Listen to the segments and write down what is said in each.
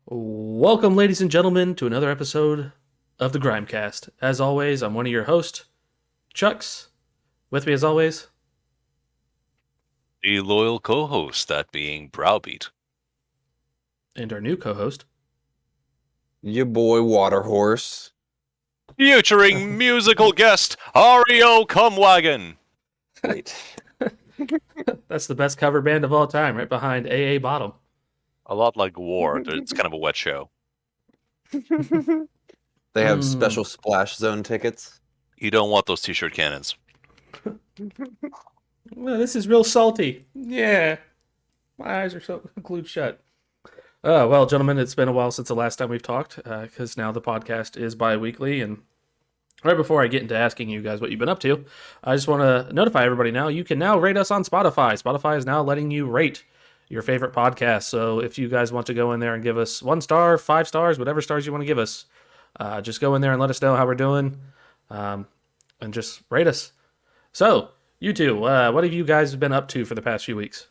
Welcome, ladies and gentlemen, to another episode of the Grimecast. As always, I'm one of your hosts, Chucks. With me, as always, A loyal co-host, that being Browbeat. and our new co-host. Your boy Waterhorse. Featuring musical guest Ario Cumwagon. Wait. That's the best cover band of all time, right behind AA Bottom. A lot like War. It's kind of a wet show. They have Mm. special splash zone tickets. You don't want those t-shirt cannons. Well, this is real salty. Yeah, my eyes are so glued shut. Well, gentlemen, it's been a while since the last time we've talked, because now the podcast is bi-weekly, and right before I get into asking you guys what you've been up to, I just want to notify everybody now you can now rate us on Spotify. Spotify is now letting you rate your favorite podcast. So if you guys want to go in there and give us 1 star, 5 stars, whatever stars you want to give us, just go in there and let us know how we're doing, um, and just rate us. So, you two, what have you guys been up to for the past few weeks?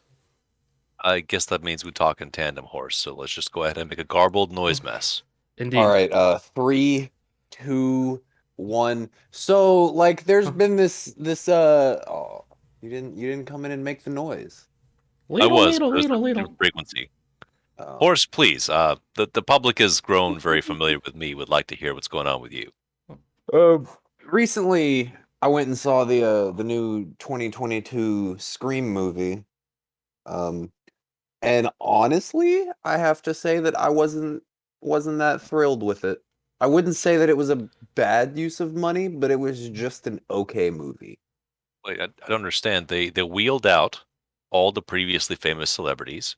I guess that means we talk in tandem, Horse, so let's just go ahead and make a garbled noise mess. All Indeed. right, 3, 2, 1. So, there's been this. Oh, you didn't come in and make the noise. I Ladle, was, ladle, but it was ladle, a different ladle. frequency. Oh. Horse, please. The public has grown very familiar with me. Would like to hear what's going on with you. Uh, Recently, I went and saw the new 2022 Scream movie. Um, and honestly, I have to say that I wasn't that thrilled with it. I wouldn't say that it was a bad use of money, but it was just an okay movie. Wait, I don't understand. They wheeled out all the previously famous celebrities.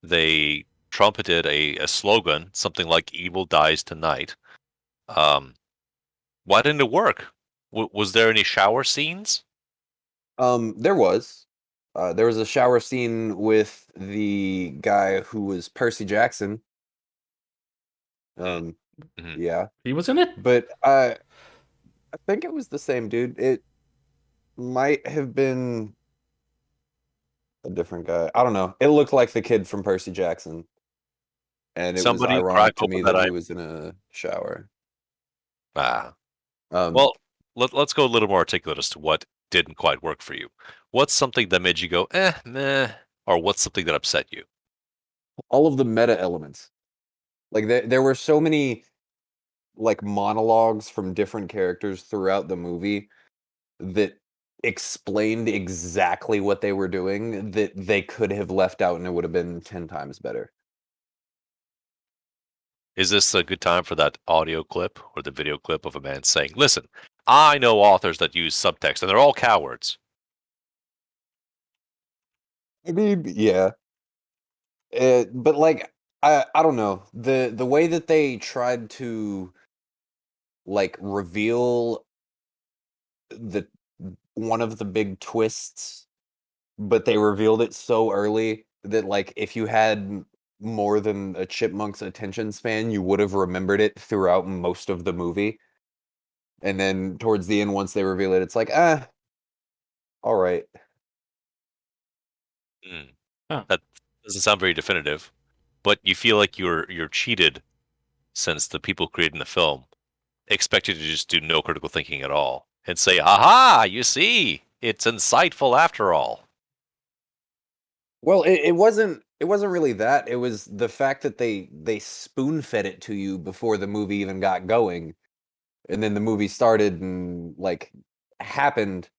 They trumpeted a slogan, something like "Evil dies tonight." Um, why didn't it work? Was there any shower scenes? There was. There was a shower scene with the guy who was Percy Jackson. Mm, Um, mhm. yeah, He was in it? but I think it was the same dude. It might have been a different guy. I don't know. It looked like the kid from Percy Jackson, and it was Somebody crack ironic to open me that that eye. he was in a shower. Ah, Um, well, let's go a little more articulate as to what didn't quite work for you. What's something that made you go, meh, or what's something that upset you? all of the meta elements. Like there were so many like monologues from different characters throughout the movie that explained exactly what they were doing that they could have left out and it would have been 10 times better. Is this a good time for that audio clip or the video clip of a man saying, "Listen, I know authors that use subtext, and they're all cowards." I mean, yeah. But like I don't know. The way that they tried to like reveal the one of the big twists, but they revealed it so early that like if you had more than a chipmunk's attention span, you would have remembered it throughout most of the movie. And then towards the end, once they reveal it, it's like, all right. Mm, Huh. that doesn't sound very definitive, but you feel like you're cheated since the people creating the film expect you to just do no critical thinking at all and say, "Aha! You see, it's insightful after all." Well, it wasn't really that. It was the fact that they spoon fed it to you before the movie even got going, and then the movie started and like happened,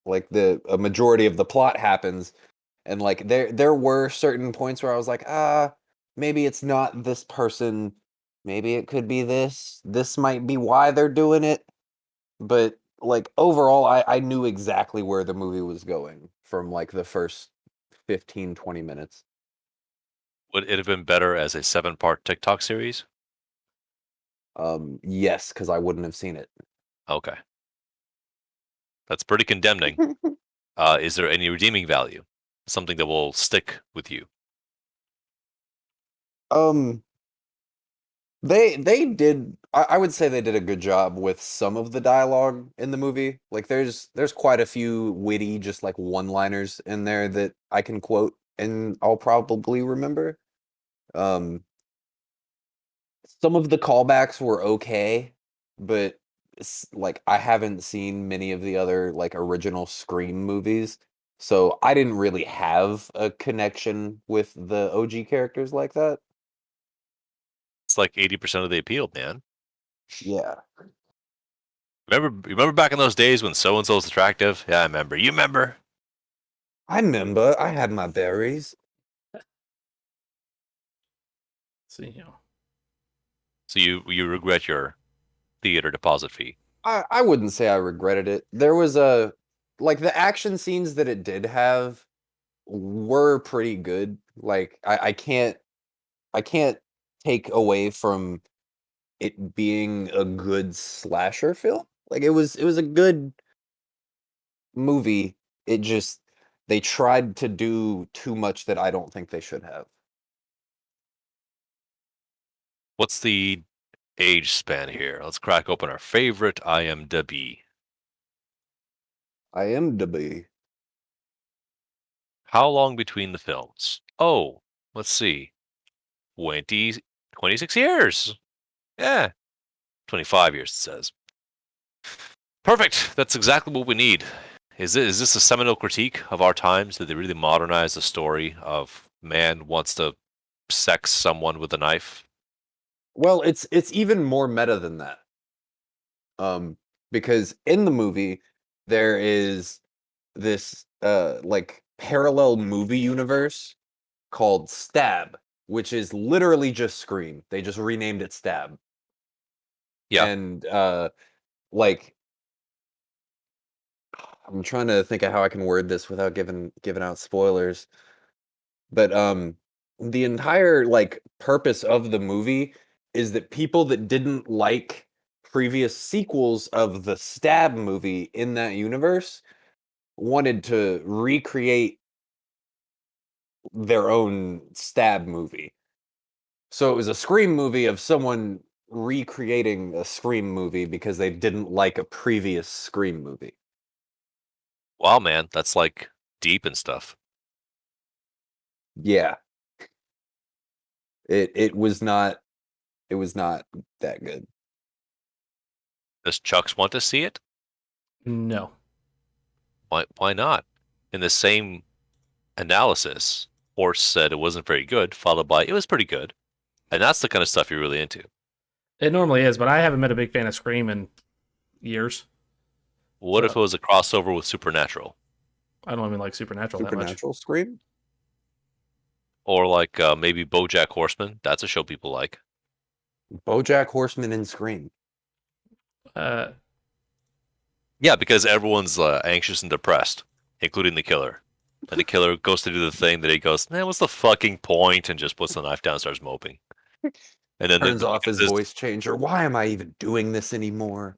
like the a majority of the plot happens, and like there were certain points where I was like, maybe it's not this person, maybe it could be this. This might be why they're doing it, but like overall, I knew exactly where the movie was going from like the first 15, 20 minutes. Would it have been better as a seven-part TikTok series? Yes, because I wouldn't have seen it. Okay, that's pretty condemning. Is there any redeeming value? Something that will stick with you? Um, they did. I would say they did a good job with some of the dialogue in the movie. Like, there's quite a few witty, just like one-liners in there that I can quote and I'll probably remember. Um, some of the callbacks were okay, but like I haven't seen many of the other like original Scream movies, so I didn't really have a connection with the OG characters like that. It's like 80% of the appeal, man. Yeah. Remember back in those days when so and so was attractive? Yeah, I remember. You remember? I remember I had my berries. See, you know. So you regret your theater deposit fee? I wouldn't say I regretted it. There was a like the action scenes that it did have were pretty good. Like I can't take away from it being a good slasher film. Like it was a good movie. It just they tried to do too much that I don't think they should have. What's the age span here? Let's crack open our favorite IMDb. I am to be. How long between the films? Oh, let's see. 20, 26 years. Yeah, 25 years it says. Perfect. That's exactly what we need. Is this a seminal critique of our times? Did they really modernize the story of man wants to sex someone with a knife? Well, it's even more meta than that. Because in the movie there is this like parallel movie universe called Stab, which is literally just Scream. They just renamed it Stab. Yeah. And like I'm trying to think of how I can word this without giving out spoilers. But the entire like purpose of the movie is that people that didn't like previous sequels of the Stab movie in that universe wanted to recreate their own Stab movie. So it was a Scream movie of someone recreating a Scream movie because they didn't like a previous Scream movie. Wow, man, that's like deep and stuff. Yeah. It was not that good. Does Chucks want to see it? No. Why not? In the same analysis, Horse said it wasn't very good, followed by it was pretty good. And that's the kind of stuff you're really into. It normally is, but I haven't been a big fan of Scream in years. What if it was a crossover with Supernatural? I don't even like Supernatural that much. Supernatural Scream? Or like maybe BoJack Horseman? That's a show people like. BoJack Horseman and Scream. Uh, Yeah, because everyone's anxious and depressed, including the killer. And the killer goes to do the thing that he goes, man, what's the fucking point? And just puts the knife down and starts moping. And then Turns off his voice changer. Why am I even doing this anymore?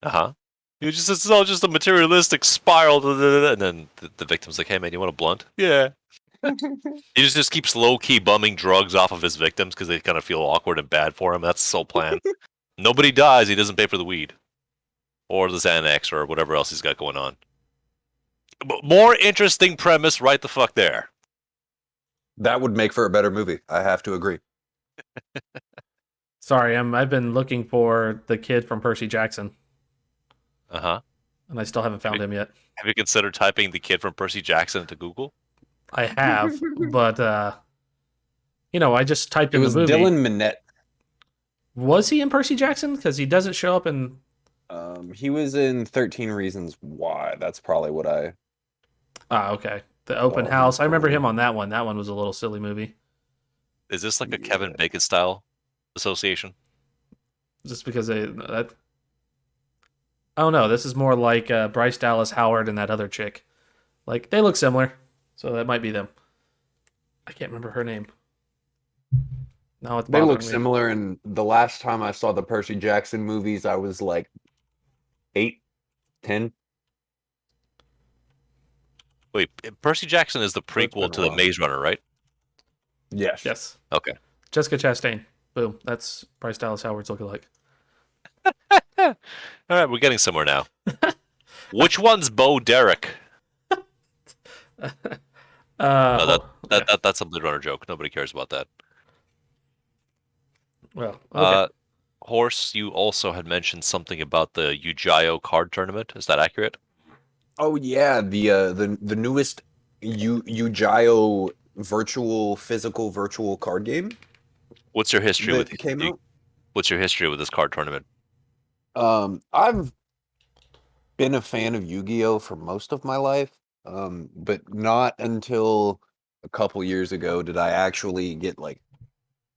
Uh-huh. It's all just a materialistic spiral. And then the victim's like, hey, man, you want a blunt? Yeah. He just keeps low-key bumming drugs off of his victims because they kind of feel awkward and bad for him. That's the sole plan. Nobody dies. He doesn't pay for the weed. Or the Xanax or whatever else he's got going on. But more interesting premise right the fuck there. That would make for a better movie. I have to agree. sorry, I've been looking for the kid from Percy Jackson, Uh-huh. and I still haven't found him yet. Have you considered typing the kid from Percy Jackson into Google? I have, but I just typed It in was the movie. Dylan Minnette. Was he in Percy Jackson? Because he doesn't show up in. He was in 13 Reasons Why. That's probably what I... Ah, okay. The open Oh, house. I remember cool. him on that one. That one was a little silly movie. Is this like a Kevin Bacon style association? Just because that. Oh no, this is more like Bryce Dallas Howard and that other chick. Like they look similar, so that might be them. I can't remember her name. Now it's They look bothering me. similar, and the last time I saw the Percy Jackson movies, I was like 8, 10. Wait, Percy Jackson is the So it's prequel been a to the while. Maze Runner, right? Yes. Yes, Okay. Jessica Chastain. Boom. That's Bryce Dallas Howard's lookalike. All right, we're getting somewhere now. Which one's Bo Derek? No, that's a Blade Runner joke. Nobody cares about that. Well, okay. Horse, you also had mentioned something about the Yu-Gi-Oh card tournament. Is that accurate? Oh yeah, the newest Yu-Gi-Oh physical virtual card game What's your history with that came out. What's your history with this card tournament? I've been a fan of Yu-Gi-Oh for most of my life, but not until a couple years ago did I actually get like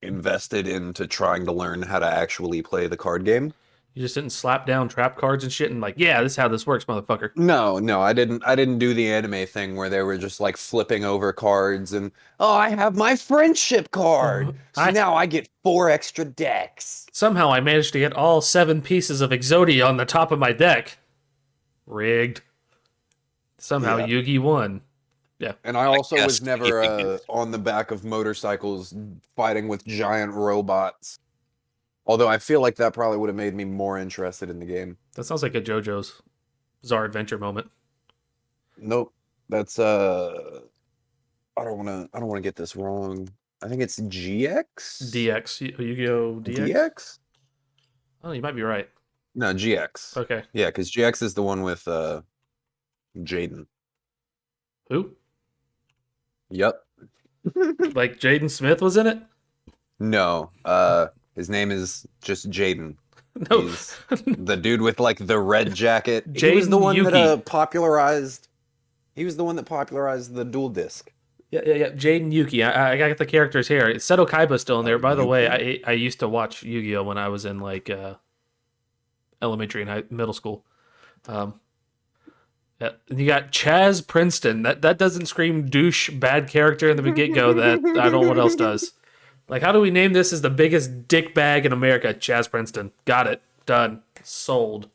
invested into trying to learn how to actually play the card game. You just didn't slap down trap cards and shit and like, yeah, this is how this works, motherfucker. No, I didn't do the anime thing where they were just like flipping over cards and oh, I have my friendship card. So now I get 4 extra decks. Somehow I managed to get all 7 pieces of Exodia on the top of my deck. Rigged. Somehow Yeah. Yugi won. Yeah. And I also guess was never anything on the back of motorcycles fighting with giant robots. Although I feel like that probably would have made me more interested in the game. That sounds like a JoJo's Bizarre Adventure moment. Nope. That's I don't wanna get this wrong. I think it's GX? DX. Yu-Gi-Oh! DX? DX? Oh, you might be right. No, GX. Okay. Yeah, because GX is the one with Jaden. Who? Yep. Like Jaden Smith was in it? No. His name is just Jaden. No. He's the dude with like the red jacket. He was the Jaden one Yuki. that popularized. He was the one that popularized the dual disc. Yeah. Jaden Yuki. I got the characters here. Seto Kaiba's still in there. By the Yuki. way, I used to watch Yu-Gi-Oh! When I was in like elementary and middle school. Yeah. And you got Chaz Princeton. That doesn't scream douche bad character in the get-go. That I don't know what else does. Like, how do we name this as the biggest dick bag in America? Chaz Princeton. Got it. Done. Sold.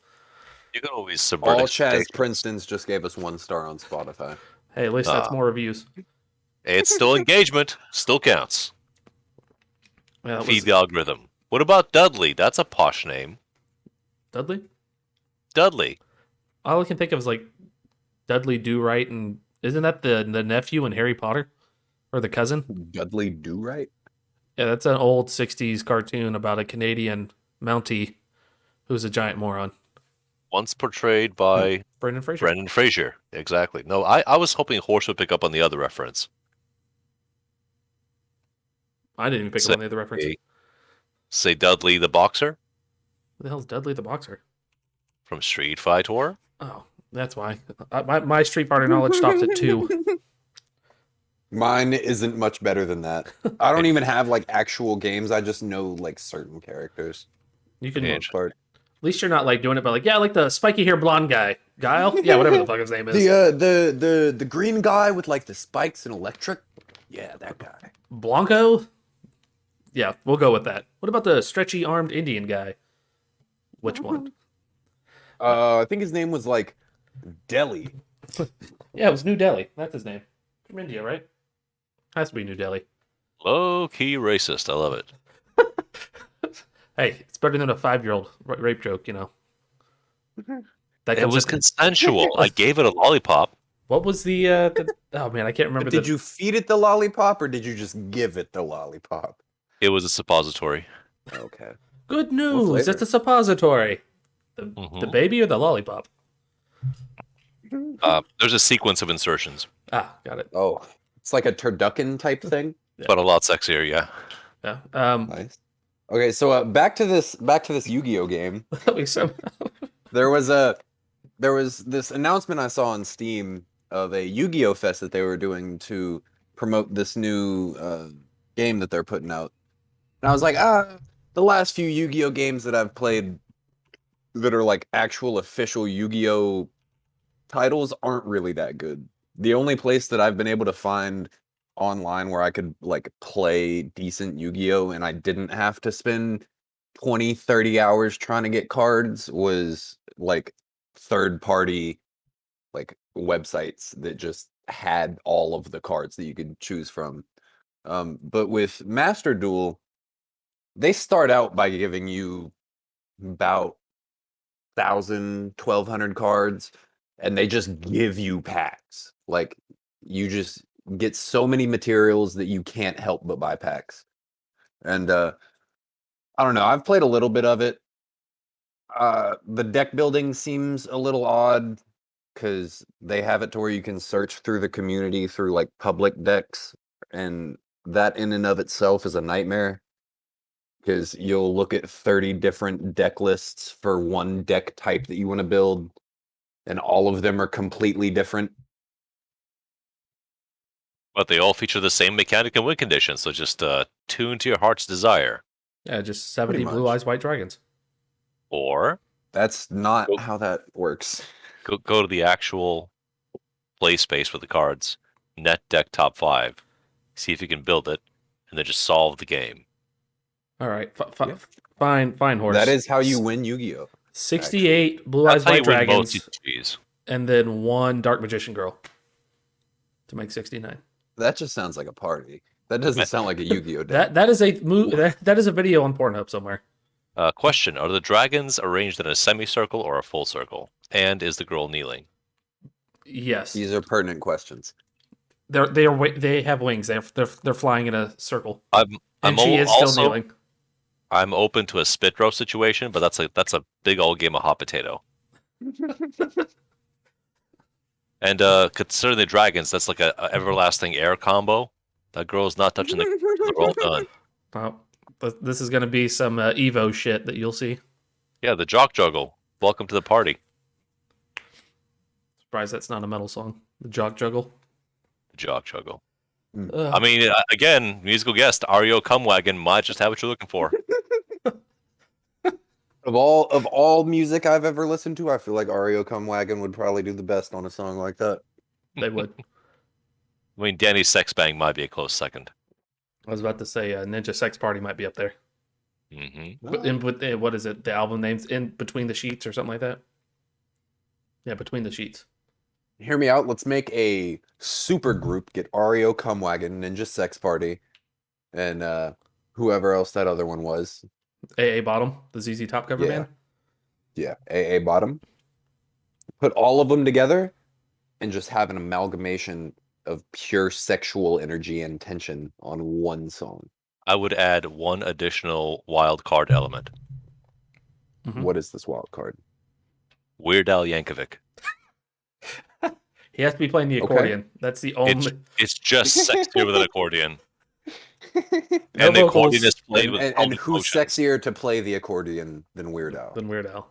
You can always subvert All Chaz expectations. Princeton's just gave us 1 star on Spotify. Hey, at least that's more reviews. It's still engagement. Still counts. Yeah, Feed the algorithm. What about Dudley? That's a posh name. Dudley? Dudley. All I can think of is like Dudley Do Right, and isn't that the nephew in Harry Potter? Or the cousin? Dudley Do Right? Yeah, that's an old 60s cartoon about a Canadian Mountie who's a giant moron. Once portrayed by Brendan Fraser. Brendan Fraser. Exactly. No, I was hoping Horse would pick up on the other reference. I didn't even pick up on the other reference. Say Dudley the boxer Who the hell's Dudley the boxer? from Street Fighter. Oh, that's why. My Street Fighter knowledge stops at 2. Mine isn't much better than that. I don't even have like actual games. I just know like certain characters. You can. Yeah. Most part. At least you're not like doing it by like, yeah, I like the spiky hair blonde guy. Guile? Yeah, whatever the fuck his name is. The green guy with like the spikes and electric. Yeah, that guy. Blanco? Yeah, we'll go with that. What about the stretchy armed Indian guy? Which one? I think his name was like Delhi. Yeah, it was New Delhi. That's his name. From India, right? Has to be New Delhi. Low key racist. I love it. Hey, it's better than a 5-year-old rape joke, you know. That It comes was in- consensual. I gave it a lollipop. What was the oh man, I can't remember. Did you feed it the lollipop or did you just give it the lollipop? It was a suppository. Okay. Good What news. flavor? It's a suppository. The Mhm. baby or the lollipop? There's a sequence of insertions, Ah, got it. Oh, it's like a turducken type thing. but a lot sexier. Yeah. Yeah. Nice. Okay, so back to this Yu-Gi-Oh game. We somehow There was this announcement I saw on Steam of a Yu-Gi-Oh fest that they were doing to promote this new game that they're putting out. And I was like, the last few Yu-Gi-Oh games that I've played that are like actual official Yu-Gi-Oh titles aren't really that good. The only place that I've been able to find online where I could like play decent Yu-Gi-Oh and I didn't have to spend 20, 30 hours trying to get cards was like third party like websites that just had all of the cards that you could choose from. But with Master Duel, they start out by giving you about 1,000, 1,200 cards, and they just give you packs. Like you just get so many materials that you can't help but buy packs. And I don't know. I've played a little bit of it. The deck building seems a little odd because they have it to where you can search through the community through like public decks, and that in and of itself is a nightmare because you'll look at 30 different deck lists for one deck type that you want to build, and all of them are completely different. But they all feature the same mechanic and win condition, so just tune to your heart's desire. Yeah, just 70 much. blue eyes, white dragons. Or That's not Go- how that works. go to the actual play space with the cards, net deck top 5, see if you can build it, and then just solve the game. All right, Yeah. fine, horse. That is how you win Yu-Gi-Oh! 68 blue That's eyes, how you white win both dragons, TCGs. and then 1 dark magician girl to make 69. That just sounds like a party. That doesn't sound like a Yu-Gi-Oh! deck. That is a that is a video on Pornhub somewhere. Question: are the dragons arranged in a semicircle or a full circle? And is the girl kneeling? Yes, These are pertinent questions. they have wings. They're flying in a circle, I'm and she is still also kneeling. I'm open to a spit roast situation, but that's a big old game of hot potato. And considering the dragons, that's like a everlasting air combo. That girl's not touching the. They're all done. Oh, this is going to be some Evo shit that you'll see. Yeah, the jock juggle. Welcome to the party. Surprised that's not a metal song. The jock juggle. The jock juggle. Ugh. I mean, again, musical guest Ario Cumwagon might just have what you're looking for. Of all music I've ever listened to, I feel like Ario Cumwagon would probably do the best on a song like that. They would. I mean, Danny's Sex Bang might be a close second. I was about to say Ninja Sex Party might be up there. Mm-hmm. But what is it? The album names in Between the Sheets or something like that. Yeah, Between the Sheets. Hear me out. Let's make a super group. Get Ario Cumwagon, Ninja Sex Party, and whoever else that other one was. AA Bottom, the ZZ Top cover Yeah. band. Yeah, AA Bottom. Put all of them together and just have an amalgamation of pure sexual energy and tension on one song. I would add one additional wild card element. Mhm. What is this wild card? Weird Al Yankovic. He has to be playing the Okay. accordion. That's the only. It's just sexier with an accordion. No And the vocals. accordion is played with and pelvic who's motions. sexier to play the accordion than Weird Al? Than Weird Al.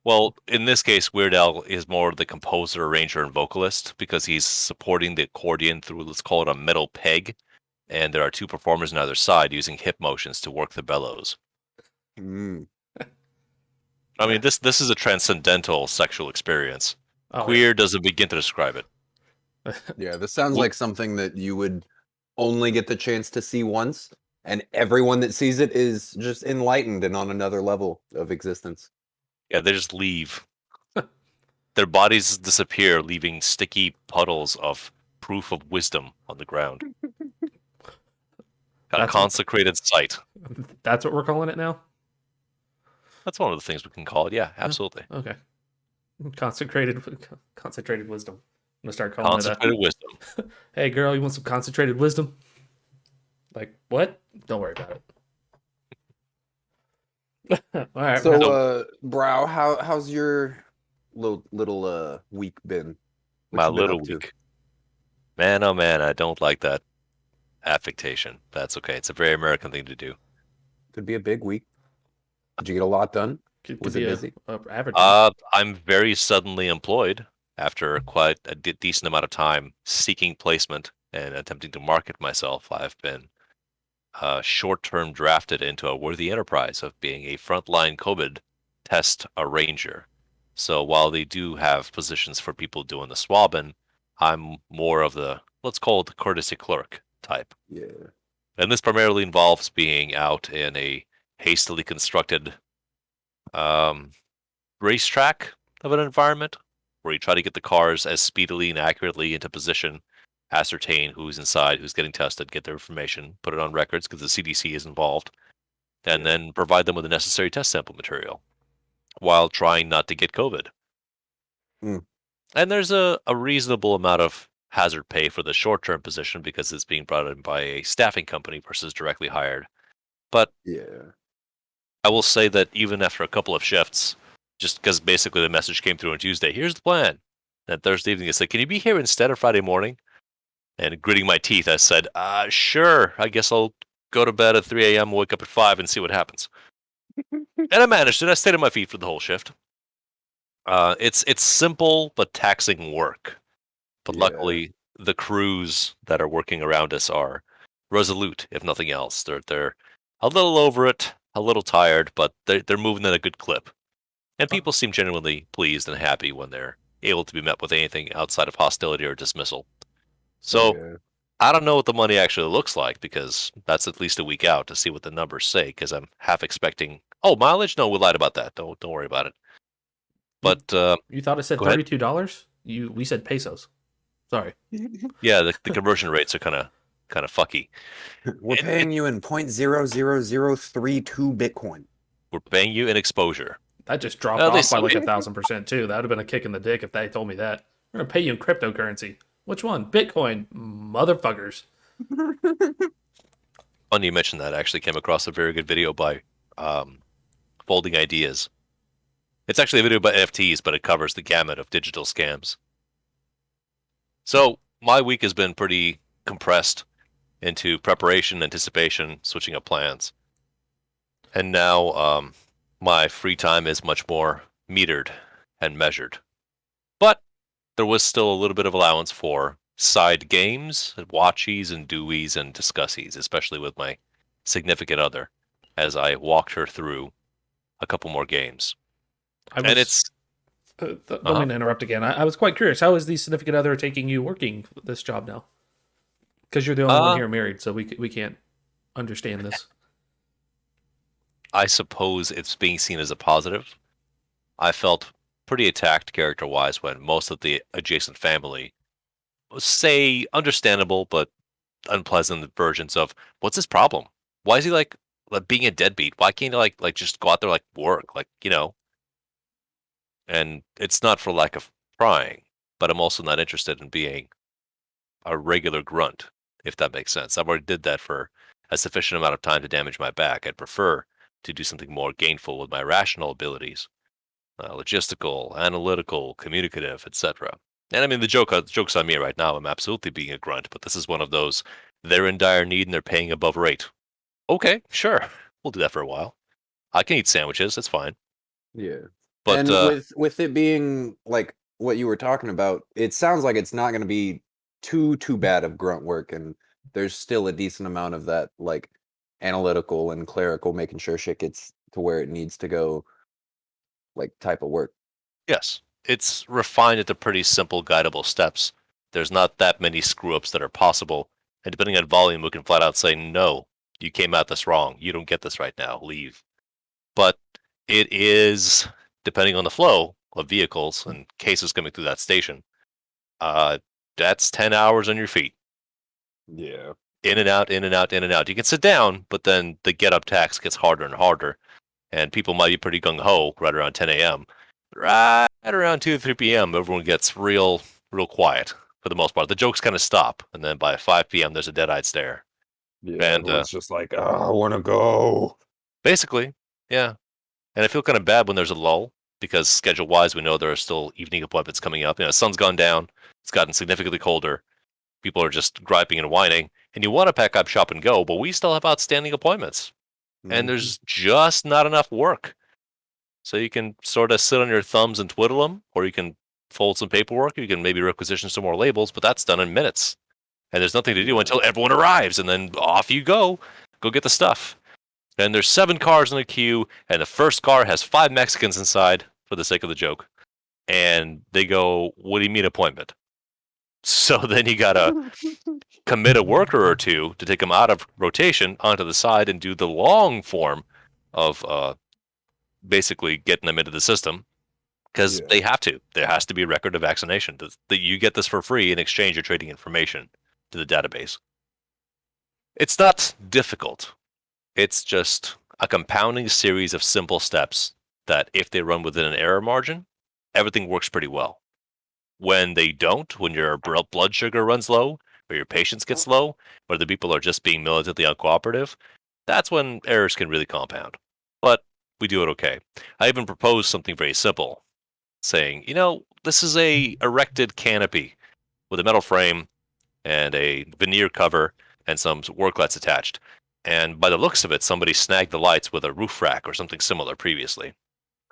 Well, in this case, Weird Al is more the composer, arranger, and vocalist because he's supporting the accordion through, let's call it a metal peg, and there are 2 performers on either side using hip motions to work the bellows. Mm. I mean, this is a transcendental sexual experience. Oh, Queer doesn't begin to describe it. Yeah, this sounds Wh- like something that you would only get the chance to see once, and everyone that sees it is just enlightened and on another level of existence. Yeah, they just leave. Their bodies disappear, leaving sticky puddles of proof of wisdom on the ground. Got a That's- consecrated site. That's what we're calling it now. That's one of the things we can call it. Yeah, absolutely. Okay. Concentrated wisdom. I'm gonna start calling Concentrated wisdom. it. Hey, girl, you want some concentrated wisdom? Like what? Don't worry about it. All right. So, Brow, how's your little week been? What My you been little up to? week. Man, oh man, I don't like that affectation. That's okay. It's a very American thing to do. Could be a big week. Did you get a lot done? Could Was be it a- busy? a average. I'm very suddenly employed after quite a decent amount of time seeking placement and attempting to market myself. I've been short-term drafted into a worthy enterprise of being a frontline COVID test arranger. So while they do have positions for people doing the swabbing, I'm more of the, let's call it the courtesy clerk type. Yeah. And this primarily involves being out in a hastily constructed racetrack of an environment where you try to get the cars as speedily and accurately into position, ascertain who's inside, who's getting tested, get their information, put it on records because the CDC is involved, and then provide them with the necessary test sample material while trying not to get COVID. Mm. And there's a reasonable amount of hazard pay for the short-term position because it's being brought in by a staffing company versus directly hired. But Yeah. I will say that even after a couple of shifts, just because basically the message came through on Tuesday, here's the plan. And Thursday evening, it's like, can you be here instead of Friday morning? And gritting my teeth, I said, sure. I guess I'll go to bed at 3 a.m., wake up at 5 and see what happens. And I managed it. I stayed on my feet for the whole shift. It's simple but taxing work. But luckily, the crews that are working around us are resolute, if nothing else. They're a little over it, a little tired, but they're moving at a good clip. And people seem genuinely pleased and happy when they're able to be met with anything outside of hostility or dismissal. So I don't know what the money actually looks like because that's at least a week out to see what the numbers say. Because I'm half expecting. Oh, mileage? No, we lied about that. Don't worry about it. But You thought it said go ahead. $32? We said pesos. Sorry. Yeah, the conversion rates are kind of fucky. We're paying you in 0.00032 Bitcoin. We're paying you in exposure. That just dropped Well, they off by like still- 1,000% too. That would have been a kick in the dick if they told me that. We're gonna pay you in cryptocurrency. Which one? Bitcoin, motherfuckers. Funny you mentioned that. I actually came across a very good video by Folding Ideas. It's actually a video about NFTs, but it covers the gamut of digital scams. So my week has been pretty compressed into preparation, anticipation, switching up plans. And now my free time is much more metered and measured. But there was still a little bit of allowance for side games, watchies and doies and discussies, especially with my significant other, as I walked her through a couple more games. Don't mean to interrupt again. I was quite curious. How is the significant other taking you working this job now? Because you're the only one here married, so we can't understand this. I suppose it's being seen as a positive. I felt pretty attacked character-wise when most of the adjacent family say understandable but unpleasant versions of what's his problem? Why is he like being a deadbeat? Why can't he like just go out there like work? Like, you know. And it's not for lack of trying, but I'm also not interested in being a regular grunt, if that makes sense. I've already did that for a sufficient amount of time to damage my back. I'd prefer to do something more gainful with my rational abilities, logistical, analytical, communicative, etc. And I mean, the joke's on me right now. I'm absolutely being a grunt, but this is one of those, they're in dire need and they're paying above rate. Okay, sure. We'll do that for a while. I can eat sandwiches. That's fine. Yeah. But and with it being like what you were talking about, it sounds like it's not going to be too bad of grunt work, and there's still a decent amount of that like analytical and clerical, making sure shit gets to where it needs to go, like type of work. yes, it's refined into pretty simple, guidable steps. There's not that many screw-ups that are possible, and depending on volume, we can flat out say, no, you came at this wrong. You don't get this right now. Leave. But it is, depending on the flow of vehicles and cases coming through that station, that's 10 hours on your feet. Yeah. In and out, in and out, in and out. You can sit down, but then the get-up tax gets harder and harder, and people might be pretty gung-ho right around 10 a.m. Right around 2 or 3 p.m., everyone gets real quiet for the most part. The jokes kind of stop, and then by 5 p.m., there's a dead-eyed stare. Yeah, and it's just like, I want to go. Basically, yeah. And I feel kind of bad when there's a lull, because schedule-wise, we know there are still evening appointments coming up. You know, the sun's gone down, it's gotten significantly colder, people are just griping and whining, and you want to pack up shop and go, but we still have outstanding appointments. And there's just not enough work. So you can sort of sit on your thumbs and twiddle them, or you can fold some paperwork, you can maybe requisition some more labels, but that's done in minutes. And there's nothing to do until everyone arrives, and then off you go get the stuff. And there's 7 cars in the queue, and the first car has 5 Mexicans inside, for the sake of the joke. And they go, what do you mean appointment? So then you gotta commit a worker or two to take them out of rotation onto the side and do the long form of basically getting them into the system, because they have to. There has to be a record of vaccination. That you get this for free in exchange of trading information to the database. It's not difficult. It's just a compounding series of simple steps that, if they run within an error margin, everything works pretty well. When they don't, when your blood sugar runs low, or your patience gets low, or the people are just being militantly uncooperative, that's when errors can really compound. But we do it okay. I even proposed something very simple, saying, this is a erected canopy with a metal frame and a veneer cover and some worklets attached. And by the looks of it, somebody snagged the lights with a roof rack or something similar previously.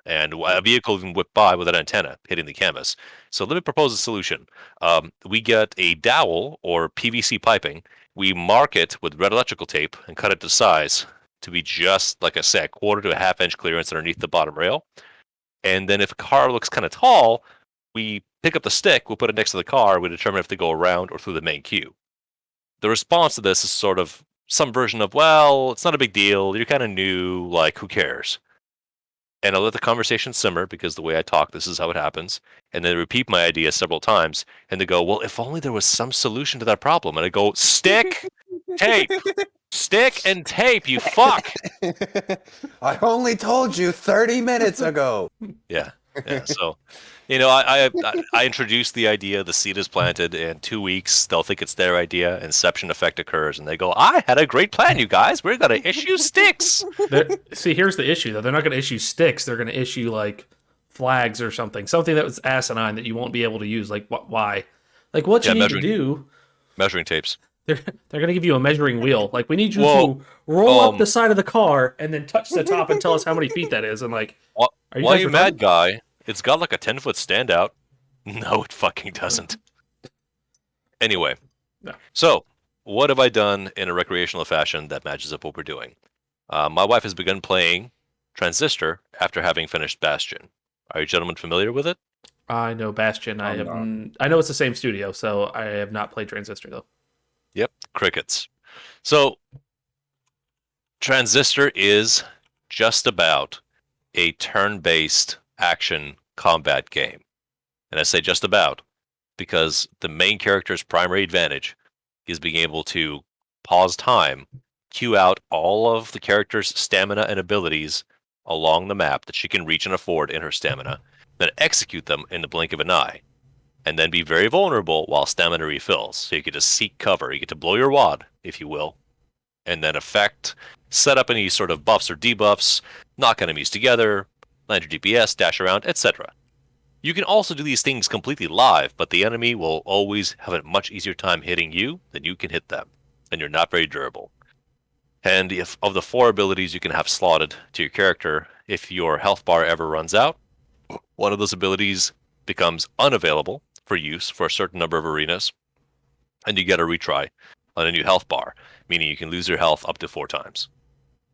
And a vehicle can whip by with an antenna hitting the canvas. So let me propose a solution. We get a dowel or PVC piping. We mark it with red electrical tape and cut it to size to be just, like I said, a quarter to a half-inch clearance underneath the bottom rail. And then if a car looks kind of tall, we pick up the stick, we'll put it next to the car, we determine if they go around or through the main queue. The response to this is sort of some version of, well, it's not a big deal, you're kind of new, like, who cares? And I'll let the conversation simmer because the way I talk, this is how it happens. And then repeat my idea several times. And they go, well, if only there was some solution to that problem. And I go, stick, tape, stick and tape, you fuck. I only told you 30 minutes ago. Yeah. So, I introduced the idea, the seed is planted, in 2 weeks, they'll think it's their idea, inception effect occurs, and they go, I had a great plan, you guys. We're going to issue sticks. See, here's the issue, though. They're not going to issue sticks. They're going to issue, like, flags or something. Something that was asinine that you won't be able to use. Like, why? Like, what you need to do... Measuring tapes. They're going to give you a measuring wheel. Like, we need you to roll up the side of the car and then touch the top and tell us how many feet that is. And, like, are you mad, guy? It's got like a 10-foot standout. No, it fucking doesn't. Anyway, So what have I done in a recreational fashion that matches up what we're doing? My wife has begun playing Transistor after having finished Bastion. Are you gentlemen familiar with it? I know Bastion. I know it's the same studio, so I have not played Transistor, though. Yep, crickets. So Transistor is just about a turn-based action combat game. And I say just about because the main character's primary advantage is being able to pause time, queue out all of the character's stamina and abilities along the map that she can reach and afford in her stamina, then execute them in the blink of an eye, and then be very vulnerable while stamina refills. So you get to seek cover, you get to blow your wad, if you will, and then set up any sort of buffs or debuffs, knock enemies together, land your DPS, dash around, etc. You can also do these things completely live, but the enemy will always have a much easier time hitting you than you can hit them, and you're not very durable. And if of the 4 abilities you can have slotted to your character, if your health bar ever runs out, one of those abilities becomes unavailable for use for a certain number of arenas, and you get a retry on a new health bar, meaning you can lose your health up to 4 times.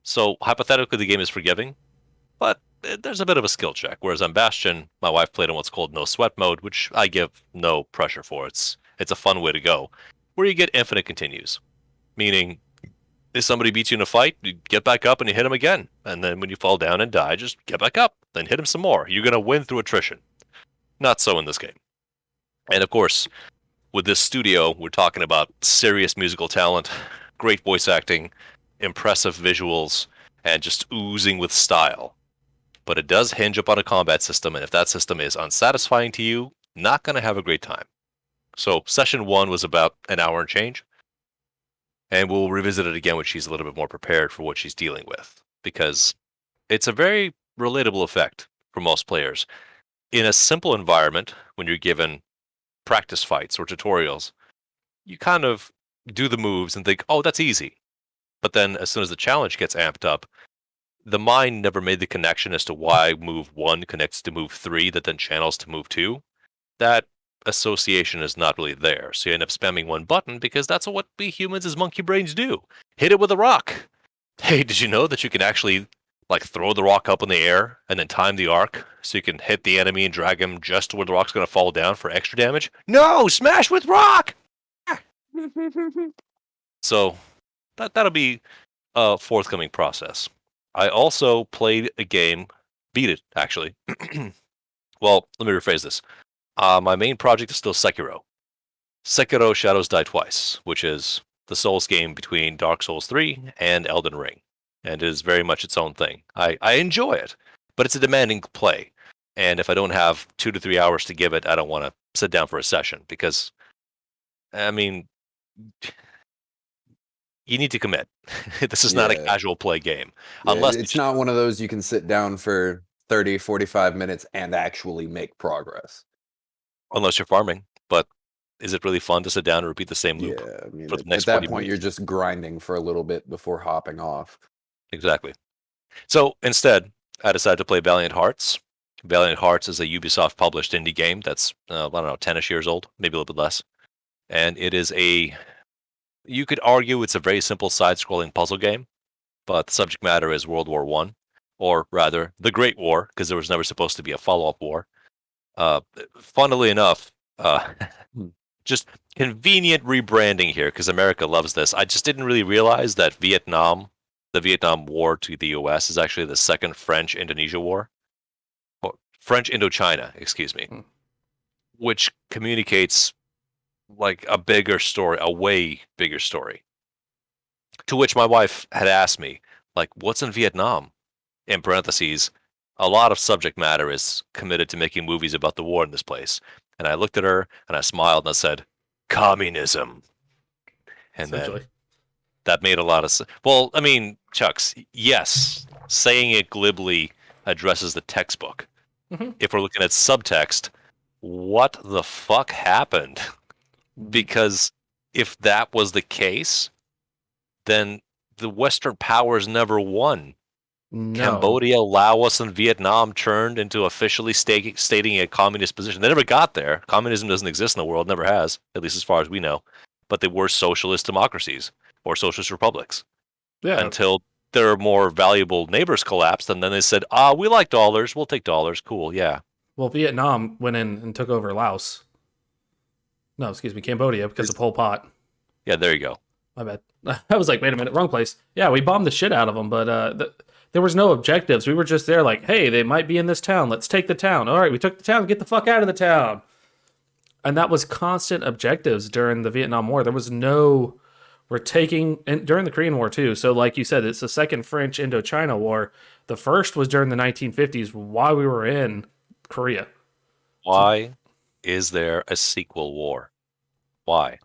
So hypothetically, the game is forgiving, but there's a bit of a skill check. Whereas on Bastion, my wife played in what's called no sweat mode, which I give no pressure for. It's a fun way to go, where you get infinite continues, meaning if somebody beats you in a fight, you get back up and you hit them again, and then when you fall down and die, just get back up, then hit them some more. You're going to win through attrition. Not so in this game. And of course, with this studio, we're talking about serious musical talent, great voice acting, impressive visuals, and just oozing with style. But it does hinge upon a combat system, and if that system is unsatisfying to you, not going to have a great time. So session 1 was about an hour and change, and we'll revisit it again when she's a little bit more prepared for what she's dealing with, because it's a very relatable effect for most players. In a simple environment, when you're given practice fights or tutorials, you kind of do the moves and think, oh, that's easy. But then as soon as the challenge gets amped up, the mind never made the connection as to why move 1 connects to move 3 that then channels to move 2. That association is not really there. So you end up spamming one button because that's what we humans as monkey brains do. Hit it with a rock. Hey, did you know that you can actually throw the rock up in the air and then time the arc so you can hit the enemy and drag him just to where the rock's going to fall down for extra damage? No! Smash with rock! So that'll be a forthcoming process. I also played a game, beat it, actually. Well, let me rephrase this. My main project is still Sekiro. Sekiro Shadows Die Twice, which is the Souls game between Dark Souls 3 and Elden Ring, and it is very much its own thing. I enjoy it, but it's a demanding play, and if I don't have 2 to 3 hours to give it, I don't want to sit down for a session, because, I mean, you need to commit. This is not a Yeah. casual play game. Yeah, Unless it's not one of those you can sit down for 30, 45 minutes and actually make progress. unless you're farming. But is it really fun to sit down and repeat the same loop Yeah, I mean, for the next at that 40 point, minutes? you're just grinding for a little bit before hopping off. Exactly. So instead, I decided to play Valiant Hearts. Valiant Hearts is a Ubisoft published indie game that's, I don't know, 10-ish years old, maybe a little bit less. And it is you could argue it's a very simple side-scrolling puzzle game, but the subject matter is World War One, or rather, the Great War, because there was never supposed to be a follow-up war. Uh, Funnily enough, Hmm. just convenient rebranding here, because America loves this. I just didn't really realize that the Vietnam War to the U.S. is actually the second French-Indonesia War, or French Indochina, excuse me, Hmm. which communicates like a bigger story, a way bigger story. To which my wife had asked me, like, what's in Vietnam? In parentheses, a lot of subject matter is committed to making movies about the war in this place. And I looked at her and I smiled and I said, communism. And then Essentially. that made a lot of sense. Well, I mean, Chucks, yes, saying it glibly addresses the textbook. Mhm. If we're looking at subtext, what the fuck happened? Because if that was the case, then the Western powers never won. No. Cambodia, Laos, and Vietnam turned into officially stating a communist position. They never got there. Communism doesn't exist in the world, never has, at least as far as we know. But they were socialist democracies or socialist republics Yeah. until their more valuable neighbors collapsed. And then they said, we like dollars. We'll take dollars. Cool, yeah. Well, Vietnam went in and took over Laos. No, excuse me, Cambodia because of Pol Pot. Yeah, there you go. My bad. I was like, wait a minute, wrong place. Yeah, we bombed the shit out of them, but there was no objectives. We were just there like, hey, they might be in this town. Let's take the town. All right, we took the town. Get the fuck out of the town. And that was constant objectives during the Vietnam War. There was no, we're taking, and during the Korean War too. So like you said, it's the second French Indochina War. The first was during the 1950s while we were in Korea. Why is there a sequel war? Why?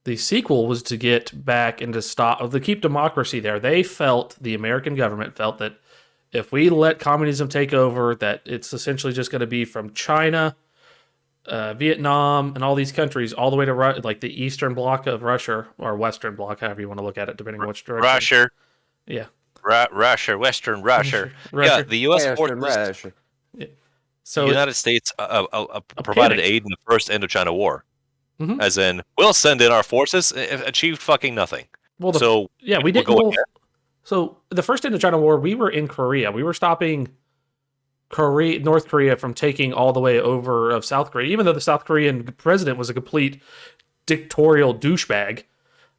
The sequel was to get back and to keep democracy there. They felt, the American government felt that if we let communism take over, that it's essentially just going to be from China, Vietnam, and all these countries all the way to like the eastern bloc of Russia, or western bloc, however you want to look at it, depending on which direction. Russia. Yeah. Russia, Western Russia. Russia. Yeah, the U.S. Western forces, Russia. So the United States provided panic. aid in the First Indochina War. Mhm. As in, we'll send in our forces, achieved fucking nothing. Well, So, yeah, we we'll didn't. go Well, ahead. so the first Indochina War, we were in Korea. We were stopping North Korea from taking all the way over of South Korea, even though the South Korean president was a complete dictatorial douchebag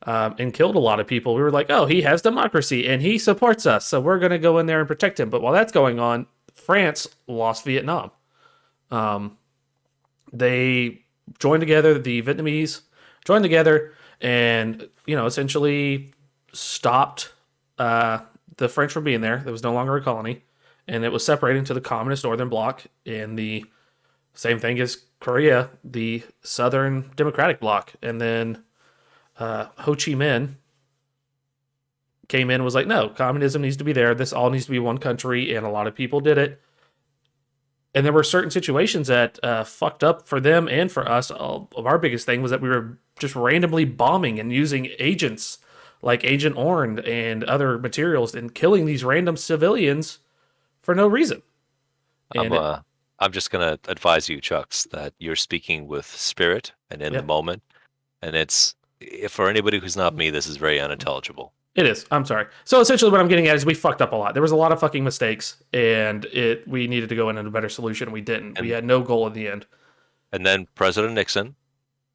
and killed a lot of people. We were like, oh, he has democracy and he supports us, so we're going to go in there and protect him. But while that's going on, France lost Vietnam. They joined together, the Vietnamese joined together and, essentially stopped the French from being there. There was no longer a colony. And it was separating to the communist northern bloc and the same thing as Korea, the southern democratic bloc. And then Ho Chi Minh came in and was like, no, communism needs to be there. This all needs to be one country. And a lot of people did it. And there were certain situations that fucked up for them and for us. Our biggest thing was that we were just randomly bombing and using agents like Agent Orange and other materials and killing these random civilians for no reason. And I'm just going to advise you, Chucks, that you're speaking with spirit and in the moment. And for anybody who's not me, this is very unintelligible. It is. I'm sorry. So essentially what I'm getting at is we fucked up a lot. There was a lot of fucking mistakes, and we needed to go in a better solution. We didn't. We had no goal in the end. And then President Nixon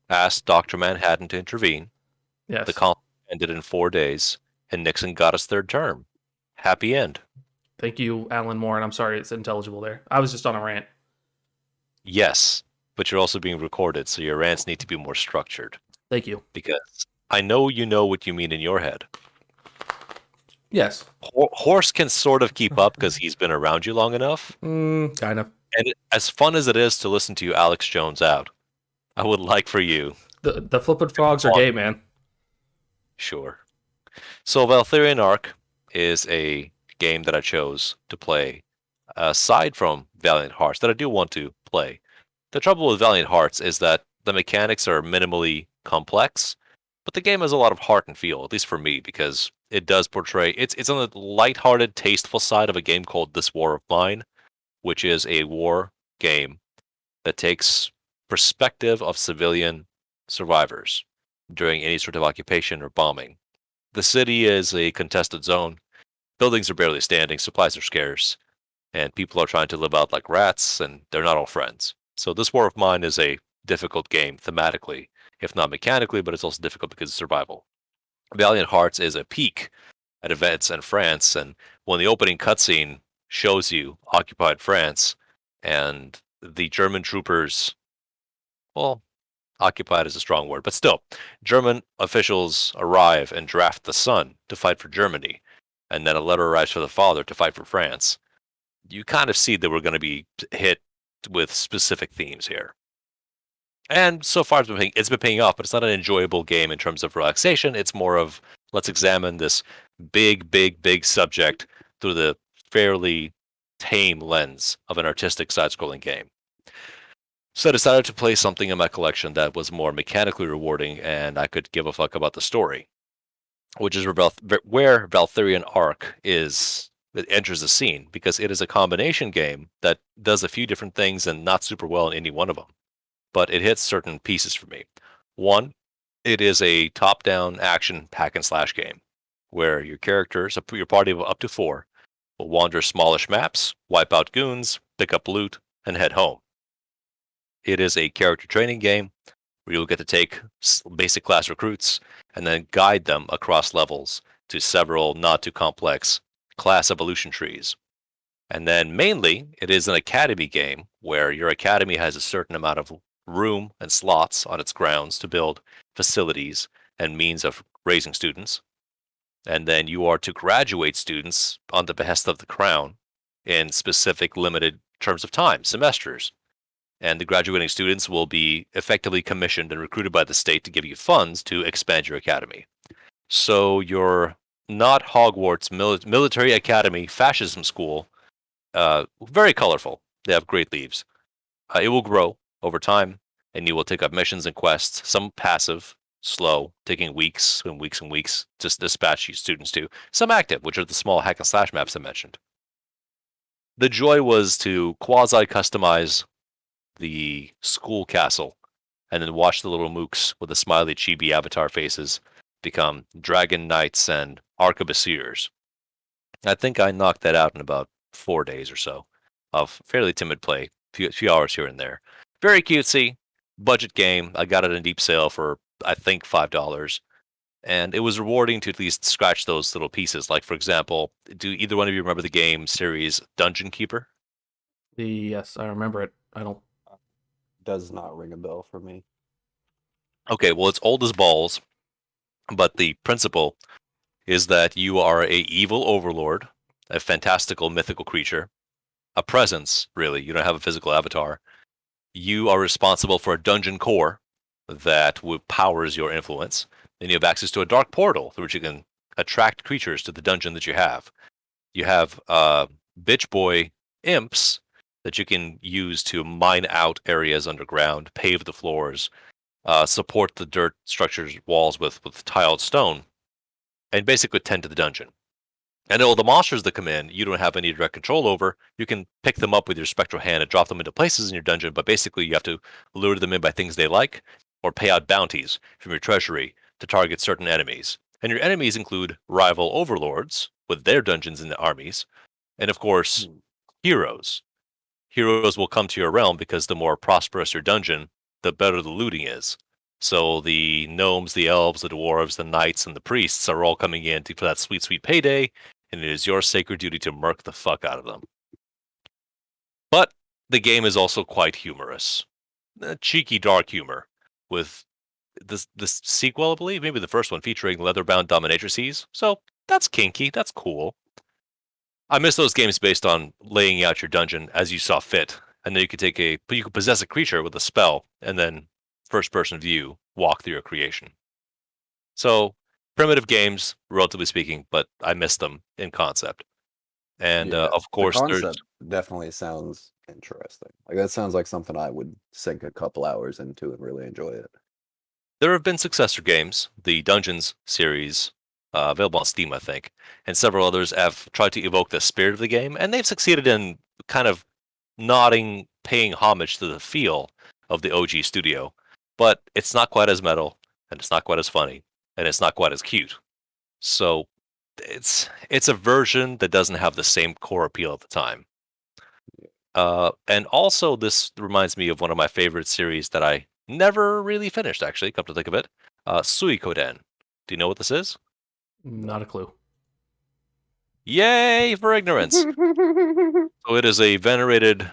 asked Dr. Manhattan to intervene. Yes. The conflict ended in 4 days, and Nixon got his third term. Happy end. Thank you, Alan Moore, and I'm sorry it's intelligible there. I was just on a rant. Yes, but you're also being recorded, so your rants need to be more structured. Thank you. Because I know you know what you mean in your head. Yes. Horse can sort of keep up because he's been around you long enough. Kind of. And as fun as it is to listen to you Alex Jones out, I would like for you... The flippin' frogs are gay, man. Sure. So Valkyrian Arc is a game that I chose to play aside from Valiant Hearts that I do want to play. The trouble with Valiant Hearts is that the mechanics are minimally complex, but the game has a lot of heart and feel, at least for me, because it does portray it's on the lighthearted, tasteful side of a game called This War of Mine, which is a war game that takes perspective of civilian survivors during any sort of occupation or bombing. The city is a contested zone. Buildings are barely standing, supplies are scarce, and people are trying to live out like rats, and they're not all friends. So this War of Mine is a difficult game thematically, if not mechanically, but it's also difficult because of survival. Valiant Hearts is a peek at events in France, and when the opening cutscene shows you occupied France and the German troopers, well, occupied is a strong word, but still, German officials arrive and draft the son to fight for Germany, and then a letter arrives for the father to fight for France. You kind of see that we're going to be hit with specific themes here. And so far, it's been paying off, but it's not an enjoyable game in terms of relaxation. It's more of let's examine this big subject through the fairly tame lens of an artistic side-scrolling game. So I decided to play something in my collection that was more mechanically rewarding, and I could give a fuck about the story, which is where Valkyrian Arc it enters the scene, because it is a combination game that does a few different things and not super well in any one of them. But it hits certain pieces for me. One, it is a top-down action hack and slash game where your characters, your party of up to 4, will wander smallish maps, wipe out goons, pick up loot, and head home. It is a character training game where you'll get to take basic class recruits and then guide them across levels to several not too complex class evolution trees. And then mainly, it is an academy game where your academy has a certain amount of room and slots on its grounds to build facilities and means of raising students. And then you are to graduate students on the behest of the crown in specific limited terms of time, semesters. And the graduating students will be effectively commissioned and recruited by the state to give you funds to expand your academy. So your not Hogwarts military academy fascism school, very colorful. They have great leaves. It will grow over time, and you will take up missions and quests, some passive, slow, taking weeks and weeks and weeks to dispatch you students to, some active, which are the small hack and slash maps I mentioned. The joy was to quasi-customize the school castle and then watch the little mooks with the smiley chibi avatar faces become dragon knights and arquebusiers. I think I knocked that out in about 4 days or so of fairly timid play, few hours here and there. Very cutesy, budget game. I got it in deep sale for, I think, $5. And it was rewarding to at least scratch those little pieces. Like, for example, do either one of you remember the game series Dungeon Keeper? Yes, I remember it. I don't. Does not ring a bell for me. Okay, well, it's old as balls, but the principle is that you are a evil overlord, a fantastical mythical creature, a presence, really. You don't have a physical avatar. You are responsible for a dungeon core that powers your influence. Then you have access to a dark portal through which you can attract creatures to the dungeon that you have. You have bitch boy imps that you can use to mine out areas underground, pave the floors, support the dirt structures walls with tiled stone, and basically tend to the dungeon. And all the monsters that come in, you don't have any direct control over. You can pick them up with your spectral hand and drop them into places in your dungeon, but basically you have to lure them in by things they like, or pay out bounties from your treasury to target certain enemies. And your enemies include rival overlords with their dungeons and armies, and of course, heroes. Heroes will come to your realm because the more prosperous your dungeon, the better the looting is. So the gnomes, the elves, the dwarves, the knights, and the priests are all coming in for that sweet, sweet payday, and it is your sacred duty to murk the fuck out of them. But the game is also quite humorous. Cheeky, dark humor, with the sequel, I believe, maybe the first one, featuring leather-bound dominatrices. So that's kinky, that's cool. I miss those games based on laying out your dungeon as you saw fit, and then you could possess a creature with a spell, and then first-person view walk through your creation. So primitive games, relatively speaking, but I miss them in concept. And Yeah, of the course, there's concept definitely sounds interesting. Like that sounds like something I would sink a couple hours into and really enjoy it. there have been successor games, the Dungeons series, available on Steam, I think, and several others have tried to evoke the spirit of the game, and they've succeeded in kind of paying homage to the feel of the OG studio. But it's not quite as metal, and it's not quite as funny, and it's not quite as cute. So it's a version that doesn't have the same core appeal at the time. And also, this reminds me of one of my favorite series that I never really finished, actually, come to think of it. Suikoden. Do you know what this is? Not a clue. Yay for ignorance! So it is a venerated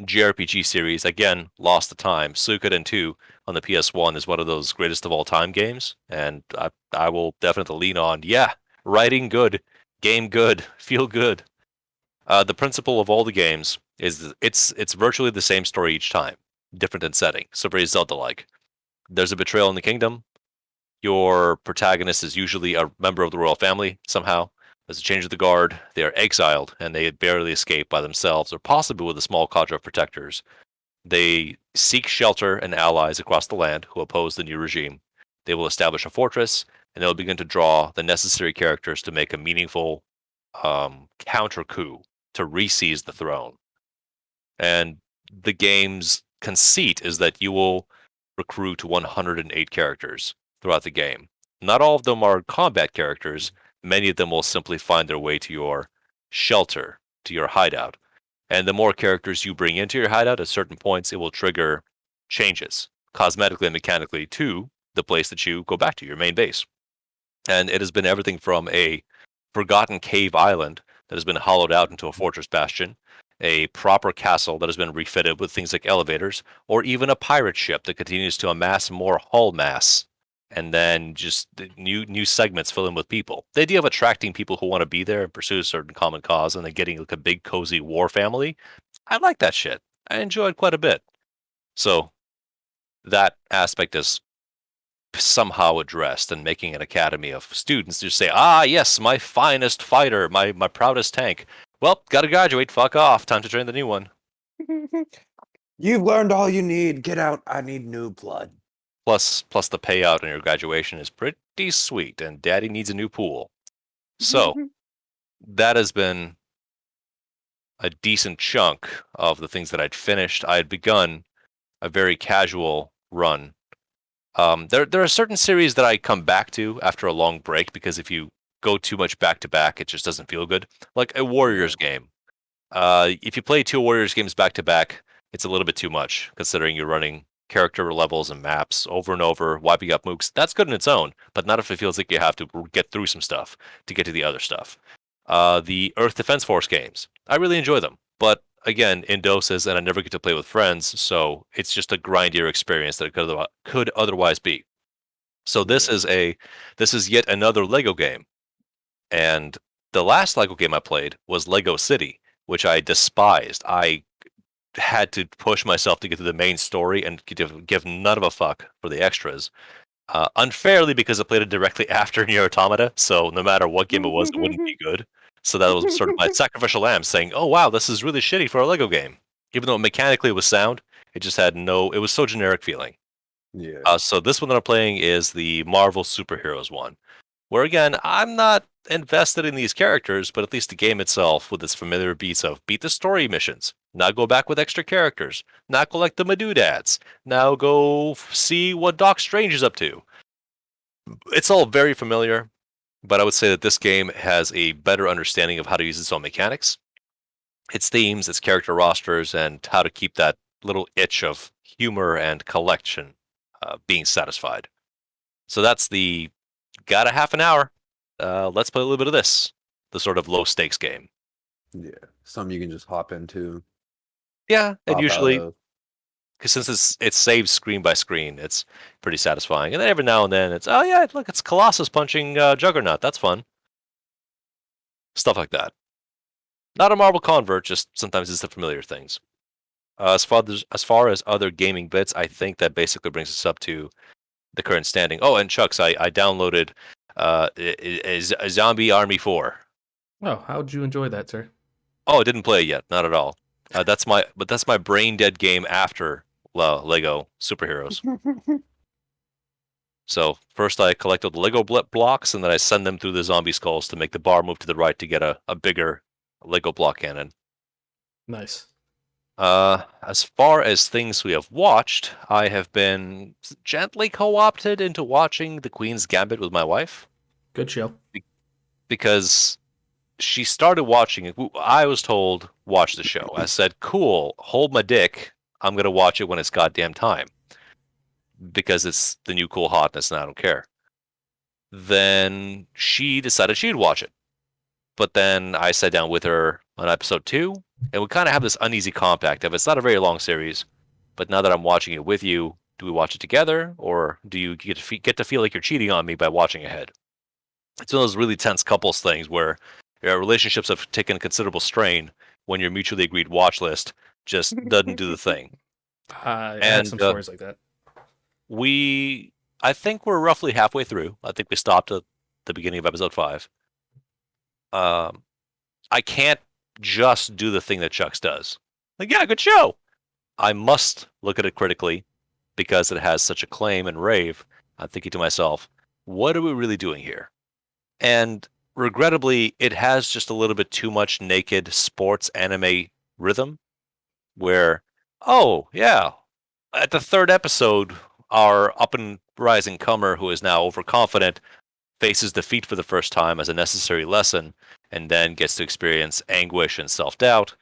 JRPG series. Again, lost to time. Suikoden 2 on the PS1 is one of those greatest of all time games, and I will definitely lean on, yeah, writing good, game good, feel good. The principle of all the games is it's virtually the same story each time, different in setting. So very Zelda-like. There's a betrayal in the kingdom. Your protagonist is usually a member of the royal family somehow. There's a change of the guard. They are exiled and they barely escape by themselves or possibly with a small cadre of protectors. They seek shelter and allies across the land who oppose the new regime. They will establish a fortress and they'll begin to draw the necessary characters to make a meaningful counter coup to re-seize the throne. And the game's conceit is that you will recruit 108 characters throughout the game. Not all of them are combat characters. Many of them will simply find their way to your shelter, to your hideout. And the more characters you bring into your hideout at certain points, it will trigger changes, cosmetically and mechanically, to the place that you go back to, your main base. And it has been everything from a forgotten cave island that has been hollowed out into a fortress bastion, a proper castle that has been refitted with things like elevators, or even a pirate ship that continues to amass more hull mass, and then just the new segments fill in with people. The idea of attracting people who want to be there and pursue a certain common cause, and then getting like a big cozy war family, I like that shit. I enjoyed quite a bit. So that aspect is somehow addressed, and making an academy of students to say, ah, yes, my finest fighter, my proudest tank. Well, gotta graduate, fuck off, time to train the new one. You've learned all you need. Get out. I need new blood. Plus the payout on your graduation is pretty sweet, and daddy needs a new pool. So, that has been a decent chunk of the things that I'd finished. I had begun a very casual run. There are certain series that I come back to after a long break, because if you go too much back to back, it just doesn't feel good. Like a Warriors game. If you play 2 Warriors games back to back, it's a little bit too much, considering you're running character levels and maps over and over, wiping up mooks. That's good in its own, but not if it feels like you have to get through some stuff to get to the other stuff. The Earth Defense Force games, I really enjoy them, but again, in doses, and I never get to play with friends, so it's just a grindier experience that it could otherwise be. So this is yet another Lego game, and the last Lego game I played was Lego City, which I despised. I had to push myself to get to the main story and give none of a fuck for the extras. Unfairly, because I played it directly after Nier Automata, so no matter what game it was, it wouldn't be good. So that was sort of my sacrificial lamb, saying, "Oh wow, this is really shitty for a Lego game." Even though mechanically it was sound, it just had it was so generic feeling. Yeah. So this one that I'm playing is the Marvel Superheroes one, where again, I'm not invested in these characters, but at least the game itself, with its familiar beats of beat the story missions, now go back with extra characters, now collect the Madoodads, now go see what Doc Strange is up to. It's all very familiar, but I would say that this game has a better understanding of how to use its own mechanics, its themes, its character rosters, and how to keep that little itch of humor and collection being satisfied. So that's the got a half an hour. Let's play a little bit of this, the sort of low stakes game. Yeah. Some you can just hop into, Yeah, and hop out usually, of. because since it saves screen by screen, it's pretty satisfying. And then every now and then, it's oh yeah, look, it's Colossus punching Juggernaut. That's fun. Stuff like that. Not a Marvel convert, just sometimes it's the familiar things. As far as other gaming bits, I think that basically brings us up to the current standing. Oh, and Chucks, I downloaded is a Zombie Army 4. Oh, how'd you enjoy that, sir? Oh, I didn't play it yet, not at all. That's my brain dead game after Lego Superheroes. So first I collected the Lego blocks, and then I send them through the zombie skulls to make the bar move to the right to get a bigger Lego block cannon. Nice. As far as things we have watched, I have been gently co-opted into watching The Queen's Gambit with my wife. Good show. Because she started watching it. I was told, watch the show. I said, cool, hold my dick. I'm going to watch it when it's goddamn time. Because it's the new cool hotness and I don't care. Then she decided she'd watch it. But then I sat down with her on episode 2, and we kind of have this uneasy compact of it's not a very long series, but now that I'm watching it with you, do we watch it together, or do you get to feel like you're cheating on me by watching ahead? It's one of those really tense couples things where relationships have taken considerable strain when your mutually agreed watch list just doesn't do the thing. I had some stories like that. I think we're roughly halfway through. I think we stopped at the beginning of episode 5. I can't just do the thing that Chucks does. Like, yeah, good show. I must look at it critically because it has such acclaim and rave. I'm thinking to myself, what are we really doing here? And regrettably, it has just a little bit too much naked sports anime rhythm where, oh, yeah, at the 3rd episode, our up and rising comer who is now overconfident faces defeat for the first time as a necessary lesson, and then gets to experience anguish and self-doubt,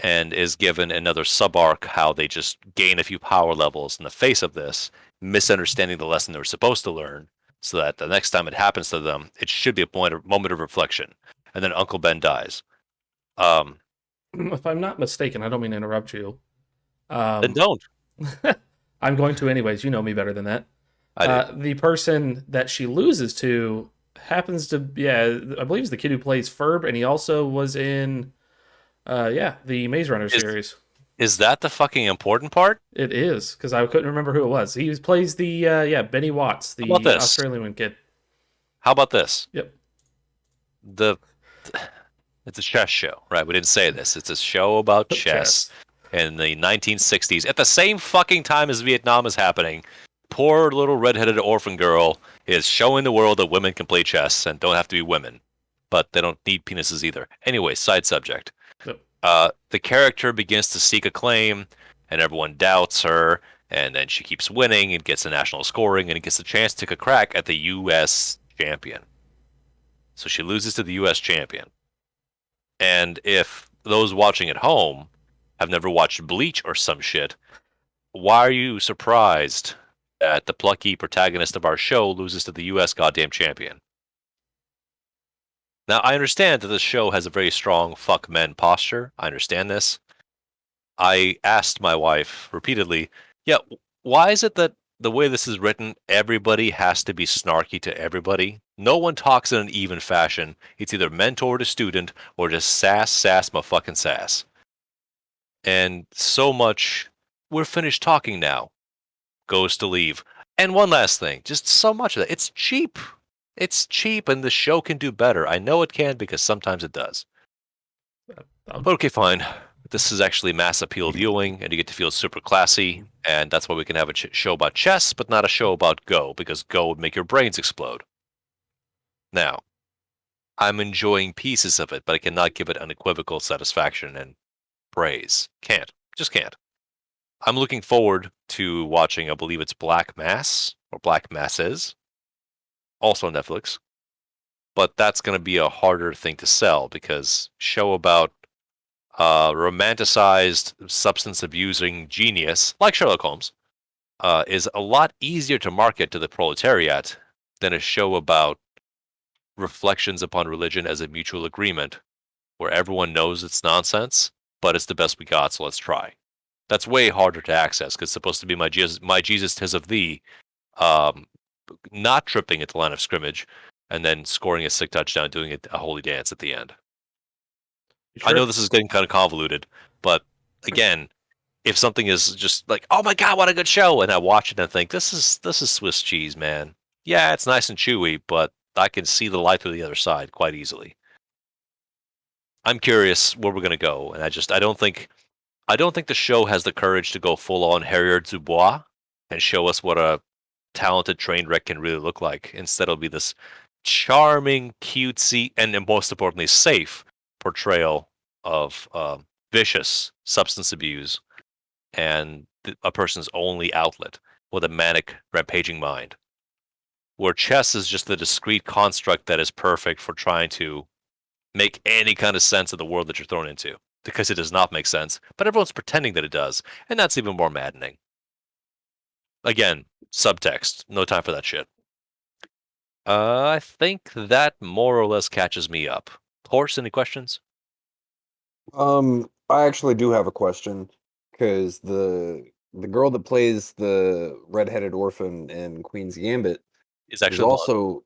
and is given another sub-arc how they just gain a few power levels in the face of this, misunderstanding the lesson they were supposed to learn, so that the next time it happens to them, it should be a moment of reflection. And then Uncle Ben dies. If I'm not mistaken, I don't mean to interrupt you. Then don't. I'm going to anyways. You know me better than that. I do. The person that she loses to happens to, I believe it's the kid who plays Ferb, and he also was in, the Maze Runner series. Is that the fucking important part? It is, because I couldn't remember who it was. He plays the, Benny Watts, the Australian kid. How about this? Yep. It's a chess show, right? We didn't say this. It's a show about chess in the 1960s at the same fucking time as Vietnam is happening. Poor little redheaded orphan girl is showing the world that women can play chess and don't have to be women, but they don't need penises either. Anyway, side subject. Yep. The character begins to seek acclaim, and everyone doubts her, and then she keeps winning and gets the national scoring and gets a chance to take a crack at the U.S. champion. So she loses to the U.S. champion. And if those watching at home have never watched Bleach or some shit, why are you surprised that the plucky protagonist of our show loses to the U.S. goddamn champion? Now, I understand that this show has a very strong fuck men posture. I understand this. I asked my wife repeatedly, why is it that the way this is written, everybody has to be snarky to everybody? No one talks in an even fashion. It's either mentor to student or just sass, my fucking sass. And so much, we're finished talking now, goes to leave. And one last thing, just so much of that. It's cheap. It's cheap, and the show can do better. I know it can because sometimes it does. But okay, fine. This is actually mass appeal viewing, and you get to feel super classy, and that's why we can have a show about chess, but not a show about Go, because Go would make your brains explode. Now, I'm enjoying pieces of it, but I cannot give it unequivocal satisfaction and praise. Can't. Just can't. I'm looking forward to watching, I believe it's Black Mass, or Black Masses, also on Netflix. But that's going to be a harder thing to sell, because show about romanticized substance abusing genius like Sherlock Holmes is a lot easier to market to the proletariat than a show about reflections upon religion as a mutual agreement where everyone knows it's nonsense, but it's the best we got, so let's try. That's way harder to access because it's supposed to be my Jesus 'tis of thee, not tripping at the line of scrimmage and then scoring a sick touchdown, doing a holy dance at the end. Sure. I know this is getting kind of convoluted, but again, if something is just like, oh my god, what a good show, and I watch it and I think this is Swiss cheese, man. Yeah, it's nice and chewy, but I can see the light through the other side quite easily. I'm curious where we're gonna go, and I don't think the show has the courage to go full on Harrier Dubois and show us what a talented train wreck can really look like. Instead, it'll be this charming, cutesy, and then most importantly, safe portrayal of vicious substance abuse and a person's only outlet with a manic, rampaging mind. Where chess is just the discrete construct that is perfect for trying to make any kind of sense of the world that you're thrown into. Because it does not make sense, but everyone's pretending that it does, and that's even more maddening. Again, subtext. No time for that shit. I think that more or less catches me up. Horse, any questions? I actually do have a question because the girl that plays the redheaded orphan in Queen's Gambit Is is actually blonde. also,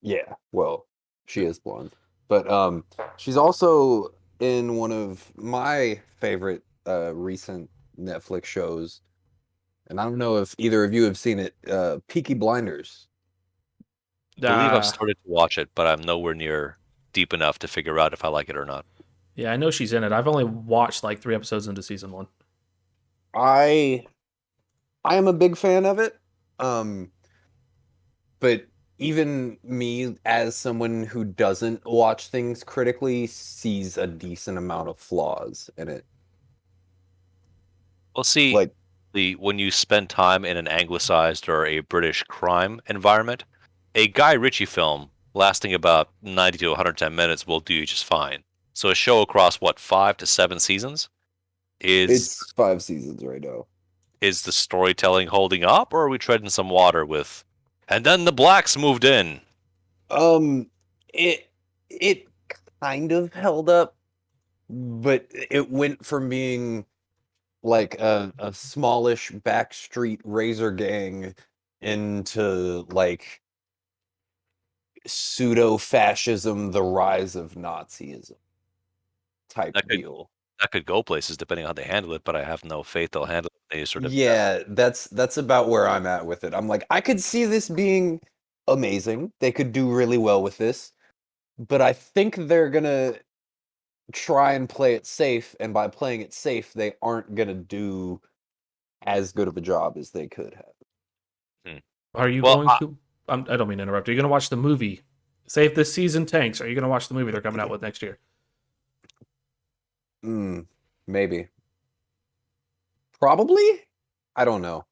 yeah, well, she is blonde, but she's also in one of my favorite recent Netflix shows, and I don't know if either of you have seen it, Peaky Blinders. I believe I've started to watch it, but I'm nowhere near deep enough to figure out if I like it or not. Yeah, I know she's in it. I've only watched like 3 episodes into season 1. I am a big fan of it. But even me, as someone who doesn't watch things critically, sees a decent amount of flaws in it. Well, see, Like, when you spend time in an anglicized or a British crime environment, a Guy Ritchie film lasting about 90 to 110 minutes will do you just fine. So a show across, what, 5 to 7 seasons? it's 5 seasons right now. Is the storytelling holding up, or are we treading some water with... And then the blacks moved in. It it kind of held up, but it went from being like a smallish backstreet razor gang into like pseudo fascism, the rise of Nazism type That could deal. go places depending on how they handle it, but I have no faith they'll handle it with any sort of depth. Yeah, that's about where I'm at with it. I'm like, I could see this being amazing. They could do really well with this, but I think they're gonna try and play it safe, and by playing it safe, they aren't gonna do as good of a job as they could have. Hmm. Are you Well, going to? I don't mean to interrupt. Are you going to watch the movie? Say if this season tanks, are you going to watch the movie they're coming out with next year? Maybe. Probably? I don't know.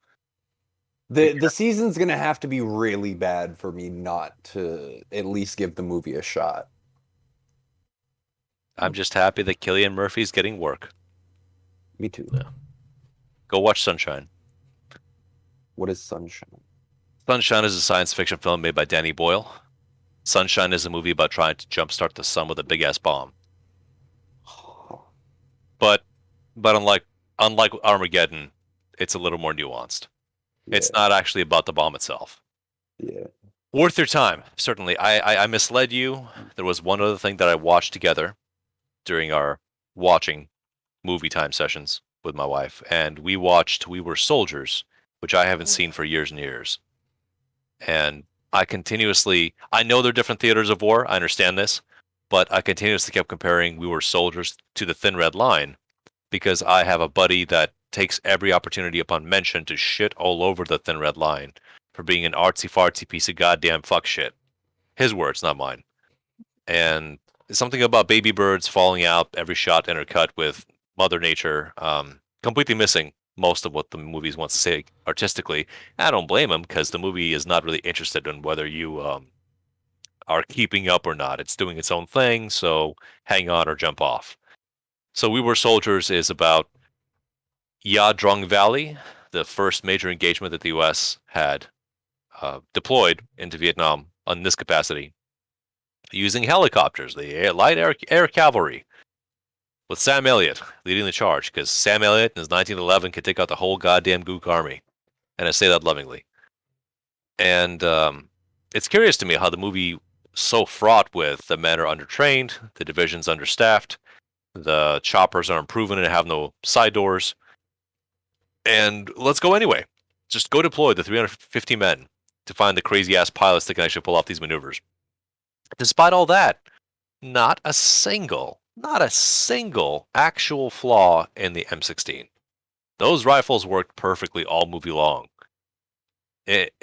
The season's gonna have to be really bad for me not to at least give the movie a shot. I'm just happy that Cillian Murphy's getting work. Me too. Yeah. Go watch Sunshine. What is Sunshine? Sunshine is a science fiction film made by Danny Boyle. Sunshine is a movie about trying to jumpstart the sun with a big ass bomb. But unlike Armageddon, it's a little more nuanced. Yeah, It's not actually about the bomb itself. yeah. Worth your time, certainly. I misled you. There was one other thing that I watched together during our watching movie time sessions with my wife, and we watched We Were Soldiers, which I haven't seen for years and years. And I know they're different theaters of war, I understand this, but I continuously kept comparing We Were Soldiers to The Thin Red Line because I have a buddy that takes every opportunity upon mention to shit all over The Thin Red Line for being an artsy-fartsy piece of goddamn fuck shit. His words, not mine. And something about baby birds falling out every shot intercut with Mother Nature, completely missing most of what the movies wants to say artistically. I don't blame him because the movie is not really interested in whether you are keeping up or not. It's doing its own thing, so hang on or jump off. So We Were Soldiers is about Ya Drung Valley, the first major engagement that the U.S. had deployed into Vietnam on this capacity, using helicopters, the light air cavalry, with Sam Elliott leading the charge, because Sam Elliott in his 1911 could take out the whole goddamn Gook army, and I say that lovingly. And it's curious to me how the movie so fraught with the men are undertrained, the division's understaffed, the choppers are unproven and have no side doors, and let's go anyway. Just go deploy the 350 men to find the crazy ass pilots that can actually pull off these maneuvers. Despite all that, not a single actual flaw in the M16. Those rifles worked perfectly all movie long. It,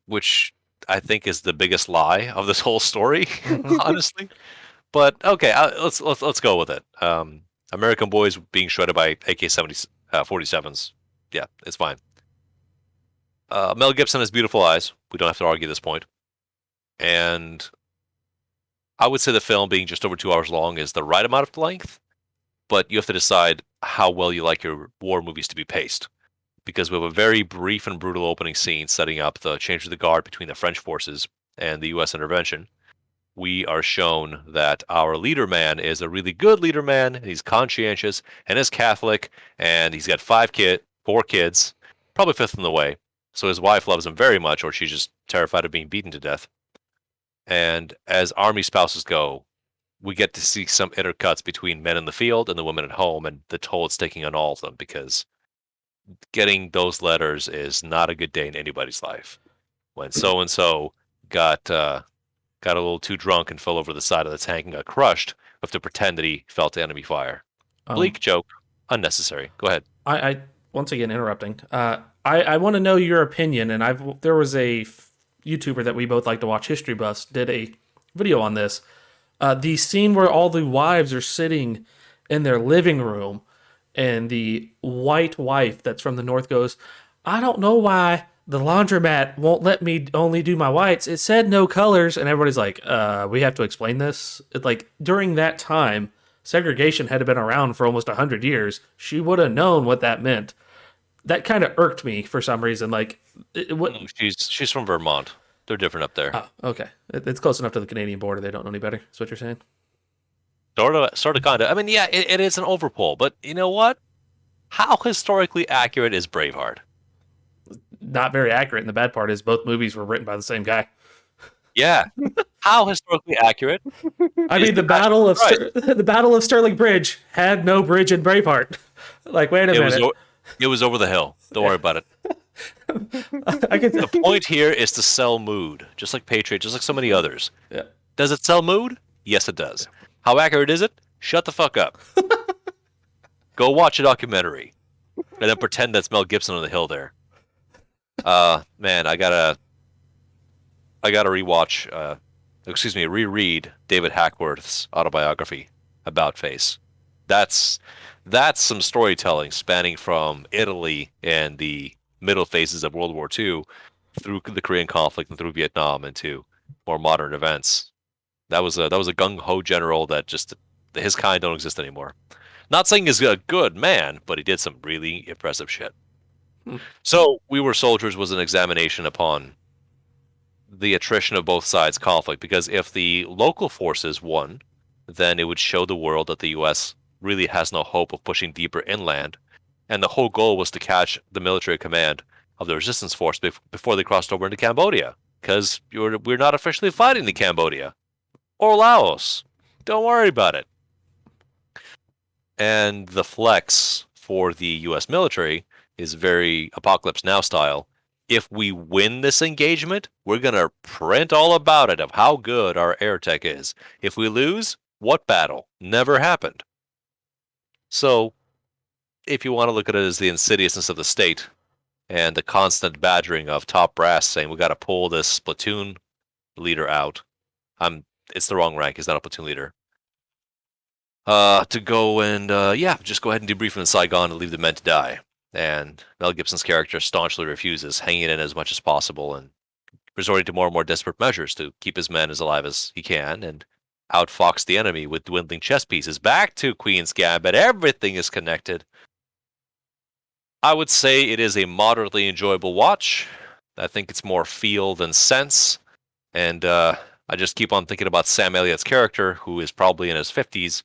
which I think is the biggest lie of this whole story, honestly. But okay, let's go with it. American boys being shredded by AK-47s. Yeah, it's fine. Mel Gibson has beautiful eyes. We don't have to argue this point. And I would say the film being just over 2 hours long is the right amount of length, but you have to decide how well you like your war movies to be paced. Because we have a very brief and brutal opening scene setting up the change of the guard between the French forces and the U.S. intervention. We are shown that our leader man is a really good leader man, and he's conscientious, and is Catholic, and he's got 4 kids, probably 5th in the way. So his wife loves him very much, or she's just terrified of being beaten to death. And as army spouses go, we get to see some intercuts between men in the field and the women at home, and the toll it's taking on all of them, because getting those letters is not a good day in anybody's life. When so and so got a little too drunk and fell over the side of the tank and got crushed, we have to pretend that he felt enemy fire. Bleak joke, unnecessary. Go ahead. I once again interrupting. I want to know your opinion, and there was a YouTuber that we both like to watch, History Buffs, did a video on this. The scene where all the wives are sitting in their living room, and the white wife that's from the North goes, "I don't know why the laundromat won't let me only do my whites. It said no colors." And everybody's like, we have to explain this? Like, during that time, segregation had been around for almost 100 years. She would have known what that meant. That kind of irked me for some reason. Like, she's from Vermont. They're different up there. Oh, okay. It's close enough to the Canadian border. They don't know any better. That's what you're saying? Sort of, kind of. I mean, yeah, it is an overpull, but you know what? How historically accurate is Braveheart? Not very accurate, and the bad part is both movies were written by the same guy. Yeah. How historically accurate? I mean, the Battle of Stirling Bridge had no bridge in Braveheart. Like, wait a minute. It was over the hill. Don't worry about it. The point here is to sell mood, just like Patriot, just like so many others. Yeah. Does it sell mood? Yes, it does. How accurate is it? Shut the fuck up. Go watch a documentary, and then pretend that's Mel Gibson on the hill there. Man, I gotta reread David Hackworth's autobiography, About Face. That's some storytelling spanning from Italy and the middle phases of World War II through the Korean conflict and through Vietnam into more modern events. That was a gung-ho general that just his kind don't exist anymore. Not saying he's a good man, but he did some really impressive shit. So, We Were Soldiers was an examination upon the attrition of both sides' conflict, because if the local forces won, then it would show the world that the U.S. really has no hope of pushing deeper inland, and the whole goal was to catch the military command of the resistance force before they crossed over into Cambodia, because we're not officially fighting in Cambodia or Laos. Don't worry about it. And the flex for the U.S. military is very Apocalypse Now style. If we win this engagement, we're going to print all about it of how good our air tech is. If we lose, what battle? Never happened. So, if you want to look at it as the insidiousness of the state and the constant badgering of top brass saying we got to pull this platoon leader out, it's the wrong rank. He's not a platoon leader. To go and just go ahead and debrief him in Saigon and leave the men to die. And Mel Gibson's character staunchly refuses, hanging in as much as possible and resorting to more and more desperate measures to keep his men as alive as he can and outfox the enemy with dwindling chess pieces. Back to Queen's Gambit. Everything is connected. I would say it is a moderately enjoyable watch. I think it's more feel than sense. And I just keep on thinking about Sam Elliott's character, who is probably in his 50s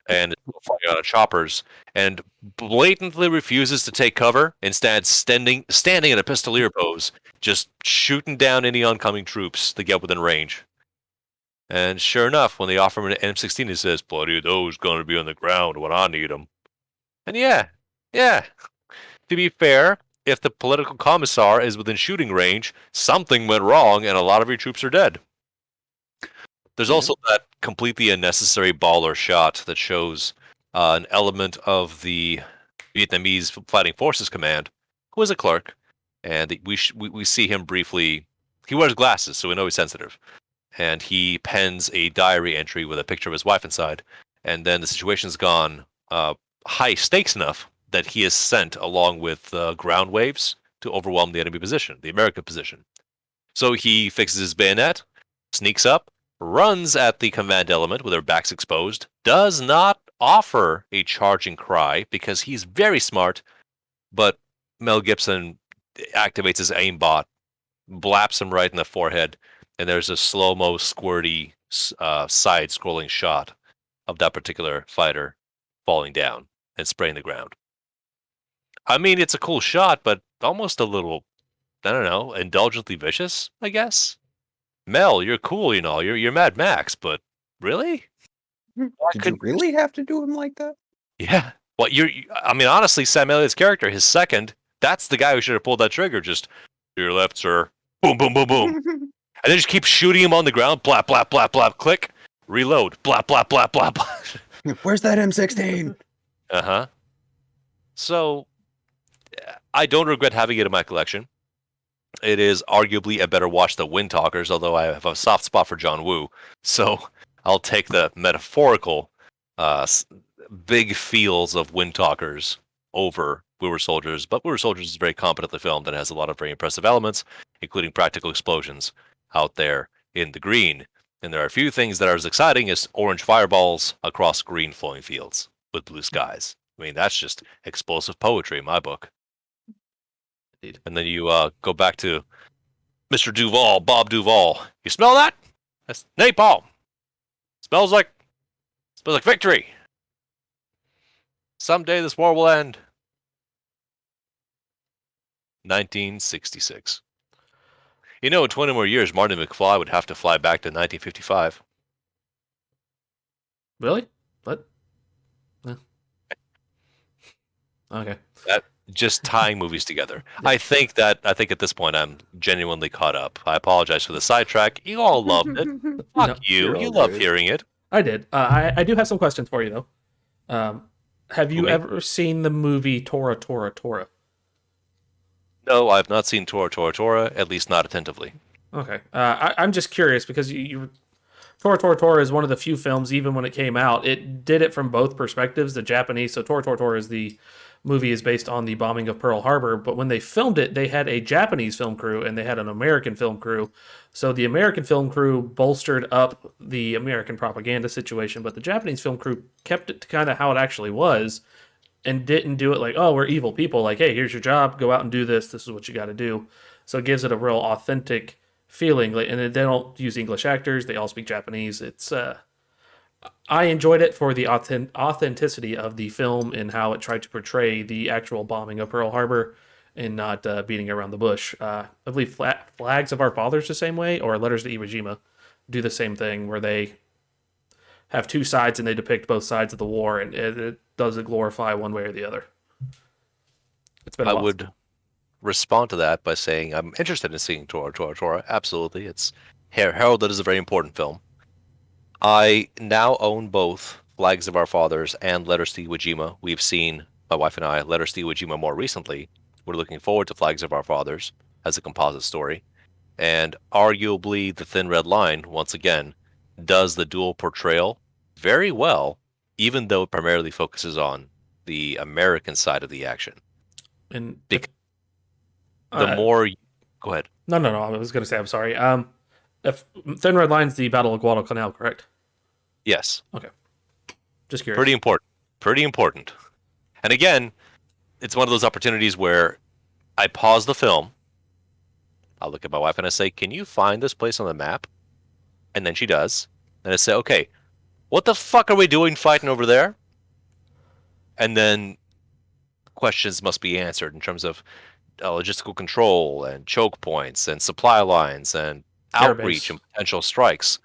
and flying out of choppers, and blatantly refuses to take cover, instead standing in a pistolier pose, just shooting down any oncoming troops to get within range. And sure enough, when they offer him an M16, he says, "Plenty of those going to be on the ground when I need them." And yeah. To be fair, if the political commissar is within shooting range, something went wrong and a lot of your troops are dead. There's Yeah. also that completely unnecessary baller shot that shows an element of the Vietnamese Fighting Forces Command, who is a clerk, and we see him briefly. He wears glasses, so we know he's sensitive, and he pens a diary entry with a picture of his wife inside. And then the situation's gone high stakes enough that he is sent along with ground waves to overwhelm the enemy position, the American position. So he fixes his bayonet, sneaks up, runs at the command element with their backs exposed, does not offer a charging cry because he's very smart, but Mel Gibson activates his aimbot, blaps him right in the forehead, and there's a slow-mo, squirty, side-scrolling shot of that particular fighter falling down and spraying the ground. I mean, it's a cool shot, but almost a little, I don't know, indulgently vicious, I guess. Mel, you're cool, you're Mad Max, but really? Did you really have to do him like that? Yeah. Well, I mean, honestly, Sam Elliott's character, his second, that's the guy who should have pulled that trigger. Just to your left, sir. Boom, boom, boom, boom. And then just keep shooting him on the ground. Blap, blap, blap, blap. Click. Reload. Blap, blap, blap, blap. Where's that M16? Uh-huh. So, I don't regret having it in my collection. It is arguably a better watch than Wind Talkers, although I have a soft spot for John Woo. So, I'll take the metaphorical big feels of Wind Talkers over We Were Soldiers, but We Were Soldiers is very competently filmed and has a lot of very impressive elements, including practical explosions out there in the green. And there are a few things that are as exciting as orange fireballs across green flowing fields with blue skies. I mean, that's just explosive poetry in my book. Indeed. And then you go back to Mr. Duvall, Bob Duvall. You smell that? That's napalm. Smells like victory. Someday this war will end. 1966. You know, in 20 more years, Marty McFly would have to fly back to 1955. Really? What? No. Okay. Just tying movies together. Yeah. I think at this point I'm genuinely caught up. I apologize for the sidetrack. You all loved it. Fuck No, you. You loved hearing it. I did. I do have some questions for you though. Have you ever seen the movie Tora Tora Tora? No, I've not seen Tora Tora Tora, at least not attentively. Okay. I'm just curious because Tora Tora Tora is one of the few films, even when it came out, it did it from both perspectives. The Japanese, so Tora Tora Tora is the movie is based on the bombing of Pearl Harbor, but when they filmed it, they had a Japanese film crew and they had an American film crew. So the American film crew bolstered up the American propaganda situation, but the Japanese film crew kept it to kind of how it actually was and didn't do it like, oh, we're evil people. Like, hey, here's your job. Go out and do this. This is what you got to do. So it gives it a real authentic feeling. And they don't use English actors. They all speak Japanese. It's I enjoyed it for the authenticity of the film and how it tried to portray the actual bombing of Pearl Harbor and not beating around the bush. I believe Flags of Our Fathers the same way, or Letters to Iwo Jima do the same thing, where they have two sides and they depict both sides of the war, and it doesn't glorify one way or the other. It's been. I would respond to that by saying I'm interested in seeing Tora Tora Tora. Absolutely, it's heralded as a very important film. I now own both Flags of Our Fathers and Letters to Iwo Jima. We've seen, my wife and I, Letters to Iwo Jima more recently. We're looking forward to Flags of Our Fathers as a composite story. And arguably, The Thin Red Line, once again, does the dual portrayal very well, even though it primarily focuses on the American side of the action. And the more... Go ahead. No. I was going to say, I'm sorry. If Thin Red Line's the Battle of Guadalcanal, correct? Yes. Okay. Just curious. Pretty important. And again, it's one of those opportunities where I pause the film. I'll look at my wife and I say, can you find this place on the map? And then she does. And I say, okay, what the fuck are we doing fighting over there? And then questions must be answered in terms of logistical control and choke points and supply lines and outreach and potential strikes.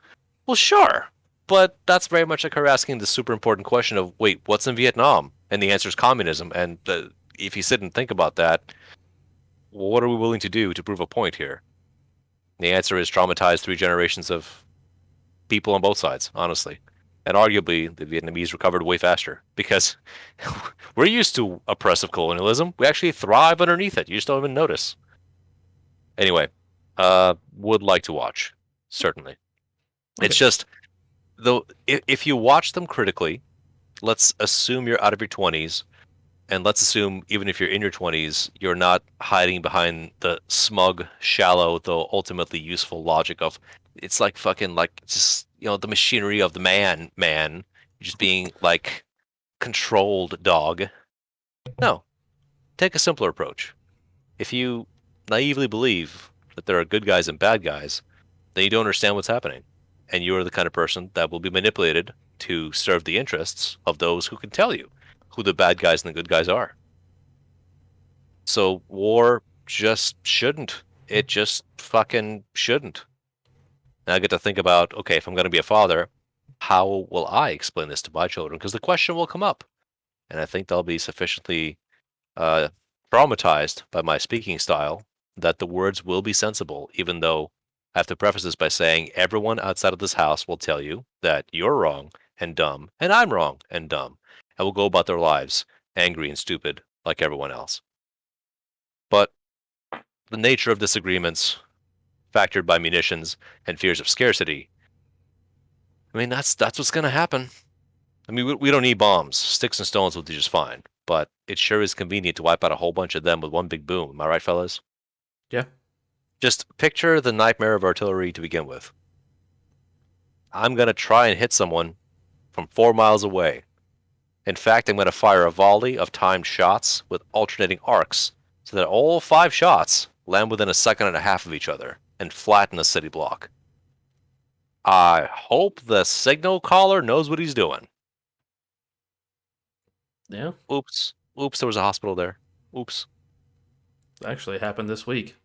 Well, sure. But that's very much like her asking the super important question of, wait, what's in Vietnam? And the answer is communism. And if you sit and think about that, what are we willing to do to prove a point here? The answer is traumatize 3 generations of people on both sides, honestly. And arguably, the Vietnamese recovered way faster because we're used to oppressive colonialism. We actually thrive underneath it. You just don't even notice. Anyway, would like to watch, certainly. It's Okay. just, though, if you watch them critically, let's assume you're out of your 20s, and let's assume even if you're in your 20s, you're not hiding behind the smug, shallow, though ultimately useful logic of it's like fucking like just the machinery of the man. You're just being like controlled dog. No, take a simpler approach. If you naively believe that there are good guys and bad guys, then you don't understand what's happening. And you are the kind of person that will be manipulated to serve the interests of those who can tell you who the bad guys and the good guys are. So war just shouldn't. It just fucking shouldn't. And I get to think about, okay, if I'm going to be a father, how will I explain this to my children? Because the question will come up. And I think they'll be sufficiently uh, traumatized by my speaking style that the words will be sensible, even though I have to preface this by saying everyone outside of this house will tell you that you're wrong and dumb, and I'm wrong and dumb, and will go about their lives angry and stupid like everyone else. But the nature of disagreements, factored by munitions and fears of scarcity, I mean, that's what's going to happen. I mean, we don't need bombs. Sticks and stones will do just fine. But it sure is convenient to wipe out a whole bunch of them with one big boom. Am I right, fellas? Yeah. Just picture the nightmare of artillery to begin with. I'm going to try and hit someone from 4 miles away. In fact, I'm going to fire a volley of timed shots with alternating arcs so that all 5 shots land within a second and a half of each other and flatten a city block. I hope the signal caller knows what he's doing. Yeah. Oops, there was a hospital there. Oops. Actually happened this week.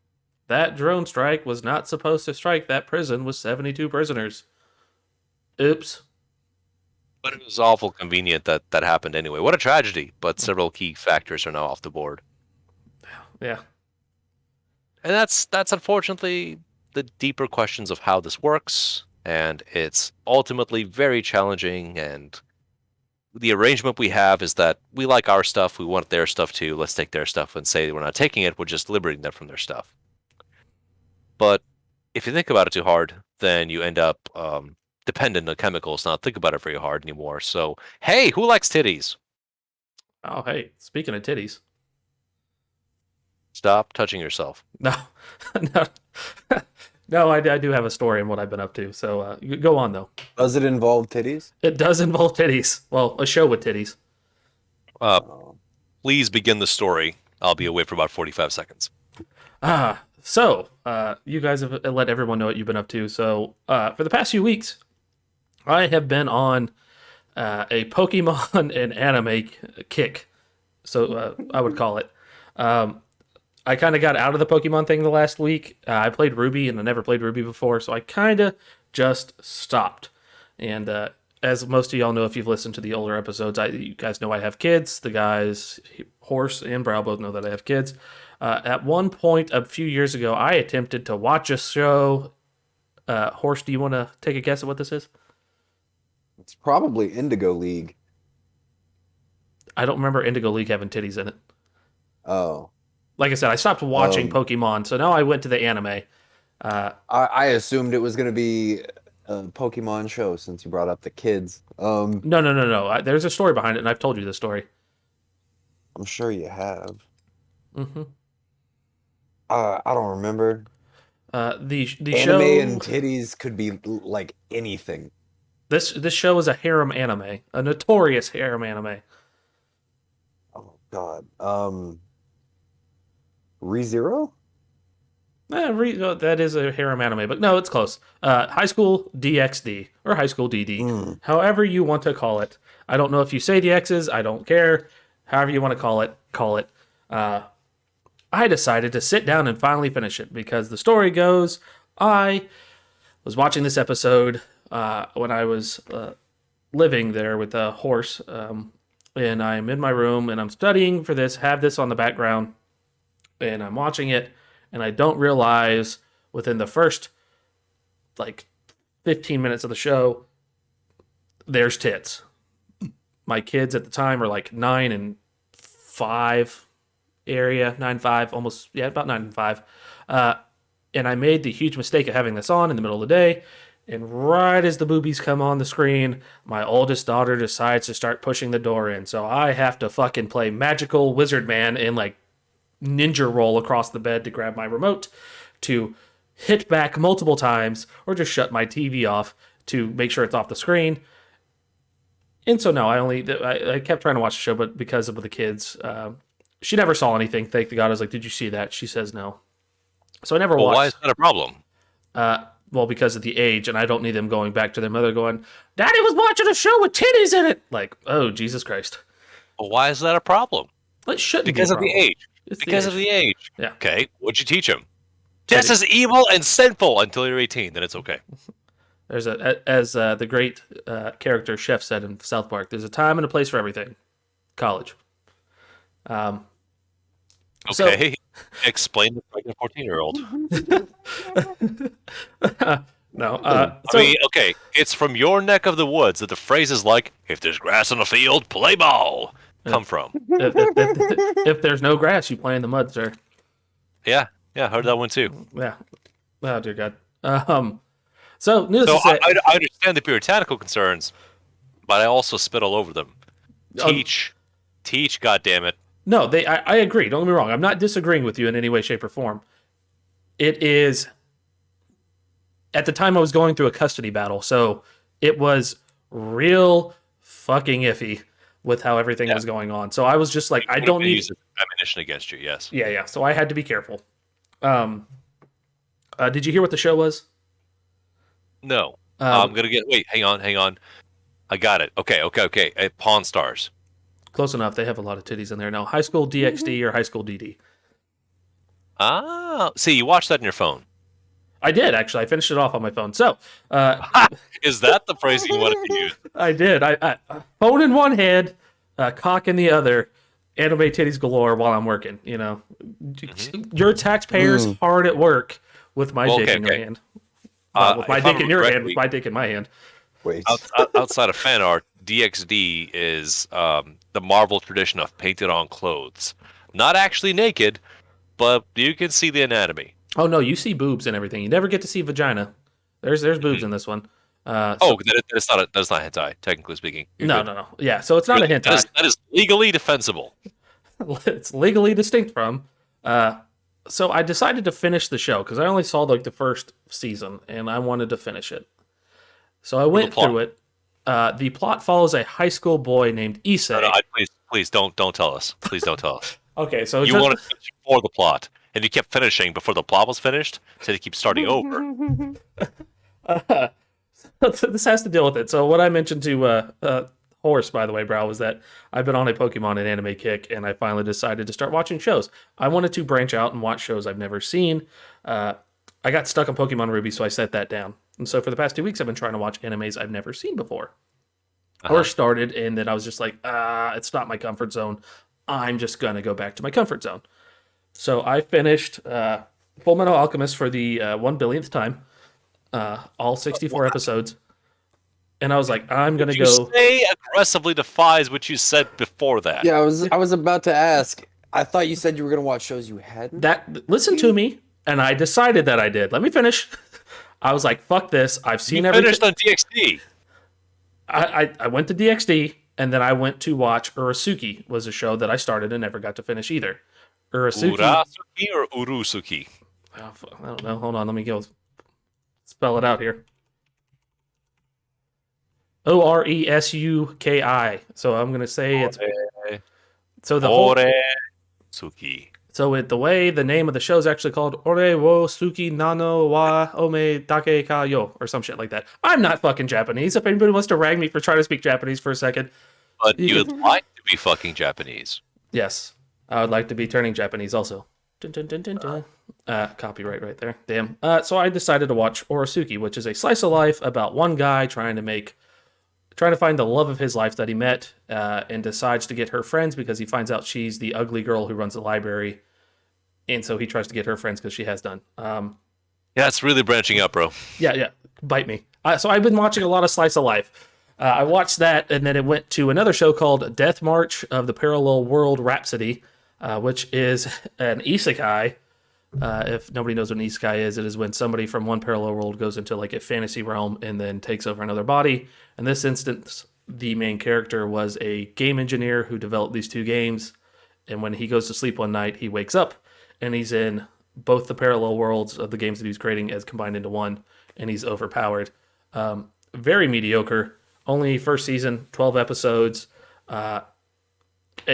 That drone strike was not supposed to strike that prison with 72 prisoners. Oops. But it was awful convenient that that happened anyway. What a tragedy, but several key factors are now off the board. Yeah. And that's unfortunately the deeper questions of how this works, and it's ultimately very challenging, and the arrangement we have is that we like our stuff, we want their stuff too, let's take their stuff and say we're not taking it, we're just liberating them from their stuff. But if you think about it too hard, then you end up dependent on chemicals, not think about it very hard anymore. So, hey, who likes titties? Oh, hey, speaking of titties. Stop touching yourself. No. No. No, I do have a story on what I've been up to. So go on, though. Does it involve titties? It does involve titties. Well, a show with titties. Oh. Please begin the story. I'll be away for about 45 seconds. So you guys have let everyone know what you've been up to. So for the past few weeks, I have been on a Pokemon and anime kick. So I would call it. I kind of got out of the Pokemon thing the last week. I played Ruby, and I never played Ruby before, so I kind of just stopped. And as most of y'all know, if you've listened to the older episodes, you guys know I have kids. The guys, Horse and Brow, both know that I have kids. At one point, a few years ago, I attempted to watch a show. Horse, do you want to take a guess at what this is? It's probably Indigo League. I don't remember Indigo League having titties in it. Oh. Like I said, I stopped watching Pokemon, so now I went to the anime. I assumed it was going to be a Pokemon show since you brought up the kids. No. There's a story behind it, and I've told you the story. I'm sure you have. Mm-hmm. I don't remember. The Anime show and titties could be like anything. This show is a harem anime, a notorious harem anime. Oh God. ReZero? That is a harem anime, but no, it's close. High School DxD or High School DD, however you want to call it. I don't know if you say the X's. I don't care. However you want to call it, call it. I decided to sit down and finally finish it because the story goes, I was watching this episode when I was living there with a horse, and I'm in my room and I'm studying for this, have this on the background, and I'm watching it, and I don't realize within the first, like, 15 minutes of the show, there's tits. My kids at the time are like 9 and 5 area, 9, 5, almost, yeah, about 9 and 5. And I made the huge mistake of having this on in the middle of the day. And right as the boobies come on the screen, my oldest daughter decides to start pushing the door in. So I have to fucking play magical wizard man and like ninja roll across the bed to grab my remote, to hit back multiple times, or just shut my TV off to make sure it's off the screen. And so no, I kept trying to watch the show, but because of the kids, she never saw anything. Thank God. I was like, "Did you see that?" She says no. So I never watched. Why is that a problem? Well, because of the age, and I don't need them going back to their mother going, "Daddy was watching a show with titties in it." Like, oh, Jesus Christ. Well, why is that a problem? It shouldn't because be a of the problem. age. It's because of the age. Yeah. Okay, what'd you teach him? This is evil and sinful until you're 18. Then it's okay. There's as the great character Chef said in South Park, there's a time and a place for everything. College. Okay. So, Explain the pregnant 14-year-old. no. I mean, okay, it's from your neck of the woods that the phrases like, if there's grass on the field, play ball, come from. If there's no grass, you play in the mud, sir. Yeah, heard that one too. Yeah. Oh, dear God. So, needless to say, I understand the puritanical concerns, but I also spit all over them. Teach, goddammit. No, I agree. Don't get me wrong. I'm not disagreeing with you in any way, shape, or form. It is, at the time I was going through a custody battle, so it was real fucking iffy with how everything was going on. So I was just like, I don't need use ammunition against you. Yes. Yeah. So I had to be careful. Did you hear what the show was? No. I'm gonna get. Wait, hang on. I got it. Okay. Pawn Stars. Close enough. They have a lot of titties in there now. High School DxD or High School DD. Ah, see, you watched that on your phone. I did, actually. I finished it off on my phone. So, is that the phrase you wanted to use? I did. I phone in one hand, cock in the other, anime titties galore while I'm working. You know, your taxpayers hard at work with my dick in your hand. With my dick in your hand, with my dick in my hand. Wait. Outside of fan art, DxD is the Marvel tradition of painted on clothes. Not actually naked, but you can see the anatomy. Oh no, you see boobs and everything. You never get to see vagina. There's boobs in this one. That's not hentai, technically speaking. No. Yeah, so it's not a hentai. That is legally defensible. It's legally distinct from. So I decided to finish the show because I only saw the first season and I wanted to finish it. So I went through it. The plot follows a high school boy named Issei. No, please don't tell us. Please don't tell us. Okay, so you wanted to finish before the plot, and you kept finishing before the plot was finished, so you keep starting over. This has to deal with it. So what I mentioned to Horse, by the way, Brow, was that I've been on a Pokemon and anime kick, and I finally decided to start watching shows. I wanted to branch out and watch shows I've never seen. I got stuck on Pokemon Ruby, so I set that down. And so for the past 2 weeks, I've been trying to watch animes I've never seen before. Or started, and then I was just like, it's not my comfort zone. I'm just going to go back to my comfort zone. So I finished Fullmetal Alchemist for the 1 billionth time. All 64 episodes. And I was like, I'm going to go... say aggressively defies what you said before that. Yeah, I was about to ask. I thought you said you were going to watch shows you hadn't. Listen to me, and I decided that I did. Let me finish. I was like, fuck this. I've seen everything. You finished on DxD. I went to DxD, and then I went to watch Urasuki, was a show that I started and never got to finish either. Urasuki or Urusuki? I don't know. Hold on. Let me go spell it out here. Oresuki. So I'm going to say it's... So the whole... Suki. So the way the name of the show is actually called Ore wo Suki Nano wa Ome Dake ka yo, or some shit like that. I'm not fucking Japanese. If anybody wants to rag me for trying to speak Japanese for a second. But you'd like to be fucking Japanese. Yes. I would like to be turning Japanese also. Dun, dun, dun, dun, dun. Copyright right there. Damn. So I decided to watch Urasuki, which is a slice of life about one guy trying to find the love of his life that he met and decides to get her friends because he finds out she's the ugly girl who runs the library. And so he tries to get her friends because she has done. Yeah, it's really branching up, bro. Yeah. Bite me. So I've been watching a lot of Slice of Life. I watched that, and then it went to another show called Death March of the Parallel World Rhapsody, which is an isekai. If nobody knows what an isekai is, it is when somebody from one parallel world goes into like a fantasy realm and then takes over another body. In this instance, the main character was a game engineer who developed these two games. And when he goes to sleep one night, he wakes up and he's in both the parallel worlds of the games that he's creating as combined into one, and he's overpowered. Very mediocre. Only first season, 12 episodes.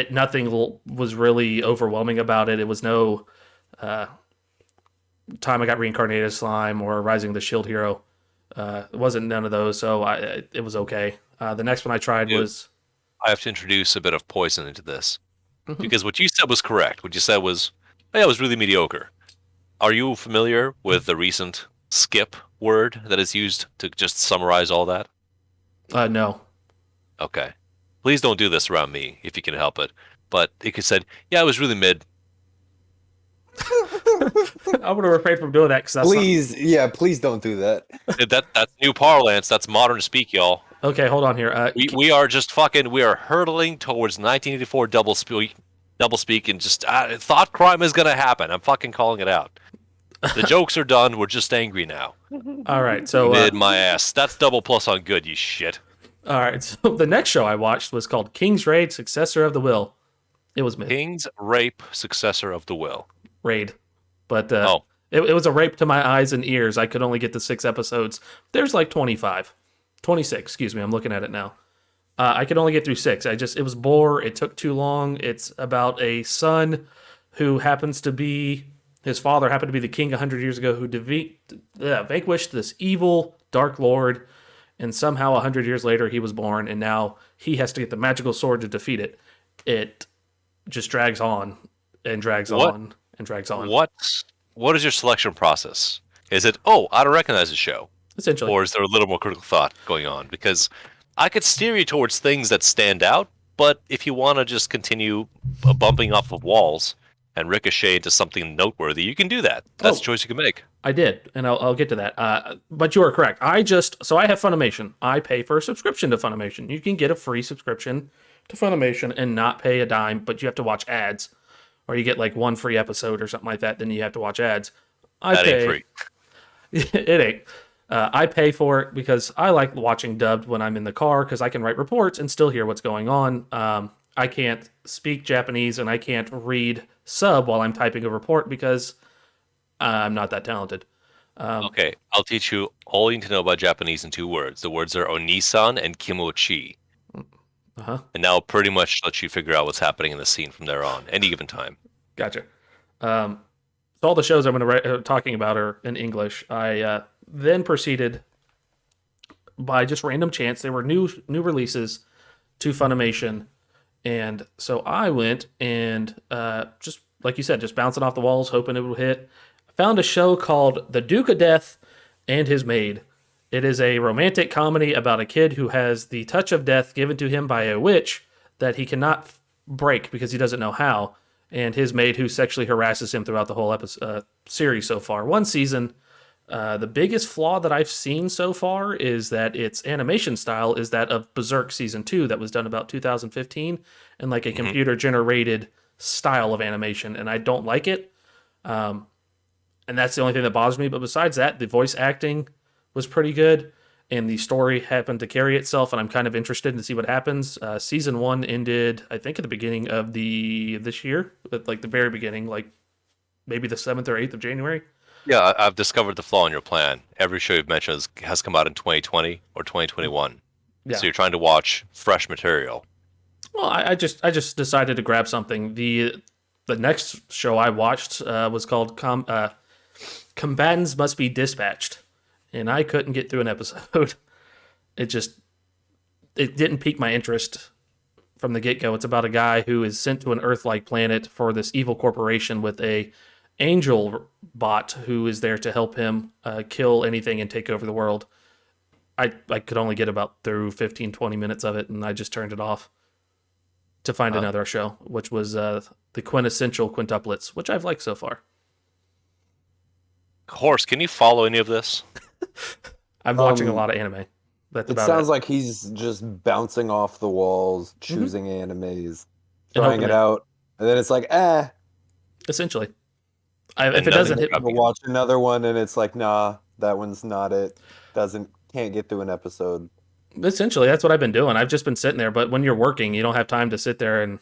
Nothing was really overwhelming about it. It was no time I got reincarnated as slime or Rising of the Shield Hero. It wasn't none of those, so it was okay. The next one I tried was... I have to introduce a bit of poison into this. Because what you said was correct. What you said was, it was really mediocre. Are you familiar with the recent skip word that is used to just summarize all that? No. Okay. Please don't do this around me if you can help it. But it could said, yeah, it was really mid. I'm going to refrain from doing that. Please don't do that. That's new parlance. That's modern speak, y'all. Okay, hold on here. We are just we are hurtling towards 1984 double speak, and just thought crime is going to happen. I'm fucking calling it out. The jokes are done. We're just angry now. All right, so... Mid my ass. That's double plus on good, you shit. All right, so the next show I watched was called King's Raid, Successor of the Will. It was mid. King's Rape, Successor of the Will. Raid. But it was a rape to my eyes and ears. I could only get to 6 episodes. There's like 26, excuse me. I'm looking at it now. I could only get through 6. It was bore. It took too long. It's about a son who his father happened to be the king 100 years ago who vanquished this evil Dark Lord, and somehow 100 years later he was born, and now he has to get the magical sword to defeat it. It just drags on and drags on and drags on. What is your selection process? Is it, I don't recognize the show? Essentially. Or is there a little more critical thought going on? Because I could steer you towards things that stand out, but if you want to just continue bumping off of walls and ricochet into something noteworthy, you can do that. That's a choice you can make. I did, and I'll get to that. But you are correct. So I have Funimation. I pay for a subscription to Funimation. You can get a free subscription to Funimation and not pay a dime, but you have to watch ads. Or you get like one free episode or something like that, then you have to watch ads. Ain't free. It ain't. I pay for it because I like watching dubbed when I'm in the car because I can write reports and still hear what's going on. I can't speak Japanese and I can't read sub while I'm typing a report because I'm not that talented. Okay, I'll teach you all you need to know about Japanese in 2 words. The words are onisan and kimochi. And now pretty much let you figure out what's happening in the scene from there on, any given time. Gotcha. So all the shows I'm going to talking about are in English. I then proceeded by just random chance. There were new releases to Funimation, and so I went and just like you said, just bouncing off the walls, hoping it would hit. I found a show called The Duke of Death and His Maid. It is a romantic comedy about a kid who has the touch of death given to him by a witch that he cannot break because he doesn't know how, and his maid who sexually harasses him throughout the whole series so far. One season. The biggest flaw that I've seen so far is that its animation style is that of Berserk Season 2 that was done about 2015 and like a computer-generated style of animation, and I don't like it. And that's the only thing that bothers me, but besides that, the voice acting was pretty good, and the story happened to carry itself, and I'm kind of interested to see what happens. Season 1 ended, I think, at the beginning of this year, like the very beginning, like maybe the 7th or 8th of January. Yeah, I've discovered the flaw in your plan. Every show you've mentioned has come out in 2020 or 2021. Yeah. So you're trying to watch fresh material. Well, I just decided to grab something. The next show I watched was called Combatants Must Be Dispatched. And I couldn't get through an episode. It didn't pique my interest from the get-go. It's about a guy who is sent to an Earth-like planet for this evil corporation with a angel bot who is there to help him kill anything and take over the world. I could only get about through 15, 20 minutes of it, and I just turned it off to find another show, which was the Quintessential Quintuplets, which I've liked so far. Horse, can you follow any of this? I'm watching a lot of anime. That's It about sounds it. like he's just bouncing off the walls, Hmm. choosing animes, And trying hoping it it, out, and then it's like, essentially. And If it nothing doesn't then hit, you grabs you. watch another one, and it's like, nah, that one's not it. Can't get through an episode. essentially, that's what I've been doing. I've just been sitting there. But when you're working, you don't have time to sit there and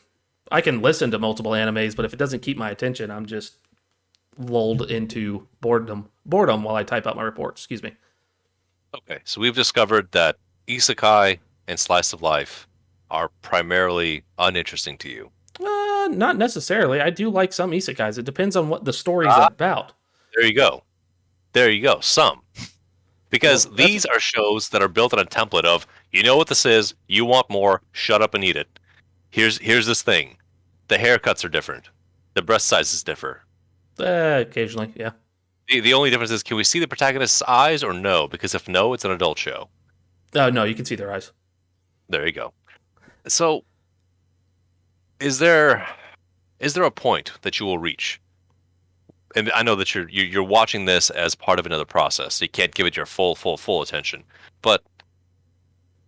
I can listen to multiple animes, but if it doesn't keep my attention, I'm just lulled into boredom while I type out my report. Excuse me. Okay, so we've discovered that isekai and slice of life are primarily uninteresting to you. Not necessarily. I do like some isekais. It depends on what the story's Ah, about. there you go. There you go. Some. Well, Because that's these are shows that are built on a template of, you know what this is, you want more, shut up and eat it. Here's this thing. The haircuts are different. The breast sizes differ. occasionally, yeah. The only difference is, can we see the protagonist's eyes or no? Because if no, it's an adult show. No, you can see their eyes. There you go. So, is there a point that you will reach? And I know that you're watching this as part of another process. So you can't give it your full attention. But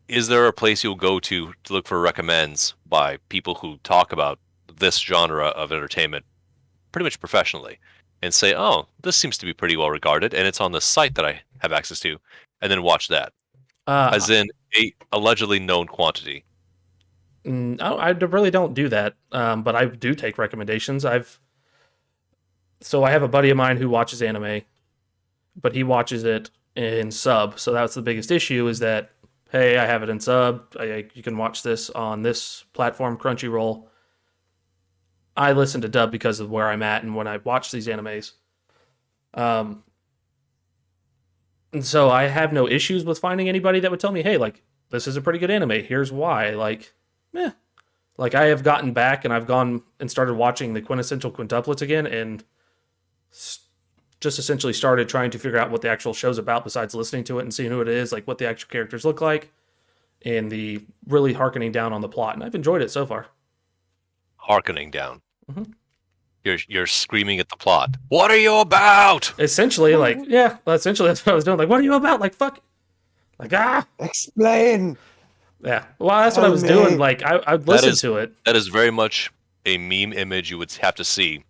is there a place you'll go to look for recommends by people who talk about this genre of entertainment pretty much professionally and say, oh, this seems to be pretty well regarded and it's on the site that I have access to, and then watch that? Uh, As in a allegedly known quantity. I really don't do that, but I do take recommendations. I have a buddy of mine who watches anime, but he watches it in sub. So that's the biggest issue is that, hey, I have it in sub. You can watch this on this platform, Crunchyroll. I listen to dub because of where I'm at and when I watch these animes. Um, and so I have no issues with finding anybody that would tell me, hey, like, this is a pretty good anime. Here's why. Like, eh. Like, I have gotten back and I've gone and started watching the quintessential quintuplets again and just essentially started trying to figure out what the actual show's about besides listening to it and seeing who it is, like what the actual characters look like, and the really harkening down on the plot. And I've enjoyed it so far. Harkening down. Mhm. You're screaming at the plot. What are you about? Essentially, like, yeah, well, essentially that's what I was doing. Like, what are you about? Like, fuck. Like, ah. Explain. Yeah. Well, that's what I Tell was me. doing. Like, I'd listen to it. That is very much a meme image you would have to see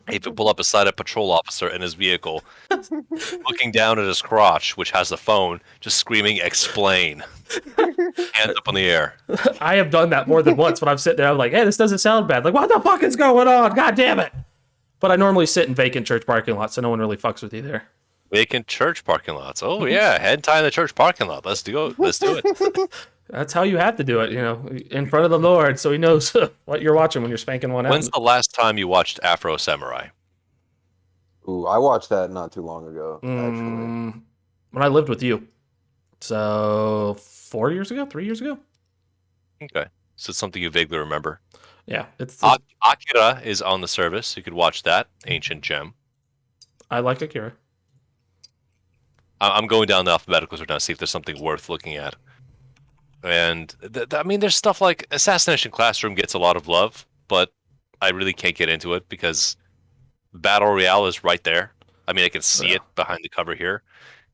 if you pull up beside a patrol officer in his vehicle, looking down at his crotch, which has the phone, just screaming, explain. Hands up in the air. I have done that more than once when I'm sitting there. I'm like, hey, this doesn't sound bad. Like, what the fuck is going on? God damn it. But I normally sit in vacant church parking lots, so no one really fucks with you there. Vacant church parking lots. Oh, yeah. Hentai in the church parking lot. Let's do it. That's how you have to do it, in front of the Lord, so he knows what you're watching when you're spanking one out. When's the last time you watched Afro Samurai? Ooh, I watched that not too long ago, actually. When I lived with you. So 4 years ago, 3 years ago. Okay. So it's something you vaguely remember. Yeah, it's. Akira is on the service. You could watch that. Ancient gem. I like Akira. I'm going down the alphabetical right now to see if there's something worth looking at. And I mean, there's stuff like Assassination Classroom gets a lot of love, but I really can't get into it because Battle Royale is right there. I mean, I can see it behind the cover here,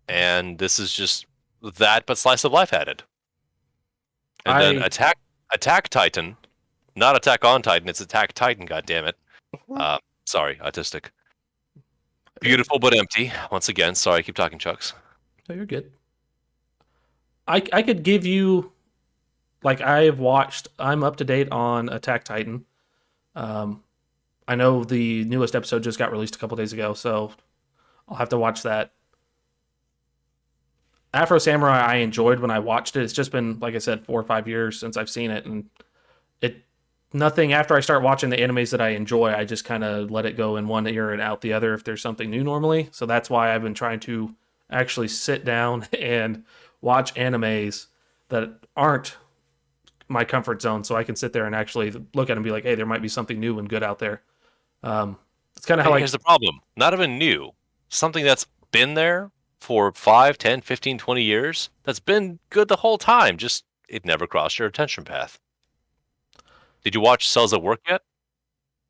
and this is just that, but slice of life added. And then Attack Titan, not Attack on Titan. It's Attack Titan. God damn it. Sorry, autistic. Beautiful but empty. Once again, sorry, I keep talking Chucks. Oh, you're good. I could give you, like, I'm up to date on Attack Titan. I know the newest episode just got released a couple days ago, so I'll have to watch that. Afro Samurai I enjoyed when I watched it. It's just been, like I said, 4 or 5 years since I've seen it, and nothing after I start watching the animes that I enjoy, I just kind of let it go in one ear and out the other if there's something new normally. So that's why I've been trying to actually sit down and watch animes that aren't my comfort zone, so I can sit there and actually look at them and be like, hey, there might be something new and good out there. It's kind of how Here's the problem. Not even new. Something that's been there for 5, 10, 15, 20 years, that's been good the whole time. Just, it never crossed your attention path. Did you watch Cells at Work yet?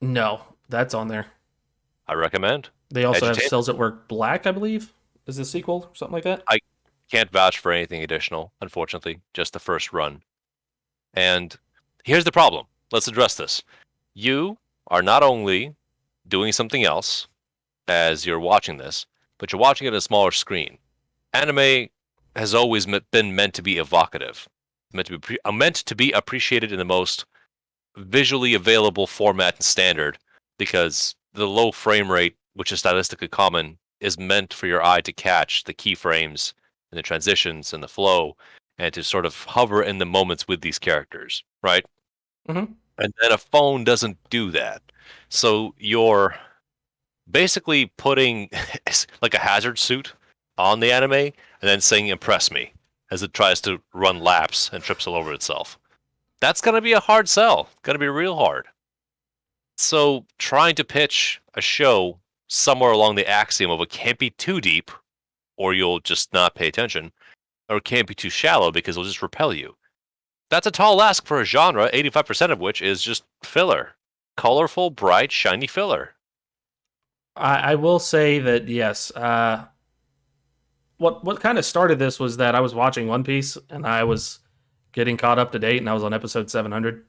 No, that's on there. I recommend. They also have Cells at Work Black, I believe, is the sequel or something like that. I can't vouch for anything additional, unfortunately, just the first run. And here's the problem. Let's address this. You are not only doing something else as you're watching this, but you're watching it on a smaller screen. Anime has always been meant to be evocative, meant to be appreciated in the most visually available format and standard, because the low frame rate, which is stylistically common, is meant for your eye to catch the keyframes and the transitions and the flow, and to sort of hover in the moments with these characters, right? Mm-hmm. And then a phone doesn't do that. So you're basically putting like a hazard suit on the anime and then saying impress me as it tries to run laps and trips all over itself. That's going to be a hard sell. Going to be real hard. So trying to pitch a show somewhere along the axiom of it can't be too deep or you'll just not pay attention, or it can't be too shallow because it'll just repel you. That's a tall ask for a genre, 85% of which is just filler. Colorful, bright, shiny filler. I will say that yes. What kind of started this was that I was watching One Piece and I was getting caught up to date, and I was on episode 700,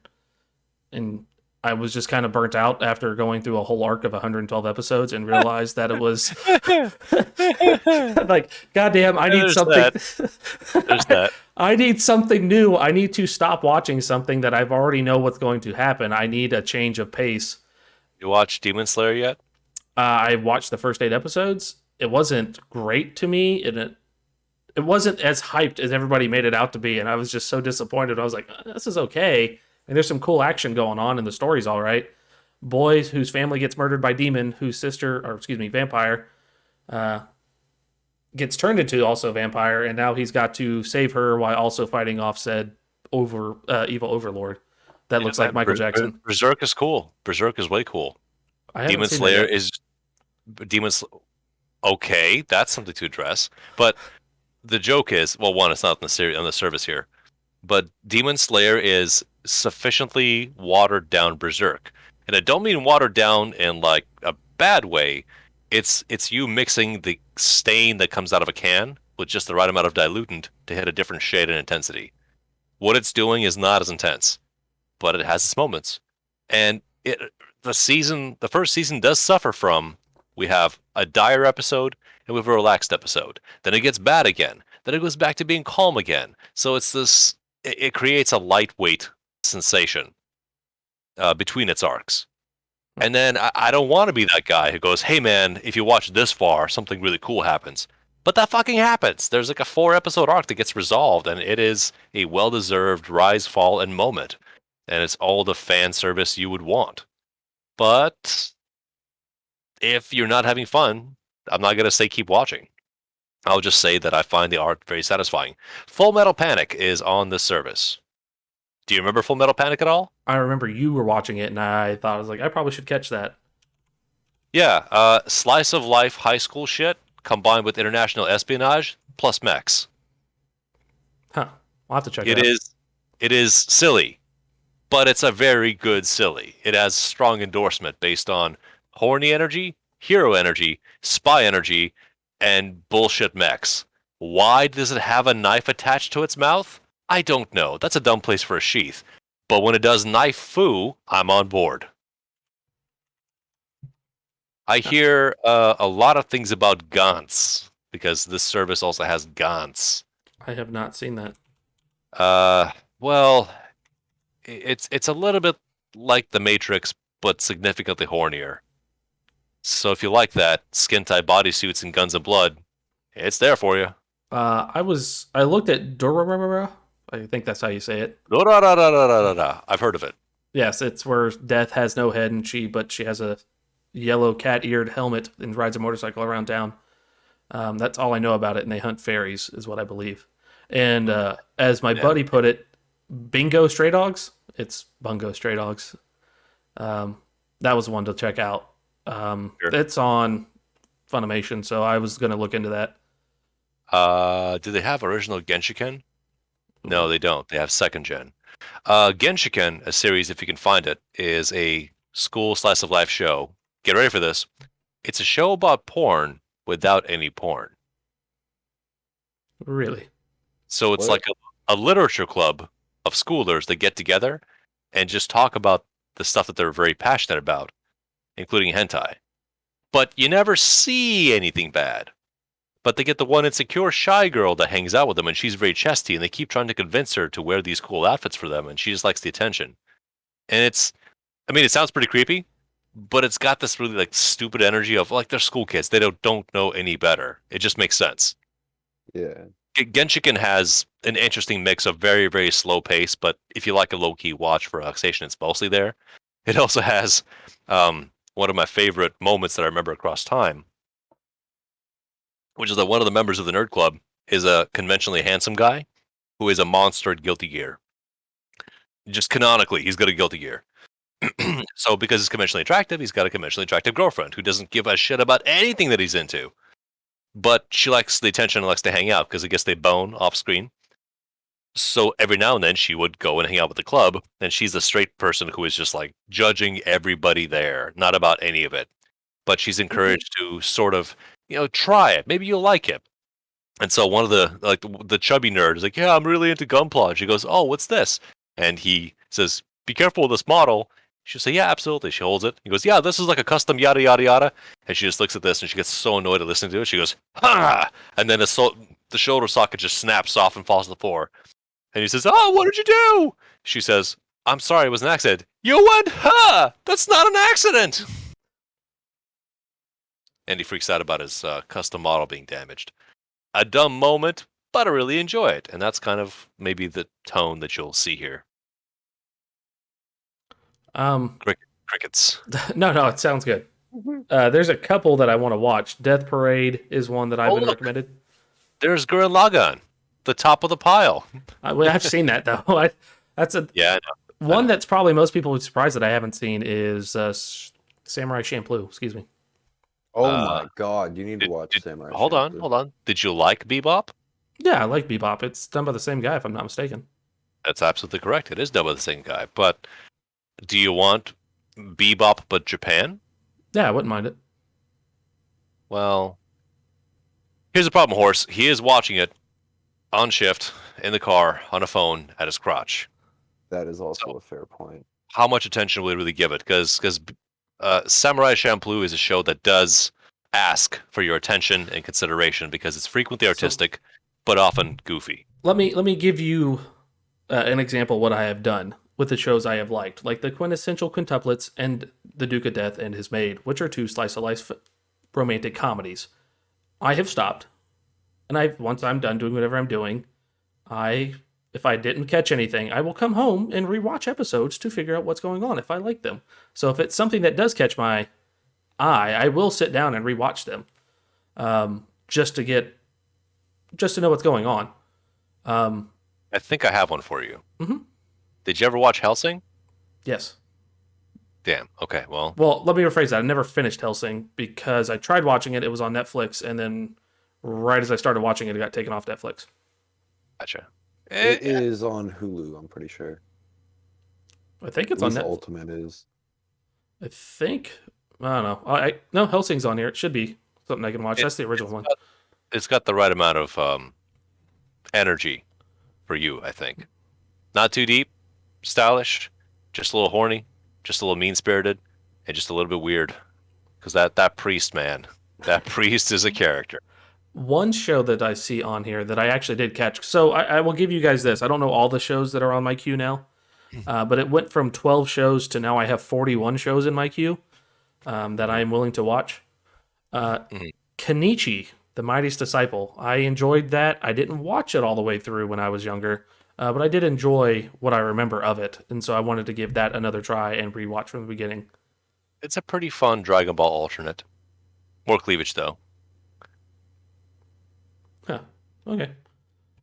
and I was just kind of burnt out after going through a whole arc of 112 episodes and realized that it was like, goddamn, I need There's something. There's that. I need something new. I need to stop watching something that I've already know what's going to happen. I need a change of pace. You watched Demon Slayer yet? I watched the first 8 episodes. It wasn't great to me, and it wasn't as hyped as everybody made it out to be, and I was just so disappointed. I was like, this is okay. And there's some cool action going on, and the story's all right. Boy whose family gets murdered by demon, whose vampire, gets turned into also vampire, and now he's got to save her while also fighting off said evil overlord that looks like Michael Jackson. Berserk is cool. Berserk is way cool. Demon Slayer is okay. That's something to address. But the joke is, well, one, it's not on the service here, but Demon Slayer is sufficiently watered down Berserk, and I don't mean watered down in like a bad way. It's you mixing the stain that comes out of a can with just the right amount of dilutant to hit a different shade and intensity. What it's doing is not as intense, but it has its moments. And the first season does suffer from, we have a dire episode and we have a relaxed episode. Then it gets bad again. Then it goes back to being calm again. So it's this, it creates a lightweight sensation between its arcs. And then I don't want to be that guy who goes, hey man, if you watch this far, something really cool happens. But that fucking happens. There's like a 4-episode arc that gets resolved, and it is a well-deserved rise, fall, and moment. And it's all the fan service you would want. But if you're not having fun, I'm not going to say keep watching. I'll just say that I find the art very satisfying. Fullmetal Panic is on this service. Do you remember Fullmetal Panic at all? I remember you were watching it, and I thought, I was like, I probably should catch that. Yeah, slice of life high school shit combined with international espionage plus mechs. Huh. I'll have to check it out. It is silly, but it's a very good silly. It has strong endorsement based on horny energy, hero energy, spy energy, and bullshit mechs. Why does it have a knife attached to its mouth? I don't know. That's a dumb place for a sheath. But when it does knife foo, I'm on board. I hear a lot of things about Gantz, because this service also has Gantz. I have not seen that. Well, it's a little bit like The Matrix, but significantly hornier. So if you like that, skin-tight bodysuits and guns and blood, it's there for you. I looked at Dorara. I think that's how you say it. I've heard of it. Yes, it's where Death has no head, and she has a yellow cat-eared helmet and rides a motorcycle around town. That's all I know about it, and they hunt fairies, is what I believe. And as my buddy put it, Bingo Stray Dogs. It's Bungo Stray Dogs. That was one to check out. Sure. It's on Funimation, so I was going to look into that. Do they have original Genshiken? No, they don't. They have second gen. Genshiken, a series, if you can find it, is a school slice of life show. Get ready for this. It's a show about porn without any porn. Really? So it's What? like a literature club of schoolers that get together and just talk about the stuff that they're very passionate about, including hentai. But you never see anything bad. But they get the one insecure shy girl that hangs out with them, and she's very chesty, and they keep trying to convince her to wear these cool outfits for them, and she just likes the attention. And I mean, it sounds pretty creepy, but it's got this really like stupid energy of like they're school kids. They don't know any better. It just makes sense. Yeah. Genshiken has an interesting mix of very, very slow pace, but if you like a low-key watch for relaxation, it's mostly there. It also has one of my favorite moments that I remember across time, which is that one of the members of the nerd club is a conventionally handsome guy who is a monster at Guilty Gear. Just canonically, he's got a Guilty Gear. So because he's conventionally attractive, he's got a conventionally attractive girlfriend who doesn't give a shit about anything that he's into. But she likes the attention and likes to hang out because I guess they bone off screen. So every now and then she would go and hang out with the club, and she's a straight person who is just like judging everybody there, not about any of it. But she's encouraged to sort of, try it. Maybe you'll like it. And so one of the chubby nerd is like, yeah, I'm really into Gunpla. And she goes, oh, what's this? And he says, be careful with this model. She'll say, yeah, absolutely. She holds it. He goes, yeah, this is like a custom yada, yada, yada. And she just looks at this and she gets so annoyed at listening to it. She goes, ha! And then the shoulder socket just snaps off and falls to the floor. And he says, oh, what did you do? She says, I'm sorry, it was an accident. You went, huh? That's not an accident. And he freaks out about his custom model being damaged. A dumb moment, but I really enjoy it. And that's kind of maybe the tone that you'll see here. Crickets. No, it sounds good. There's a couple that I want to watch. Death Parade is one that I've been recommended. There's Gurren Lagann, the top of the pile. I've seen that though. I know. One that's probably most people would be surprised that I haven't seen is Samurai Champloo. Excuse me. Oh my god, you need to watch Samurai. Hold on. Did you like Bebop? Yeah, I like Bebop. It's done by the same guy, if I'm not mistaken. That's absolutely correct. It is done by the same guy. But do you want Bebop but Japan? Yeah, I wouldn't mind it. Well, here's the problem, Horse. He is watching it on shift, in the car, on a phone, at his crotch. That is also a fair point. How much attention will we really give it? Because Samurai Champloo is a show that does ask for your attention and consideration because it's frequently artistic, but often goofy. Let me give you an example of what I have done with the shows I have liked, like the Quintessential Quintuplets and The Duke of Death and His Maid, which are two slice of life romantic comedies. I have stopped, and once I'm done doing whatever I'm doing, if I didn't catch anything, I will come home and rewatch episodes to figure out what's going on if I like them. So if it's something that does catch my eye, I will sit down and rewatch them, just to know what's going on. I think I have one for you. Mm-hmm. Did you ever watch Hellsing? Yes. Damn. Okay. Well, let me rephrase that. I never finished Hellsing because I tried watching it. It was on Netflix, and then right as I started watching it, it got taken off Netflix. Gotcha. It is on Hulu, I'm pretty sure. I think it's on Netflix. Ultimate is. I think. I don't know. No, Hellsing's on here. It should be something I can watch. That's the original one. It's got the right amount of energy for you, I think. Not too deep, stylish, just a little horny, just a little mean-spirited, and just a little bit weird. Because that priest, man, that priest is a character. One show that I see on here that I actually did catch. So I will give you guys this. I don't know all the shows that are on my queue now, but it went from 12 shows to now I have 41 shows in my queue that I am willing to watch. Kenichi, The Mightiest Disciple. I enjoyed that. I didn't watch it all the way through when I was younger, but I did enjoy what I remember of it, and so I wanted to give that another try and rewatch from the beginning. It's a pretty fun Dragon Ball alternate. More cleavage, though. Huh. Okay.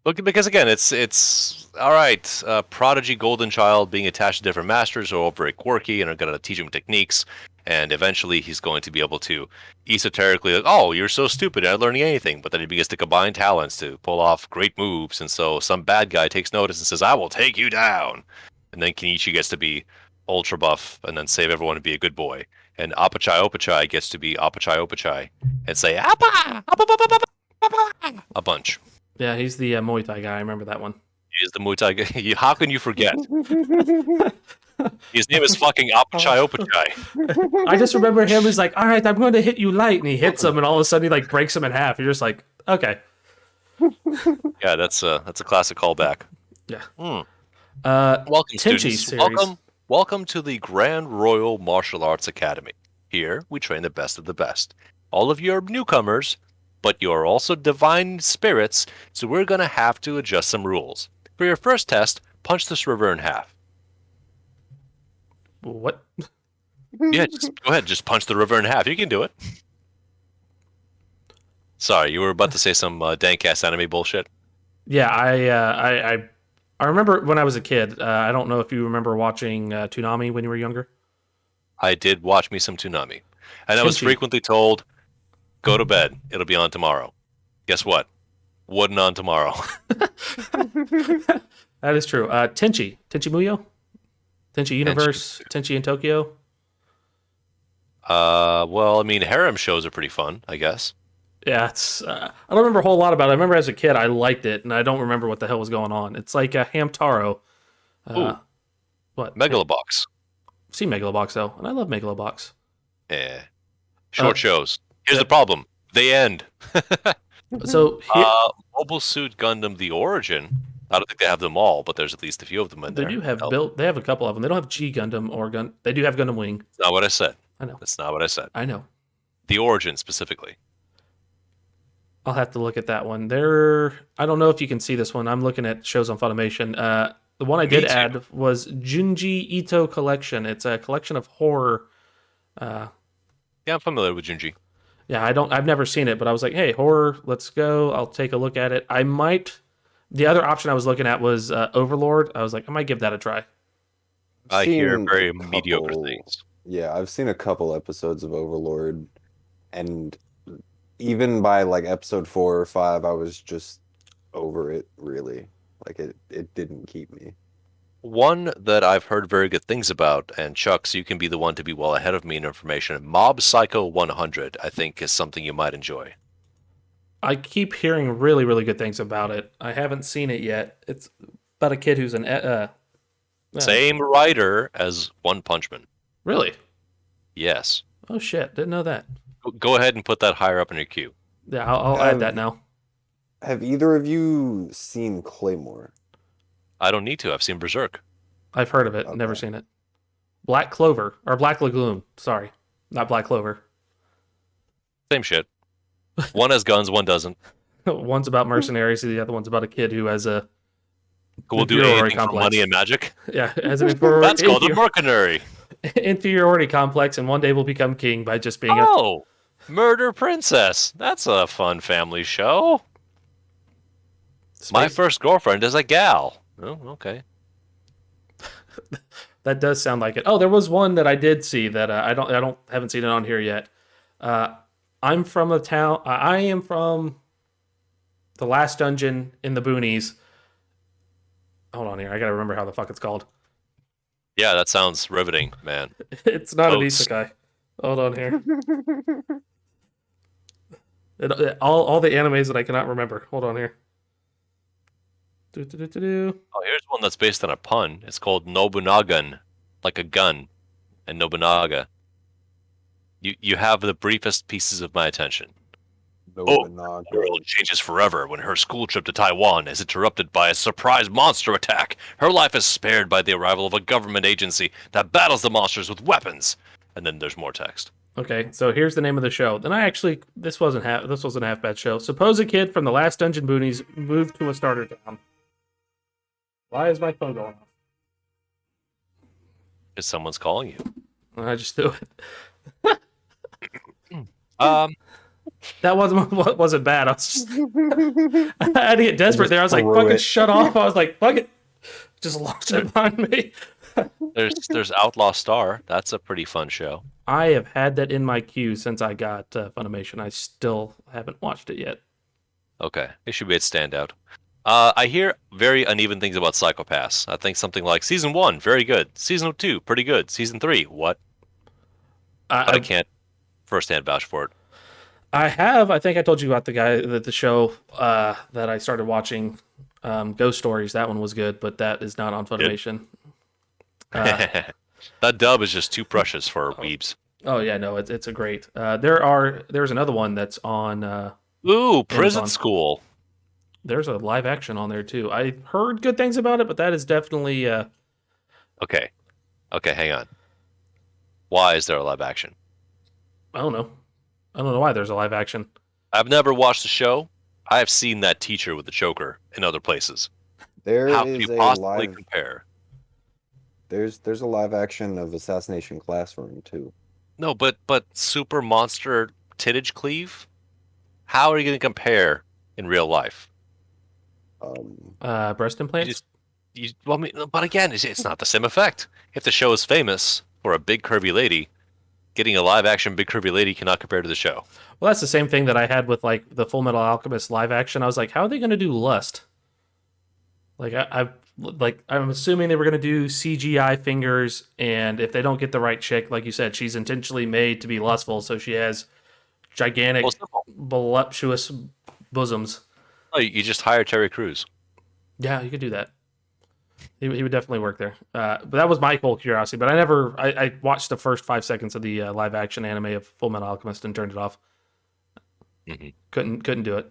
Look, because again, it's all right. Prodigy golden child being attached to different masters who are all very quirky and are going to teach him techniques, and eventually he's going to be able to esoterically, like, oh, you're so stupid, you're not learning anything. But then he begins to combine talents to pull off great moves, and so some bad guy takes notice and says, "I will take you down." And then Kenichi gets to be ultra buff and then save everyone and be a good boy. And Apachai Opachai gets to be Apachai Opachai and say Appa! Appa, Appa, Appa, Appa, a bunch. Yeah, he's the Muay Thai guy. I remember that one. He is the Muay Thai guy. How can you forget? His name is fucking Apachai Opachai. I just remember him as like, all right, I'm going to hit you light, and he hits him, and all of a sudden he like breaks him in half. You're just like, okay. Yeah, that's a classic callback. Yeah. Welcome, Tenchi students. series. Welcome to the Grand Royal Martial Arts Academy. Here, we train the best of the best. All of you are newcomers, but you are also divine spirits, so we're going to have to adjust some rules. For your first test, punch this river in half. What? Yeah, just go ahead. Just punch the river in half. You can do it. Sorry, you were about to say some dank-ass anime bullshit. Yeah, I remember when I was a kid. I don't know if you remember watching Toonami when you were younger. I did watch me some Toonami. And I was Tenchi. frequently told, go to bed. It'll be on tomorrow. Guess what? Wasn't on tomorrow. That is true. Tenchi Muyo, Tenchi Universe, Tenchi in Tokyo. Well, I mean, harem shows are pretty fun, I guess. Yeah, it's. I don't remember a whole lot about it. I remember as a kid I liked it, and I don't remember what the hell was going on. It's like Hamtaro. Ooh. What? Megalobox. I've seen Megalobox though, and I love Megalobox. Yeah. Short shows. Here's yeah. the problem. They end. So Mobile Suit Gundam: The Origin. I don't think they have them all, but there's at least a few of them in they there. do have built. They have a couple of them. They don't have G Gundam or Gun. They do have Gundam Wing. That's not what I said. I know. That's not what I said. I know. The Origin specifically. I'll have to look at that one. I don't know if you can see this one. I'm looking at shows on Funimation. The one I did add was Junji Ito Collection. It's a collection of horror. Yeah, I'm familiar with Junji. Yeah, I've never seen it, but I was like, hey, horror, let's go. I'll take a look at it. The other option I was looking at was Overlord. I was like, I might give that a try. I hear very mediocre things. Yeah, I've seen a couple episodes of Overlord, and even by like episode 4 or 5, I was just over it, really. Like it didn't keep me. One that I've heard very good things about, and Chuck, so you can be the one to be well ahead of me in information, Mob Psycho 100, I think, is something you might enjoy. I keep hearing really, really good things about it. I haven't seen it yet. It's about a kid who's an... Same writer as One Punch Man. Really? Yes. Oh, shit. Didn't know that. Go ahead and put that higher up in your queue. Yeah, I'll add that now. Have either of you seen Claymore? I don't need to. I've seen Berserk. I've heard of it. Okay. Never seen it. Black Clover. Or Black Lagoon. Sorry. Not Black Clover. Same shit. One has guns, one doesn't. One's about mercenaries. The other one's about a kid who has a... Who will do anything for money and magic? Yeah, as an inferiority. That's called a mercenary. Inferiority complex, and one day will become king by just being Murder Princess. That's a fun family show. My first girlfriend is a gal. Oh, okay. That does sound like it. Oh, there was one that I did see that I haven't seen it on here yet. I'm from a town. I am from the last dungeon in the boonies. Hold on here. I gotta remember how the fuck it's called. Yeah, that sounds riveting, man. It's not an isekai. Hold on here. All the animes that I cannot remember. Hold on here. Oh, here's one that's based on a pun. It's called Nobunagan, like a gun, and Nobunaga. You have the briefest pieces of my attention. Nobunaga. The world changes forever when her school trip to Taiwan is interrupted by a surprise monster attack. Her life is spared by the arrival of a government agency that battles the monsters with weapons. And then there's more text. Okay, so here's the name of the show. Then this wasn't a half bad show. Suppose a kid from the last dungeon boonies moved to a starter town. Why is my phone going off? Because someone's calling you. I just do it. That wasn't bad. I was just I had to get desperate there. I was like, fucking shut off. I was like, fuck it. Just launched it behind me. There's Outlaw Star. That's a pretty fun show. I have had that in my queue since I got Funimation. I still haven't watched it yet. Okay, it should be its standout. I hear very uneven things about Psycho-Pass. I think something like Season 1, very good. Season 2, pretty good. Season 3, what? But I can't firsthand vouch for it. I have. I think I told you about the show that I started watching, Ghost Stories. That one was good, but that is not on Did Funimation. Uh, that dub is just too precious for weebs. oh yeah, no, it's a great. There's another one that's on Ooh, Prison Amazon. School. There's a live action on there too. I heard good things about it, but that is definitely Okay, okay, hang on. Why is there a live action? I don't know. I don't know why there's a live action. I've never watched the show. I have seen that teacher with the choker in other places. There How can you is a possibly live. compare? There's a live action of Assassination Classroom too. No, but super monster tittage cleave. How are you going to compare in real life? Breast You implants. just well, I mean, but again, it's not the same effect. If the show is famous for a big curvy lady, getting a live action big curvy lady cannot compare to the show. Well, that's the same thing that I had with like the Fullmetal Alchemist live action. I was like, how are they going to do lust? Like I'm assuming they were going to do CGI fingers, and if they don't get the right chick, like you said, she's intentionally made to be lustful, so she has Well, gigantic, simple. voluptuous bosoms. No, you just hire Terry Crews. Yeah, you could do that. He would definitely work there. But that was my whole curiosity. But I watched the first 5 seconds of the live action anime of Full Metal Alchemist and turned it off. Mm-hmm. Couldn't do it.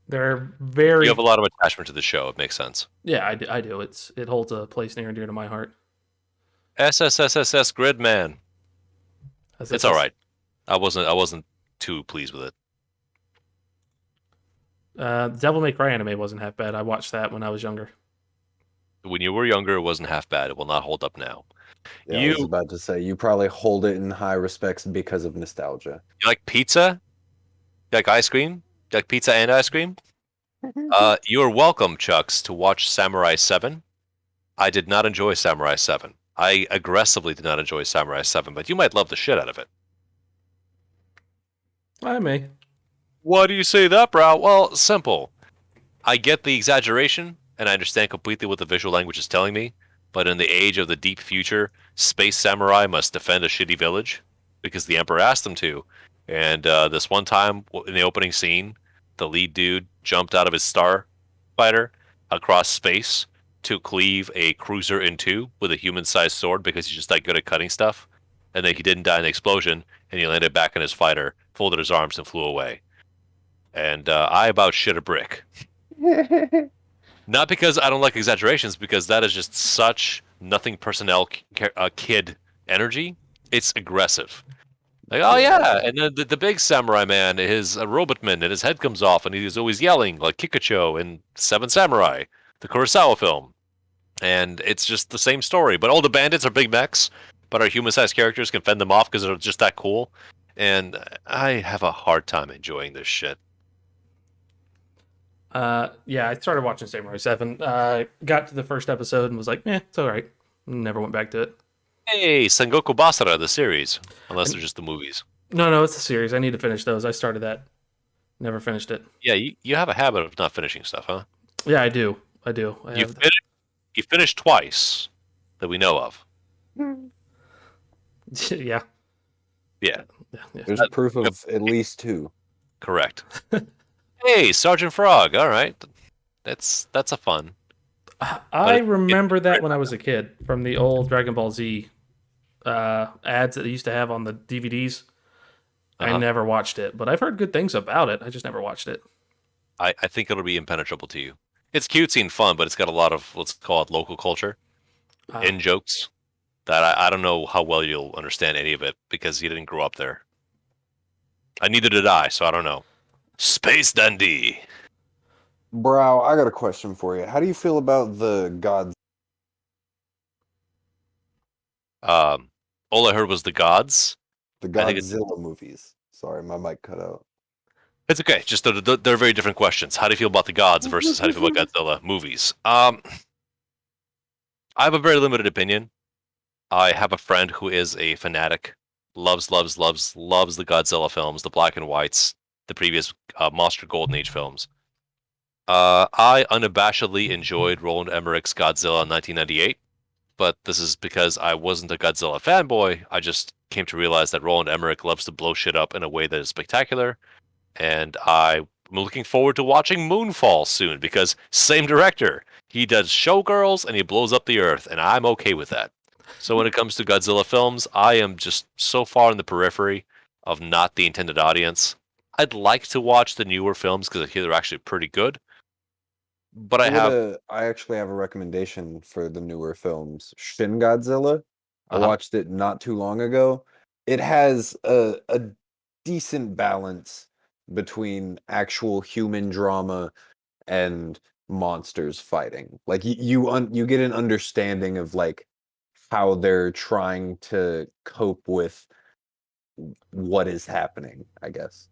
They're You very have a lot of attachment to the show. It makes sense. yeah. I do. It holds a place near and dear to my heart. SSSSS Gridman. As It's all right. I wasn't too pleased with it. Devil May Cry anime wasn't half bad. I watched that when I was younger. When you were younger, it wasn't half bad. It will not hold up now. Yeah, I was You about to say you probably hold it in high respects because of nostalgia. you like pizza? You like ice cream? You like pizza and ice cream? You are welcome, Chucks, to watch Samurai 7. I did not enjoy Samurai 7. I aggressively did not enjoy Samurai 7, but you might love the shit out of it. I may. Why do you say that, bro? Well, simple. I get the exaggeration, and I understand completely what the visual language is telling me, but in the age of the deep future, space samurai must defend a shitty village because the Emperor asked them to. And this one time in the opening scene, the lead dude jumped out of his starfighter across space to cleave a cruiser in two with a human-sized sword because he's just that good at cutting stuff. And then he didn't die in the explosion, and he landed back in his fighter, folded his arms, and flew away. And I about shit a brick. Not because I don't like exaggerations, because that is just such nothing personnel kid energy. It's aggressive. Like, oh yeah, and then the big samurai man is a robot man, and his head comes off, and he's always yelling like Kikacho in Seven Samurai, the Kurosawa film. And it's just the same story, but all the bandits are big mechs, but our human-sized characters can fend them off because they're just that cool. And I have a hard time enjoying this shit. Yeah, I started watching Samurai 7. Got to the first episode and was like, it's all right. Never went back to it. Hey, Sengoku Basara, the series, unless they're just the movies. No, it's a series. I need to finish those. I started that. Never finished it. Yeah, you have a habit of not finishing stuff, huh? Yeah, I do. I You finished twice that we know of. yeah. Yeah, There's proof of at least 2. correct. Hey, Sergeant Frog. All right, that's a fun. I remember that when I was a kid from the old Dragon Ball Z ads that they used to have on the DVDs. I never watched it, but I've heard good things about it. I just never watched it. I think it'll be impenetrable to you. It's cutesy and fun, but it's got a lot of, let's call it, local culture in jokes that I don't know how well you'll understand any of it because you didn't grow up there. Neither did I, so I don't know. Space Dundee. Brow, I got a question for you. How do you feel about the gods? All I heard was the gods. The I think Godzilla movies. Sorry, my mic cut out. It's okay. Just they're very different questions. How do you feel about the gods versus how do you feel about Godzilla movies? I have a very limited opinion. I have a friend who is a fanatic. Loves the Godzilla films, the black and whites, the previous Monster Golden Age films. I unabashedly enjoyed Roland Emmerich's Godzilla in 1998, but this is because I wasn't a Godzilla fanboy. I just came to realize that Roland Emmerich loves to blow shit up in a way that is spectacular, and I'm looking forward to watching Moonfall soon because same director. He does Showgirls and he blows up the earth, and I'm okay with that. So when it comes to Godzilla films, I am just so far in the periphery of not the intended audience. I'd like to watch the newer films because I hear they're actually pretty good. But I actually have a recommendation for the newer films. Shin Godzilla. I watched it not too long ago. It has a decent balance between actual human drama and monsters fighting. Like you get an understanding of like how they're trying to cope with what is happening, I guess.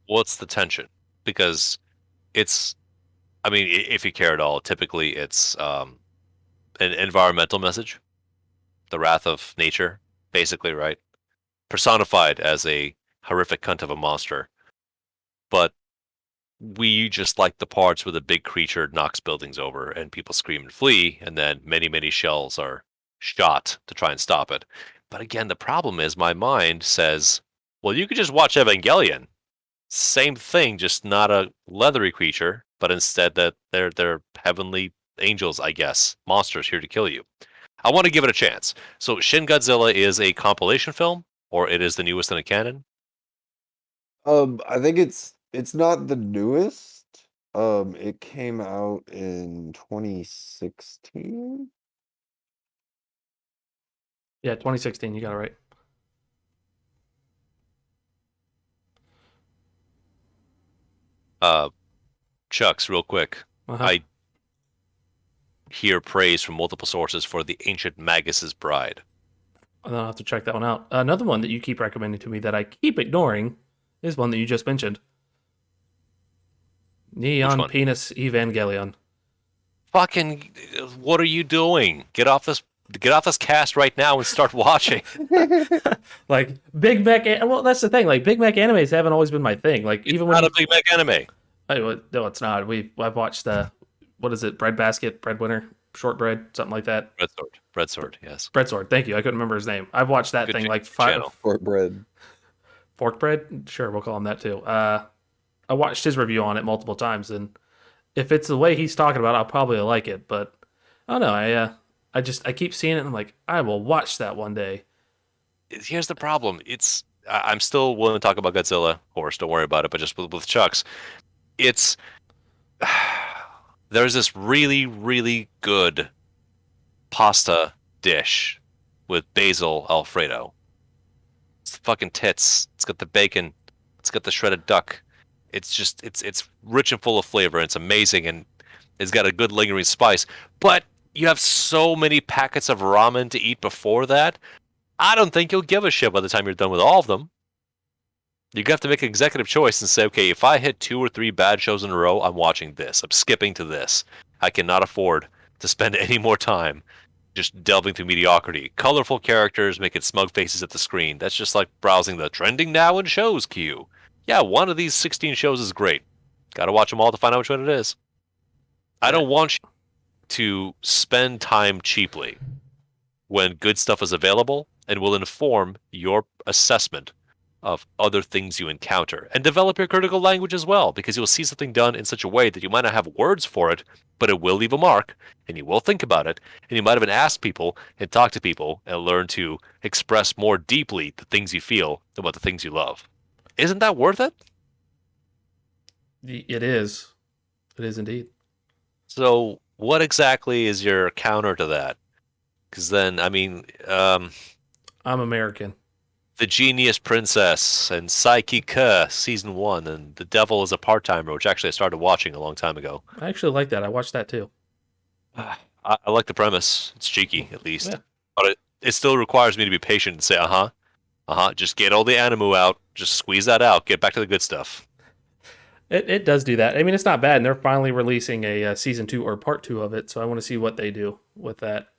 what's the tension? Because it's, I mean, if you care at all, typically it's an environmental message, the wrath of nature, basically, right? Personified as a horrific cunt of a monster. But we just like the parts where the big creature knocks buildings over and people scream and flee, and then many, many shells are shot to try and stop it. But again, the problem is my mind says, well, you could just watch Evangelion. Same thing, just not a leathery creature, but instead that they're heavenly angels, I guess, monsters here to kill you. I want to give it a chance. So Shin Godzilla is a compilation film, or it is the newest in the canon? I think it's not the newest. It came out in 2016. Yeah, 2016. You got it right. Chucks, real quick. Uh-huh. I hear praise from multiple sources for the ancient Magus's bride. I'll have to check that one out. Another one that you keep recommending to me that I keep ignoring is one that you just mentioned. Which Neon one? Penis Evangelion. Fucking, what are you doing? Get off this cast right now and start watching. Like Big Mech. Well, that's the thing. Like Big Mech animes haven't always been my thing. Like It's even not when a Big Mac anime. no, it's not. I've watched what is it? Breadbasket, Breadwinner, Shortbread, something like that. Red Sword, yes. Bread Sword. Thank you. I couldn't remember his name. I've watched that Good thing like channel. Shortbread. Fork Bread. Sure, we'll call him that too. I watched his review on it multiple times, and if it's the way he's talking about it, I'll probably like it. But I don't know. I keep seeing it, and I'm like, I will watch that one day. Here's the problem. I'm still willing to talk about Godzilla, of course, don't worry about it, but just with Chucks, it's there's this really, really good pasta dish with basil Alfredo. It's fucking tits. It's got the bacon. It's got the shredded duck. It's rich and full of flavor. And it's amazing, and it's got a good lingering spice. But you have so many packets of ramen to eat before that. I don't think you'll give a shit by the time you're done with all of them. You have to make an executive choice and say, okay, if I hit 2 or 3 bad shows in a row, I'm watching this. I'm skipping to this. I cannot afford to spend any more time just delving through mediocrity. Colorful characters making smug faces at the screen. That's just like browsing the trending now in shows queue. Yeah, one of these 16 shows is great. Gotta watch them all to find out which one it is. I don't want you to spend time cheaply when good stuff is available and will inform your assessment of other things you encounter, and develop your critical language as well, because you'll see something done in such a way that you might not have words for it, but it will leave a mark, and you will think about it, and you might even ask people and talk to people and learn to express more deeply the things you feel about the things you love. Isn't that worth it? It is. It is indeed. So what exactly is your counter to that? Because then, I mean, I'm American. The Genius Princess and Psyche season 1, and The Devil is a Part-Timer, which actually I started watching a long time ago. I actually like that. I watched that too. I like the premise. It's cheeky, at least. Yeah. But it still requires me to be patient and say, just get all the animu out, just squeeze that out, get back to the good stuff. It does do that. I mean, it's not bad, and they're finally releasing a season 2 or part 2 of it, so I want to see what they do with that.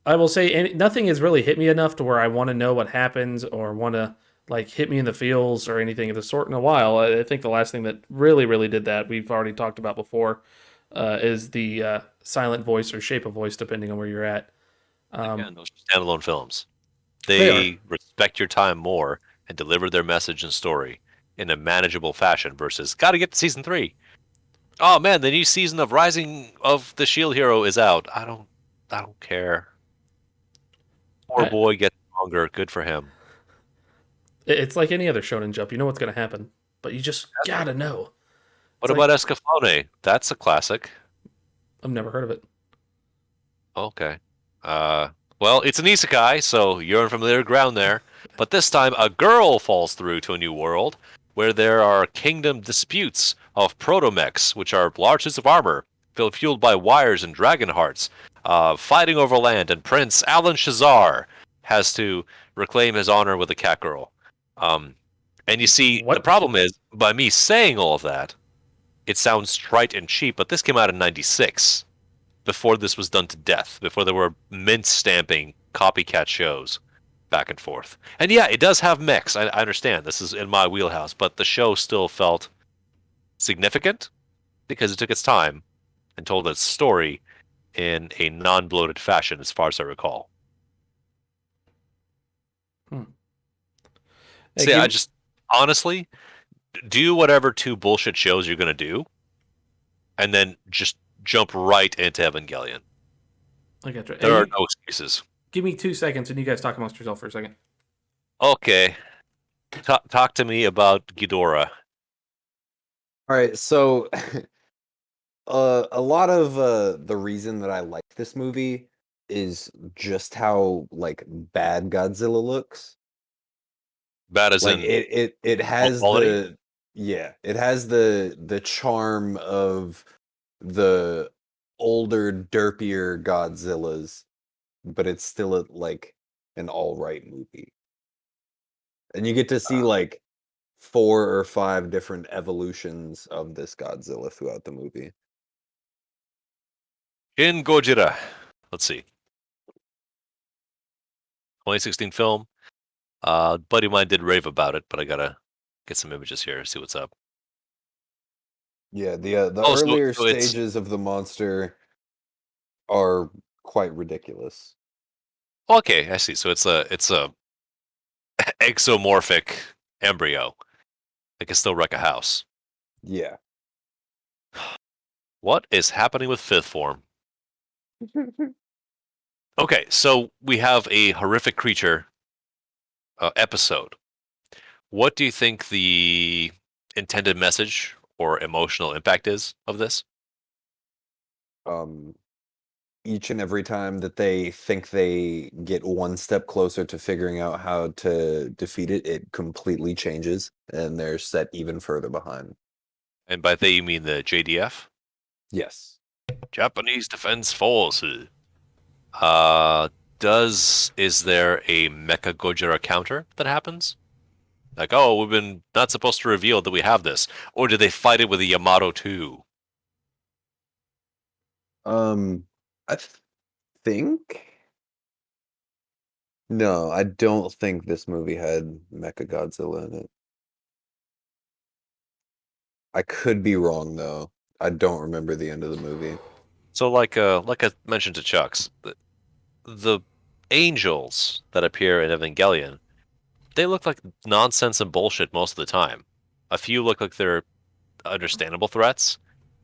I will say nothing has really hit me enough to where I want to know what happens or want to like hit me in the feels or anything of the sort in a while. I think the last thing that really did that, we've already talked about before, is the silent voice or shape of voice, depending on where you're at. Again, those are standalone films. They are. They respect your time more and deliver their message and story in a manageable fashion versus gotta get to season 3. Oh man, the new season of Rising of the Shield Hero is out. I don't care. Poor I, boy gets stronger. Good for him. it's like any other Shonen Jump. You know what's going to happen, but you just gotta know. What It's about like Escaflowne? That's a classic. I've never heard of it. Okay. Uh, well, it's an isekai, so you're on familiar ground there. But this time, a girl falls through to a new world where there are kingdom disputes of protomechs, which are large suits of armor fueled by wires and dragon hearts, fighting over land. And Prince Alan Shazar has to reclaim his honor with a cat girl. Um, and you see, the What? problem is, by me saying all of that, it sounds trite and cheap, but this came out in '96 before this was done to death, before there were mint stamping copycat shows back and forth. And yeah, it does have mechs. I understand this is in my wheelhouse, but the show still felt significant because it took its time and told its story in a non-bloated fashion, as far as I recall. Hmm. Hey, So yeah, I just honestly do whatever 2 bullshit shows you're gonna do, and then just jump right into Evangelion. I got you. There are Hey, no excuses. give me 2 seconds, and you guys talk amongst yourself for a second. Okay, talk to me about Ghidorah. All right, so a lot of the reason that I like this movie is just how like bad Godzilla looks. Bad as Like in it low has quality. it has the charm of the older, derpier Godzillas, but it's still like an all right movie. And you get to see like 4 or 5 different evolutions of this Godzilla throughout the movie. Shin Godzilla. Let's see. 2016 film. Buddy of mine did rave about it, but I gotta get some images here, see what's up. Yeah, the Oh, so, earlier so it's stages of the monster are quite ridiculous. okay. I see. So it's a exomorphic embryo that can still wreck a house. Yeah. What is happening with fifth form? Okay, so we have a horrific creature episode. What do you think the intended message or emotional impact is of this? um each and every time that they think they get one step closer to figuring out how to defeat it, it completely changes and they're set even further behind. And by they you mean the JDF, Yes. Japanese Defense Forces. Uh, is there a Mecha Gojira counter that happens? Like, oh, we've been not supposed to reveal that we have this, or do they fight it with a Yamato too? I think no, I don't think this movie had Mechagodzilla in it. I could be wrong though. I don't remember the end of the movie. So, like I mentioned to Chucks, the angels that appear in Evangelion, they look like nonsense and bullshit most of the time. A few look like they're understandable threats,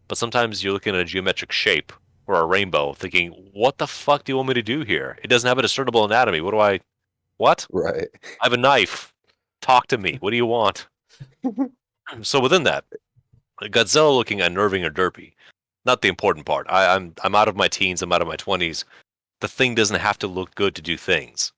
but sometimes you're looking at a geometric shape or a rainbow, thinking, "What the fuck do you want me to do here? It doesn't have a discernible anatomy. What do I? What? Right. I have a knife. Talk to me. What do you want?" So within that, Godzilla looking unnerving or derpy, not the important part. I'm out of my teens. I'm out of my 20s. The thing doesn't have to look good to do things.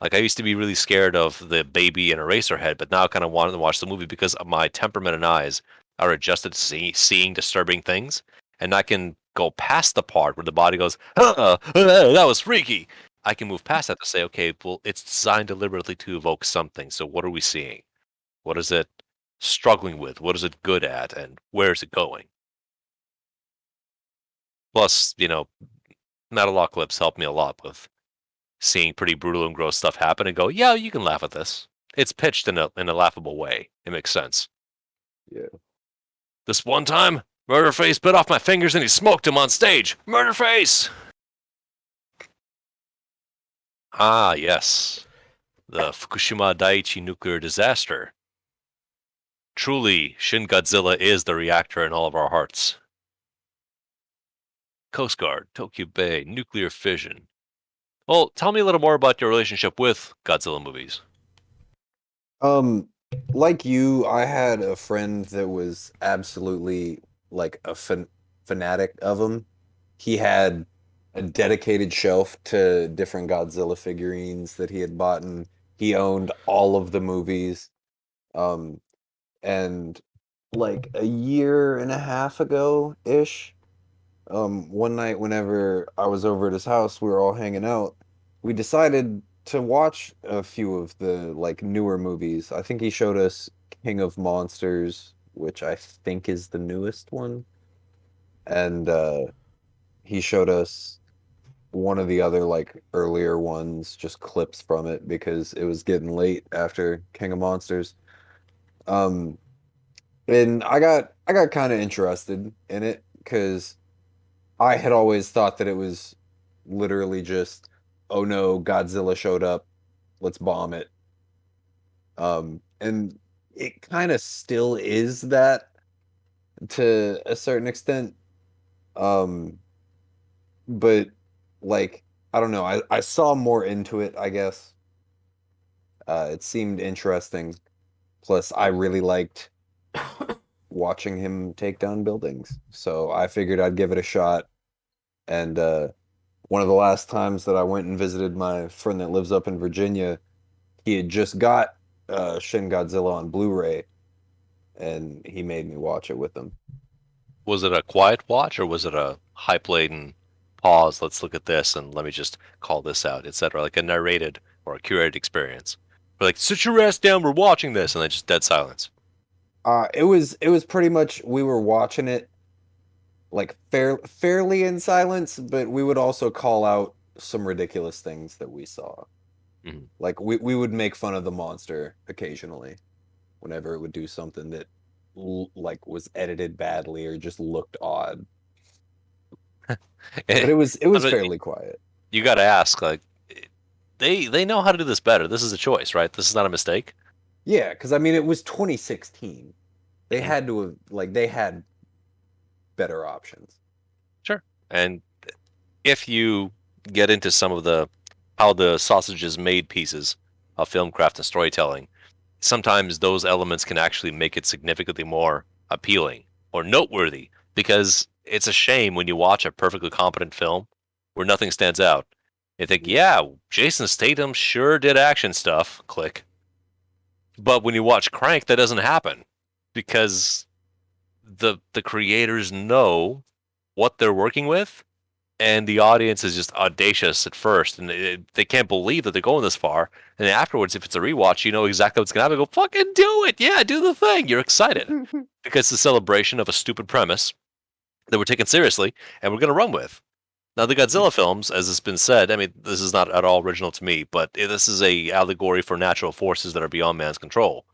Like I used to be really scared of the baby in Eraserhead, but now I kind of wanted to watch the movie because of my temperament and eyes are adjusted to seeing disturbing things, and I can go past the part where the body goes, that was freaky. I can move past that to say, okay, well, it's designed deliberately to evoke something. So what are we seeing? What is it struggling with? What is it good at? And where is it going? Plus, Metalocalypse helped me a lot with seeing pretty brutal and gross stuff happen and go, yeah, you can laugh at this. It's pitched in a laughable way. It makes sense. Yeah. This one time, Murderface bit off my fingers and he smoked him on stage. Murderface! Ah, yes. The Fukushima Daiichi nuclear disaster. Truly, Shin Godzilla is the reactor in all of our hearts. Coast Guard, Tokyo Bay, nuclear fission. Well, tell me a little more about your relationship with Godzilla movies. Um, like you, I had a friend that was absolutely like a fanatic of them. He had a dedicated shelf to different Godzilla figurines that he had bought, and he owned all of the movies. Um, and like a year and a half ago ish, one night whenever I was over at his house, we were all hanging out. We decided to watch a few of the like newer movies. I think he showed us King of Monsters, which I think is the newest one, and he showed us one of the other like earlier ones, just clips from it because it was getting late after King of Monsters. Um, and I got kind of interested in it because I had always thought that it was literally just, oh no, Godzilla showed up, let's bomb it. And it kind of still is that to a certain extent. Um, but like, I don't know, I saw more into it, I guess. It seemed interesting. Plus, I really liked watching him take down buildings. So I figured I'd give it a shot. And one of the last times that I went and visited my friend that lives up in Virginia, he had just got Shin Godzilla on Blu-ray, and he made me watch it with him. Was it a quiet watch or was it a hype-laden pause? Let's look at this and let me just call this out, etc. Like a narrated or a curated experience. We're like, sit your ass down, we're watching this, and then just dead silence. It was pretty much we were watching it like fairly in silence, but we would also call out some ridiculous things that we saw. Mhm. Like we would make fun of the monster occasionally whenever it would do something that like was edited badly or just looked odd. But it was But fairly quiet. you got to ask, like, they know how to do this better. This is a choice, right? This is not a mistake. Yeah, because I mean it was 2016. They Mhm. had to have like they had better options. Sure. And if you get into some of the how the sausage is made pieces of film craft and storytelling, sometimes those elements can actually make it significantly more appealing or noteworthy because it's a shame when you watch a perfectly competent film where nothing stands out. You think, Yeah. yeah, Jason Statham sure did action stuff, click. But when you watch Crank, that doesn't happen because the creators know what they're working with and the audience is just audacious at first, and they can't believe that they're going this far. And then afterwards, if it's a rewatch, you know exactly what's going to happen. Go fucking do it, yeah, do the thing. You're excited because it's a celebration of a stupid premise that we're taking seriously and we're going to run with. Now, the Godzilla films, as has been said, I mean, this is not at all original to me, but this is a allegory for natural forces that are beyond man's control.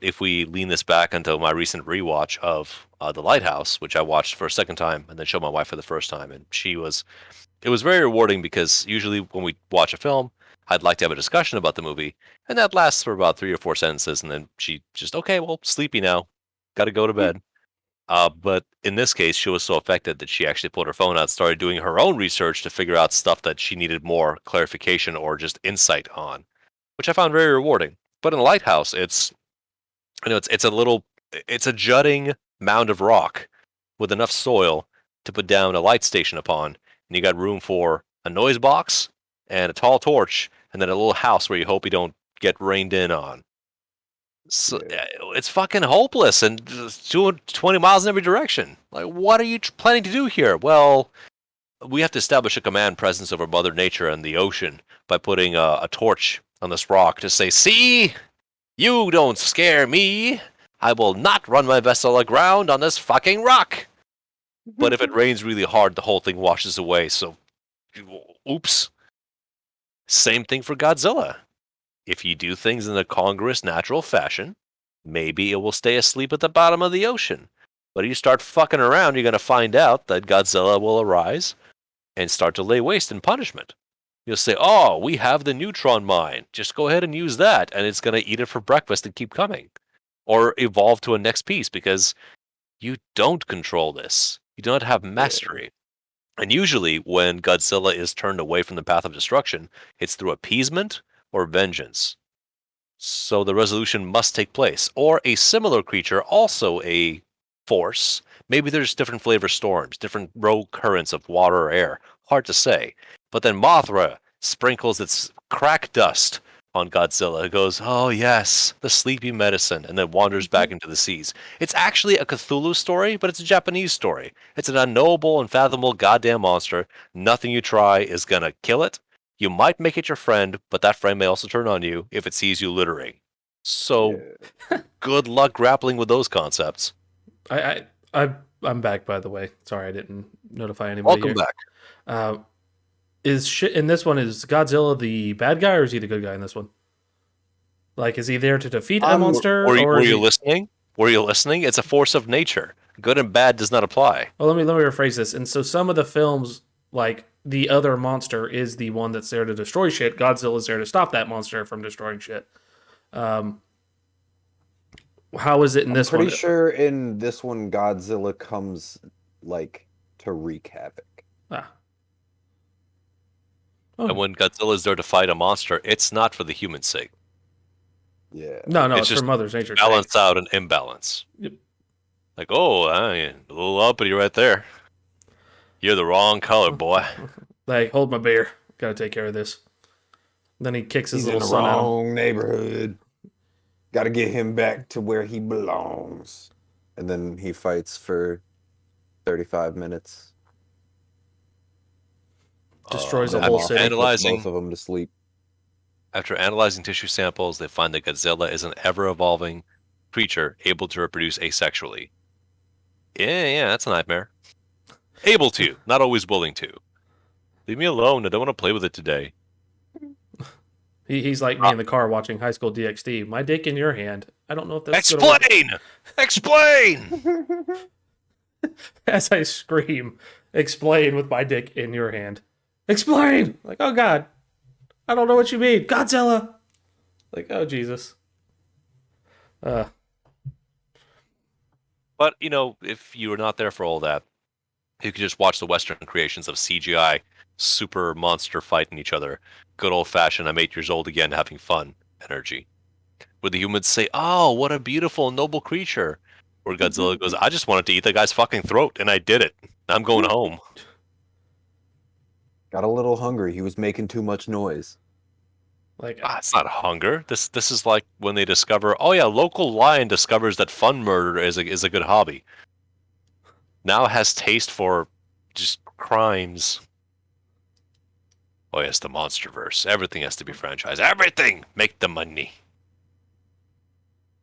If we lean this back into my recent rewatch of The Lighthouse, which I watched for a second time and then showed my wife for the first time, and it was very rewarding because usually when we watch a film, I'd like to have a discussion about the movie, and that lasts for about 3 or 4 sentences, and then she just, okay, well, sleepy now, got to go to bed. But in this case, she was so affected that she actually pulled her phone out, started doing her own research to figure out stuff that she needed more clarification or just insight on, which I found very rewarding. But in Lighthouse, it's a little, it's a jutting mound of rock with enough soil to put down a light station upon, and you got room for a noise box and a tall torch, and then a little house where you hope you don't get rained in on. So Yeah. it's fucking hopeless and just doing 20 miles in every direction. Like, what are you planning to do here? Well, we have to establish a command presence over Mother Nature and the ocean by putting a torch on this rock to say, see, you don't scare me. I will not run my vessel aground on this fucking rock. But if it rains really hard, the whole thing washes away. So, oops. Same thing for Godzilla. If you do things in a congruous, natural fashion, maybe it will stay asleep at the bottom of the ocean. But if you start fucking around, you're going to find out that Godzilla will arise and start to lay waste in punishment. You'll say, "Oh, we have the neutron mine. Just go ahead and use that," and it's going to eat it for breakfast and keep coming, or evolve to a next piece because you don't control this. You don't have mastery. And usually, when Godzilla is turned away from the path of destruction, it's through appeasement or vengeance. So the resolution must take place. Or a similar creature, also a force. Maybe there's different flavor storms, different rogue currents of water or air. Hard to say. But then Mothra sprinkles its crack dust on Godzilla. It goes, "Oh yes, the sleepy medicine," and then wanders back into the seas. It's actually a Cthulhu story, but it's a Japanese story. It's an unknowable, unfathomable goddamn monster. Nothing you try is gonna kill it. You might make it your friend, but that friend may also turn on you if it sees you littering. So, good luck grappling with those concepts. I'm back, by the way. Sorry, I didn't notify anybody. Welcome back. In this one, is Godzilla the bad guy or is he the good guy in this one? Like, is he there to defeat a monster? Were you listening? Were you listening? It's a force of nature. Good and bad does not apply. Well, let me rephrase this. And so some of the films, like the other monster is the one that's there to destroy shit. Godzilla is there to stop that monster from destroying shit. How is it in this one? I'm pretty sure in this one, Godzilla comes like to wreak havoc. Ah. And when Godzilla is there to fight a monster, it's not for the human's sake. Yeah. No, it's it's for Mother Nature. Balance out an imbalance. Yep. Like, oh, a little uppity right there. You're the wrong color, boy. Like, hold my beer. Gotta take care of this. Then he kicks his He's little in the son out. wrong neighborhood. Got to get him back to where he belongs. And then he fights for 35 minutes. Destroys the whole city. Analyzing both of them to sleep. After analyzing tissue samples, they find that Godzilla is an ever-evolving creature able to reproduce asexually. Yeah, that's a nightmare. Able to, not always willing to. Leave me alone. I don't want to play with it today. He's like me in the car watching High School DxD. My dick in your hand. I don't know if that's Explain! Explain! As I scream, explain with my dick in your hand. Explain! Like, oh God. I don't know what you mean. Godzilla! Like, oh Jesus. But, if you were not there for all that, you could just watch the Western creations of CGI super monster fighting each other. Good old-fashioned, I'm 8 years old again, having fun energy. Where the humans say, "Oh, what a beautiful, noble creature." Where Godzilla goes, "I just wanted to eat that guy's fucking throat, and I did it. I'm going home." Got a little hungry. He was making too much noise. Like, It's not hunger. This is like when they discover, oh yeah, local lion discovers that fun murder is a good hobby. Now has taste for just crimes. Oh yes, the Monsterverse. Everything has to be franchised. Everything! Make the money.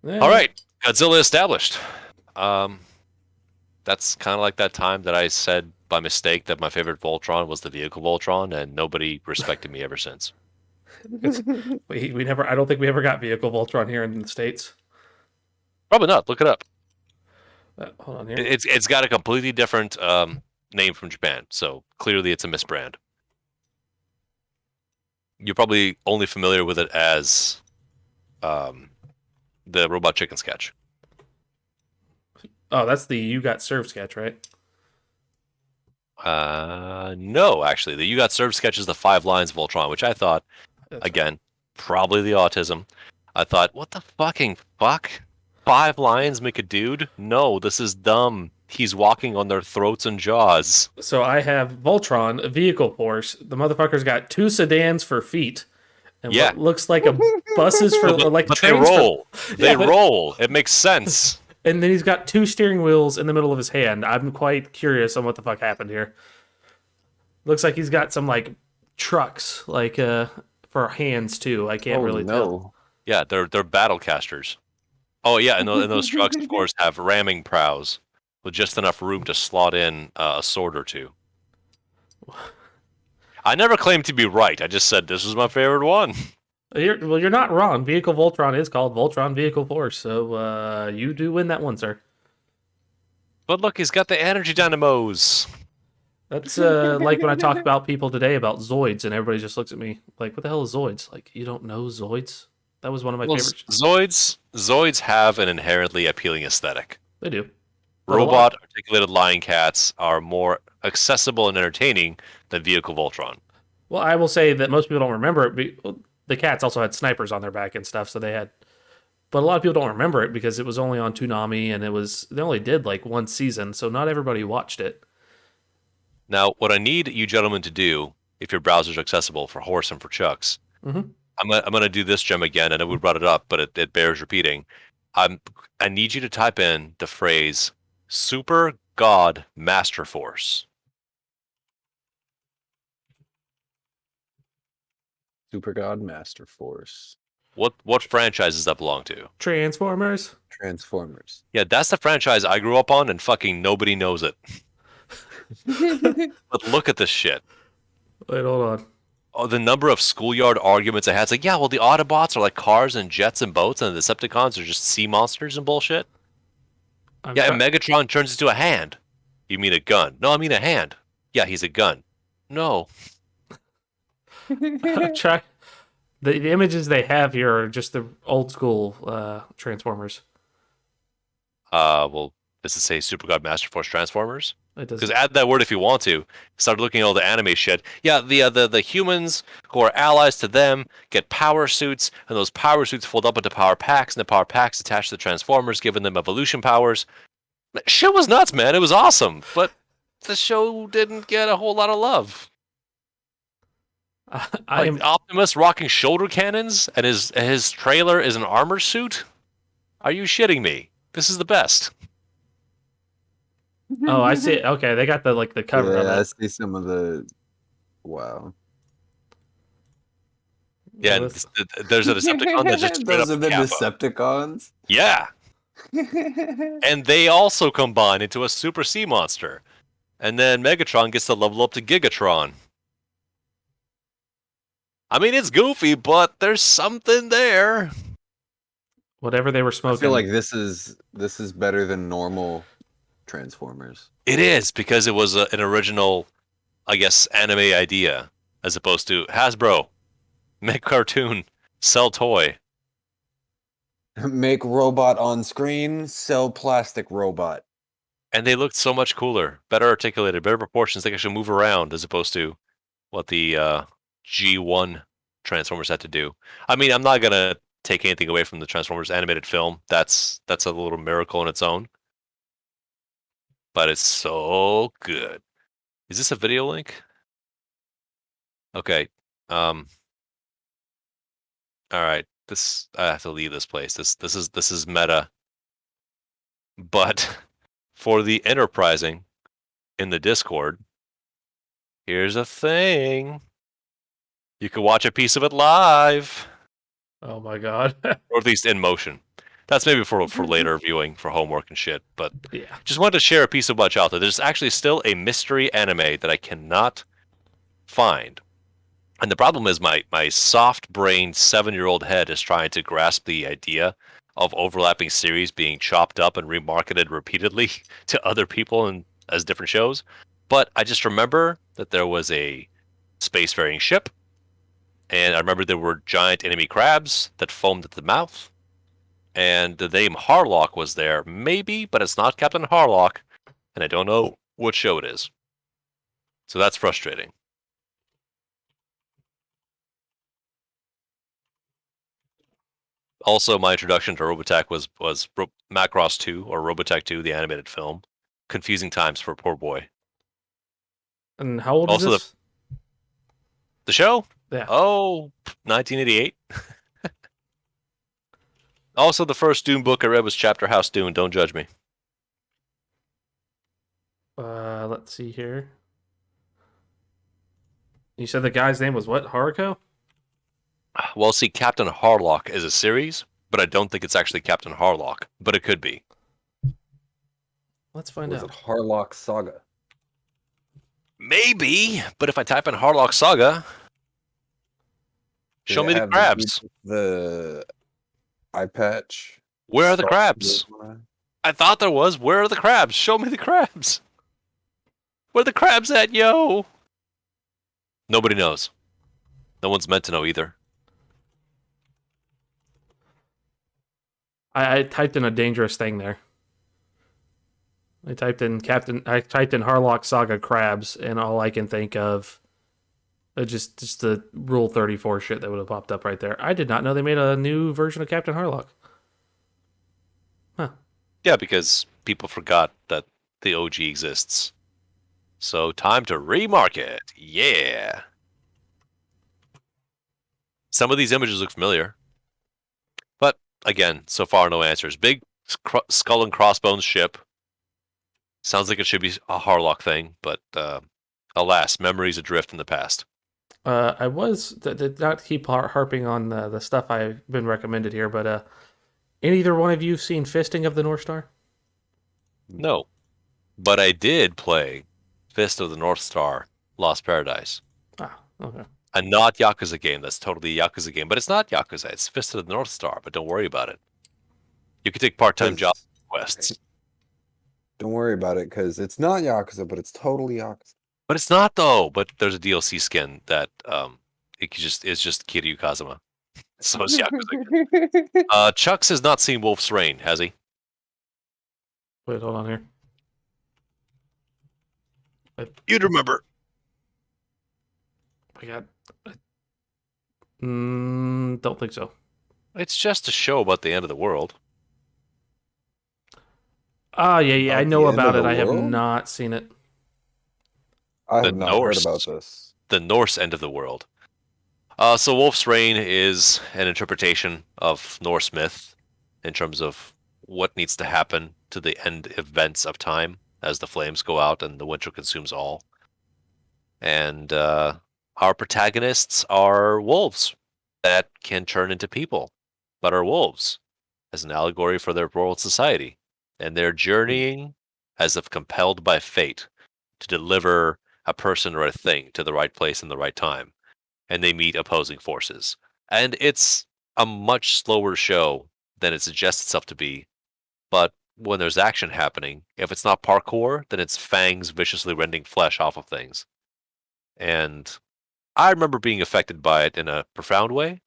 yeah. All right, Godzilla established. That's kind of like that time that I said by mistake that my favorite Voltron was the vehicle Voltron, and nobody respected me ever since. we never. I don't think we ever got vehicle Voltron here in the States. Probably not. Look it up. Hold on here. It's got a completely different name from Japan, so clearly it's a misbrand. You're probably only familiar with it as the Robot Chicken sketch. Oh, that's the You Got Served sketch, right? No, actually. The You Got Served sketch is the 5 lines Voltron, which I thought, again, probably the autism. I thought, what the fucking fuck? 5 lines make a dude? No, this is dumb. He's walking on their throats and jaws. So I have Voltron, a vehicle force. The motherfucker's got 2 sedans for feet. And what looks like a buses for like but trains. They roll. They roll. It makes sense. And then he's got 2 steering wheels in the middle of his hand. I'm quite curious on what the fuck happened here. Looks like he's got some like trucks, like for hands too. I can't really tell. Yeah, they're battle casters. Oh yeah, and those trucks, of course, have ramming prows with just enough room to slot in a sword or 2. I never claimed to be right. I just said this was my favorite one. You're not wrong. Vehicle Voltron is called Voltron Vehicle Force, so you do win that one, sir. But look, he's got the energy dynamos. That's like when I talk about people today about Zoids, and everybody just looks at me like, "What the hell is Zoids?" Like, you don't know Zoids? That was one of my Well, favorite. Zoids have an inherently appealing aesthetic. They do, but a lot. Robot articulated lion cats are more accessible and entertaining than Vehicle Voltron. Well, I will say that most people don't remember it. Well, the cats also had snipers on their back and stuff, so they had. But a lot of people don't remember it because it was only on Toonami, and they only did like one season, so not everybody watched it. Now, what I need you gentlemen to do, if your browser's accessible for Horse and for Chucks, Mm-hmm. I'm gonna do this gem again. I know we brought it up, but it bears repeating. I need you to type in the phrase "Super God Master Force." Super God Master Force. What franchise does that belong to? Transformers. Transformers. Yeah, that's the franchise I grew up on, and fucking nobody knows it. But look at this shit. Wait, hold on. Oh, the number of schoolyard arguments I had. It's like, yeah, well, the Autobots are like cars and jets and boats, and the Decepticons are just sea monsters and bullshit. Yeah, and Megatron turns into a hand. You mean a gun? No, I mean a hand. Yeah, he's a gun. No. Try. The images they have here are just the old school Transformers. Well, does it say Super God Master Force Transformers? It Because doesn't. add that word if you want to. Start looking at all the anime shit. Yeah, the humans who are allies to them get power suits, and those power suits fold up into power packs, and the power packs attach to the Transformers, giving them evolution powers. Shit was nuts, man. It was awesome, but the show didn't get a whole lot of love. I am. Optimus rocking shoulder cannons, and his trailer is an armor suit. Are you shitting me? This is the best. Oh, I see it. Okay, they got the cover Yeah, of I it. see some of the. Wow. Yeah, and there's a Decepticon that's just straight Those up are the Kappa. Decepticons. Yeah, and they also combine into a super sea monster. And then Megatron gets to level up to Gigatron. I mean, it's goofy, but there's something there. Whatever they were I smoking. feel like this is better than normal Transformers. It is, because it was an original, I guess, anime idea, as opposed to Hasbro, make cartoon, sell toy. Make robot on screen, sell plastic robot. And they looked so much cooler, better articulated, better proportions. They could actually move around, as opposed to what the G1 Transformers had to do. I mean, I'm not gonna take anything away from the Transformers animated film. That's a little miracle in its own. But it's so good. Is this a video link? Okay. All right. I have to leave this place. This is meta. But for the enterprising in the Discord, here's a thing. You can watch a piece of it live, Oh my god. or at least in motion. That's maybe for later viewing, for homework and shit. But Yeah. just wanted to share a piece of much out there. There's actually still a mystery anime that I cannot find. And the problem is my soft-brained 7-year-old head is trying to grasp the idea of overlapping series being chopped up and remarketed repeatedly to other people and as different shows. But I just remember that there was a spacefaring ship, and I remember there were giant enemy crabs that foamed at the mouth, and the name Harlock was there, maybe, but it's not Captain Harlock, and I don't know what show it is. So that's frustrating. Also, my introduction to Robotech was Macross 2 or Robotech 2, the animated film. Confusing times for a poor boy. And how old Also, is this? The show? Yeah. Oh, 1988. Also, the first Dune book I read was Chapter House Dune. Don't judge me. Let's see here. You said the guy's name was what? Haruko? Well, see, Captain Harlock is a series, but I don't think it's actually Captain Harlock. But it could be. Let's find Was out. it Harlock Saga? Maybe, but if I type in Harlock Saga, show me the crabs. The eye patch. Where are the crabs? I thought there was. Where are the crabs? Show me the crabs. Where the crabs at, yo? Nobody knows. No one's meant to know either. I typed in a dangerous thing there. I typed in Harlock Saga crabs, and all I can think of just the Rule 34 shit that would have popped up right there. I did not know they made a new version of Captain Harlock. Huh. Yeah, because people forgot that the OG exists. So time to remarket. Yeah. Some of these images look familiar. But again, so far no answers. Big skull and crossbones ship. Sounds like it should be a Harlock thing, but alas, memories adrift in the past. I was not keep harping on the stuff I've been recommended here, but either one of you seen Fisting of the North Star? No. But I did play Fist of the North Star, Lost Paradise. Ah, okay. A not Yakuza game that's totally a Yakuza game, but it's not Yakuza. It's Fist of the North Star, but don't worry about it. You can take part-time job quests. Don't worry about it, because it's not Yakuza, but it's totally Yakuza. But it's not, though. But there's a DLC skin that is just Kiryu Kazuma. So it's Yakuza. Chucks has not seen Wolf's Rain, has he? Wait, hold on here. You'd remember. I got. Don't think so. It's just a show about the end of the world. Yeah, I know about it. I have world? not seen it. I have not heard about this. The Norse end of the world. So Wolf's Rain is an interpretation of Norse myth in terms of what needs to happen to the end events of time as the flames go out and the winter consumes all. And our protagonists are wolves that can turn into people, but are wolves as an allegory for their world society. And they're journeying as if compelled by fate to deliver a person or a thing to the right place in the right time. And they meet opposing forces. And it's a much slower show than it suggests itself to be. But when there's action happening, if it's not parkour, then it's fangs viciously rending flesh off of things. And I remember being affected by it in a profound way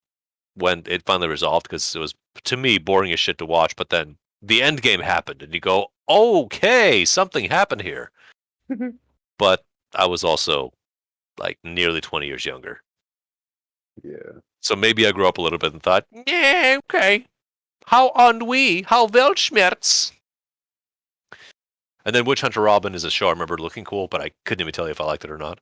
when it finally resolved, because it was, to me, boring as shit to watch. But then the end game happened, and you go, okay, something happened here. But I was also like nearly 20 years younger. Yeah. So maybe I grew up a little bit and thought, yeah, okay. How ennui, how Weltschmerz. And then Witch Hunter Robin is a show I remember looking cool, but I couldn't even tell you if I liked it or not.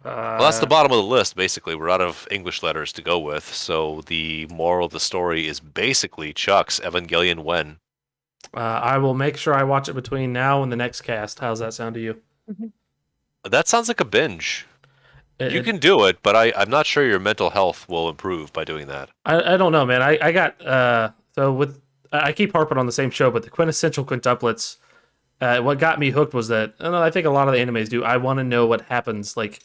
Well, that's the bottom of the list, basically. We're out of English letters to go with, so the moral of the story is basically Chuck's Evangelion when? I will make sure I watch it between now and the next cast. How's that sound to you? That sounds like a binge. You can do it, but I'm not sure your mental health will improve by doing that. I don't know, man. I got I keep harping on the same show, but the quintessential quintuplets. What got me hooked was that, and I think a lot of the animes do. I want to know what happens. Like,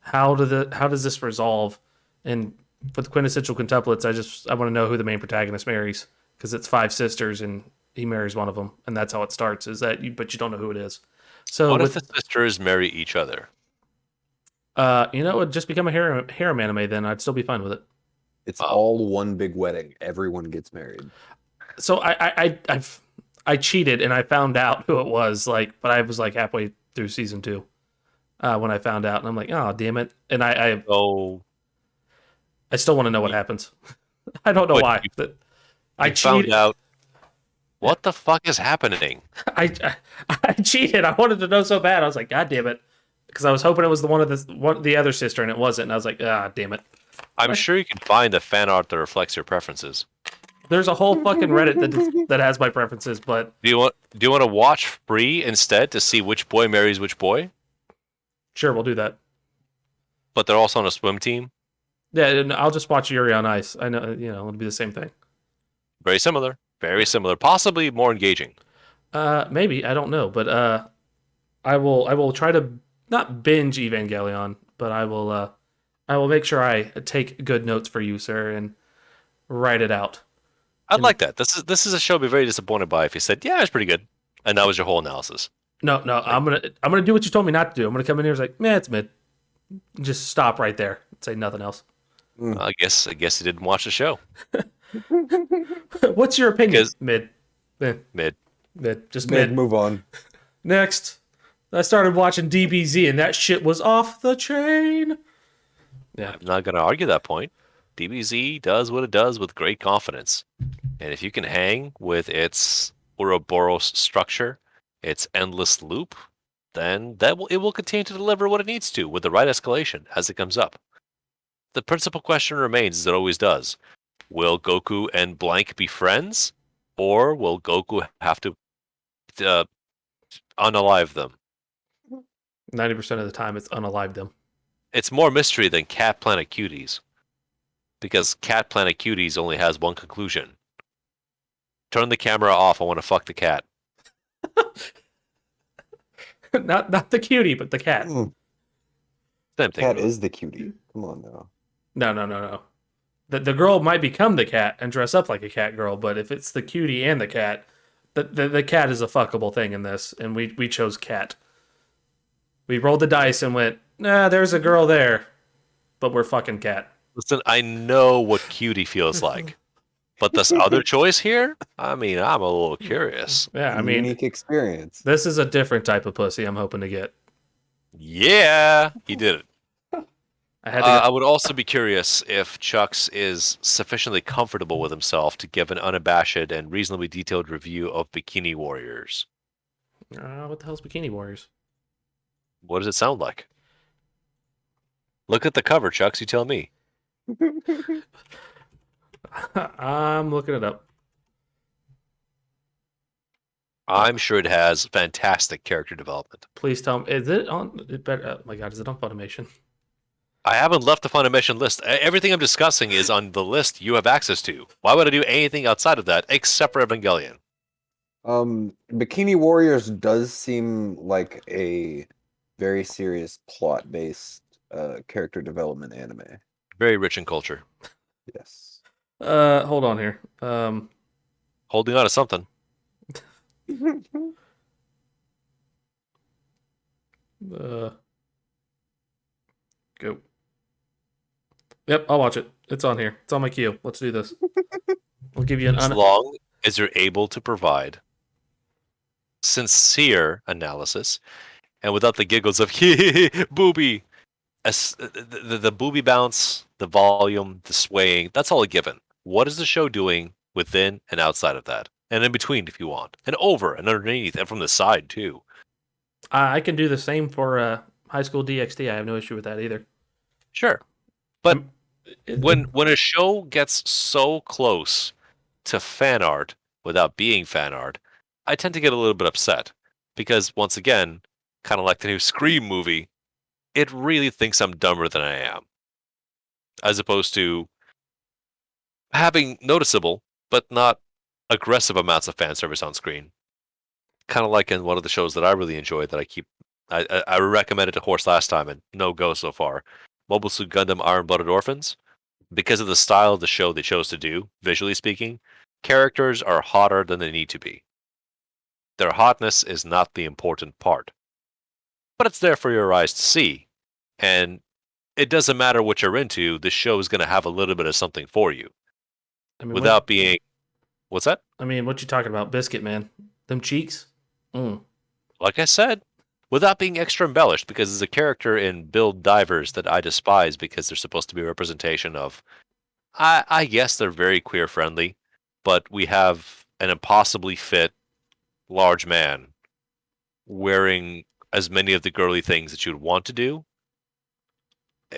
how does this resolve? And with quintessential quintuplets, I want to know who the main protagonist marries, because it's 5 sisters and he marries one of them, and that's how it starts. But you don't know who it is. So what if the sisters marry each other? It would just become a harem anime. Then I'd still be fine with it. It's all one big wedding. Everyone gets married. So I cheated and I found out who it was. But I was like halfway through season 2 when I found out, and I'm like, oh damn it! And I still want to know what happens. I don't know why. But I found out. What the fuck is happening? I cheated. I wanted to know so bad. I was like, God damn it. Because I was hoping it was the other sister, and it wasn't. And I was like, damn it. I'm sure you can find the fan art that reflects your preferences. There's a whole fucking Reddit that has my preferences, but do you want to watch free instead to see which boy marries which boy? Sure, we'll do that. But they're also on a swim team? Yeah, and I'll just watch Yuri on Ice. I know, it'll be the same thing. Very similar. Very similar. Possibly more engaging. Maybe, I don't know, but I will try to not binge Evangelion, but I will make sure I take good notes for you, sir, and write it out. I'd like that. This is a show I'd be very disappointed by if you said, yeah, it's pretty good. And that was your whole analysis. No, Like, I'm gonna do what you told me not to do. I'm gonna come in here and like, man, it's mid. Just stop right there. Say nothing else. I guess he didn't watch the show What's your opinion? because Mid. Eh, mid. just Mid, mid. move on. Next, I started watching DBZ and that shit was off the chain. Yeah. I'm not going to argue that point. DBZ does what it does with great confidence, and if you can hang with its Ouroboros structure, its endless loop, then it will continue to deliver what it needs to with the right escalation as it comes up. The principal question remains, as it always does: will Goku and blank be friends, or will Goku have to uh, unalive them? 90% of the time, it's unalive them. It's more mystery than Cat Planet Cuties, because Cat Planet Cuties only has one conclusion: turn the camera off. I want to fuck the cat. not the cutie, but the cat. Mm, Same thing. Cat is the cutie. Come on now. No. The girl might become the cat and dress up like a cat girl, but if it's the cutie and the cat, the cat is a fuckable thing in this, and we chose cat. We rolled the dice and went, nah, there's a girl there, but we're fucking cat. Listen, I know what cutie feels like, but this other choice here, I mean, I'm a little curious. Yeah, I mean, Unique experience. this is a different type of pussy I'm hoping to get. Yeah, he did it. I had to I would also be curious if Chucks is sufficiently comfortable with himself to give an unabashed and reasonably detailed review of Bikini Warriors. what the hell's Bikini Warriors? What does it sound like? Look at the cover, Chucks. You tell me. I'm looking it up. I'm sure it has fantastic character development. Please tell me, is it on? It better, oh my god, is it on Funimation? I haven't left the Funimation list. Everything I'm discussing is on the list you have access to. Why would I do anything outside of that except for Evangelion? Bikini Warriors does seem like a very serious plot-based character development anime. Very rich in culture. Yes. Hold on here. Holding on to something. Go. Yep, I'll watch it. It's on here. It's on my queue. Let's do this. I'll give you an As long as you're able to provide sincere analysis and without the giggles of booby. The booby bounce, the volume, the swaying, that's all a given. What is the show doing within and outside of that? And in between, if you want. And over and underneath and from the side, too. I can do the same for High School DxD. I have no issue with that either. Sure. But It- when a show gets so close to fan art without being fan art, I tend to get a little bit upset. Because, once again, kind of like the new Scream movie, it really thinks I'm dumber than I am. As opposed to having noticeable, but not aggressive amounts of fan service on screen. Kind of like in one of the shows that I really enjoy that I recommended to Horse last time and no go so far. Mobile Suit Gundam Iron Blooded Orphans. Because of the style of the show they chose to do, visually speaking, characters are hotter than they need to be. Their hotness is not the important part. But it's there for your eyes to see. And it doesn't matter what you're into, this show is going to have a little bit of something for you. I mean, Without being... What's that? what you talking about? Biscuit, man. Them cheeks? Like I said, without being extra embellished, because there's a character in Build Divers that I despise because they're supposed to be a representation of... I guess they're very queer friendly, but we have an impossibly fit large man wearing as many of the girly things that you'd want to do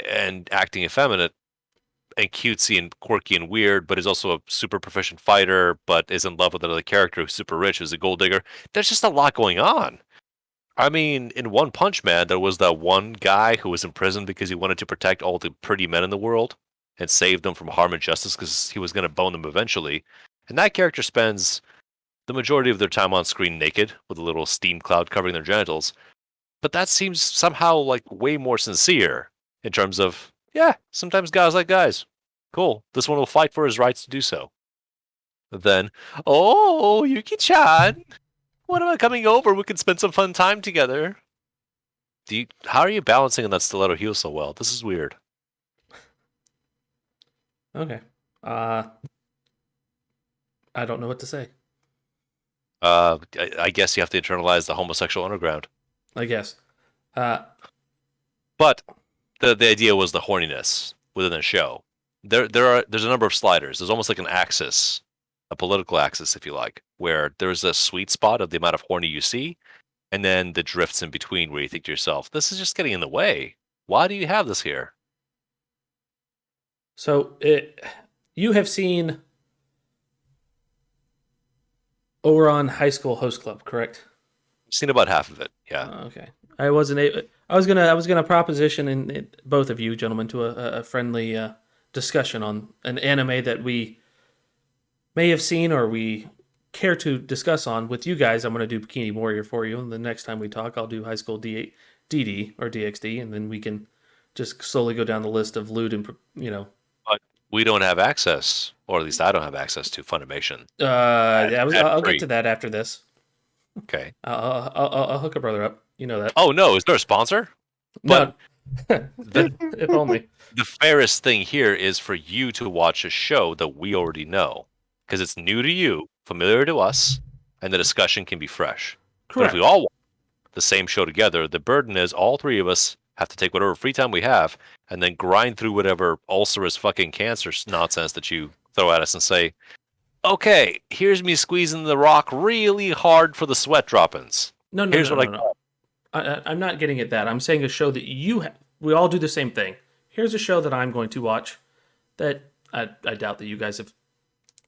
and acting effeminate and cutesy and quirky and weird, but is also a super proficient fighter, but is in love with another character who's super rich, who's a gold digger. There's just a lot going on. I mean, in One Punch Man, there was that one guy who was in prison because he wanted to protect all the pretty men in the world and save them from harm and justice because he was going to bone them eventually. And that character spends the majority of their time on screen naked with a little steam cloud covering their genitals. But that seems somehow like way more sincere in terms of, yeah, sometimes guys like guys. Cool. This one will fight for his rights to do so. Then, oh, Yuki-chan, When am I coming over? We can spend some fun time together. How are you balancing on that stiletto heel so well? This is weird. Okay. I don't know what to say. I guess you have to internalize the homosexual underground. I guess. But the idea was the horniness within the show. There's a number of sliders. There's almost like an axis, a political axis, if you like, where there's a sweet spot of the amount of horny you see, and then the drifts in between where you think to yourself, this is just getting in the way. Why do you have this here? So you have seen Ouran High School Host Club, correct? I've seen about half of it. Yeah. Okay. I was gonna proposition both of you gentlemen to a friendly discussion on an anime that we may have seen or we care to discuss on with you guys. I'm gonna do Bikini Warrior for you, and the next time we talk, I'll do High School DD or DxD, and then we can just slowly go down the list of lewd and But we don't have access, or at least I don't have access to Funimation. Yeah, I'll get to that after this. Okay. I'll hook a brother up. You know that. Oh no, is there a sponsor? No. If only. The fairest thing here is for you to watch a show that we already know, because it's new to you, familiar to us, and the discussion can be fresh. Correct. But if we all watch the same show together, the burden is all three of us have to take whatever free time we have and then grind through whatever ulcerous fucking cancer nonsense that you throw at us and say, okay, here's me squeezing the rock really hard for the sweat droppings. No, I'm not getting at that. I'm saying a show that we all do the same thing. Here's a show that I'm going to watch that I doubt that you guys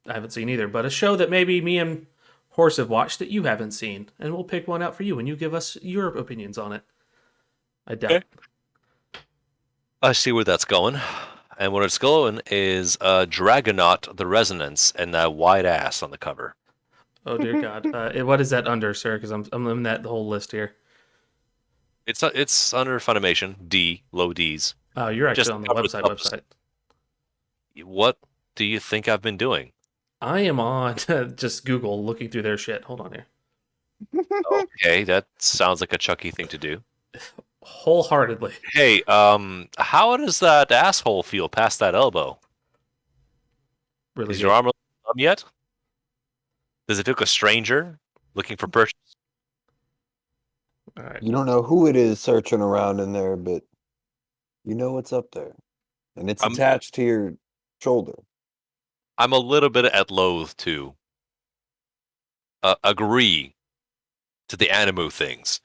I haven't seen either, but a show that maybe me and Horse have watched that you haven't seen, and we'll pick one out for you, and you give us your opinions on it. I doubt. Okay. I see where that's going. And where it's going is Dragonaut the Resonance and that wide ass on the cover. Oh, dear God. What is that under, sir? Because I'm in that whole list here. It's under Funimation, low Ds. Oh, you're actually Just on the website. What do you think I've been doing? I am on just Google looking through their shit. Hold on here. Okay, that sounds like a Chucky thing to do. Wholeheartedly. Hey, how does that asshole feel past that elbow? Really Is your arm numb yet? Does it feel like a stranger looking for purchase? All right. You don't know who it is searching around in there, but you know what's up there. And it's attached to your shoulder. I'm a little bit at loath to agree to the Animu things.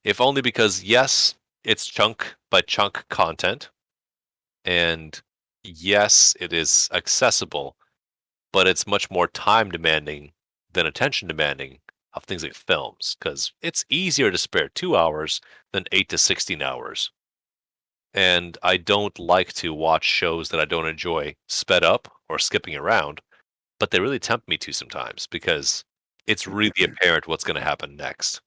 If only because, yes, it's chunk by chunk content. And yes, it is accessible, but it's much more time demanding than attention demanding of things like films, because it's easier to spare 2 hours than 8 to 16 hours. And I don't like to watch shows that I don't enjoy sped up or skipping around, but they really tempt me to sometimes because it's really apparent what's going to happen next.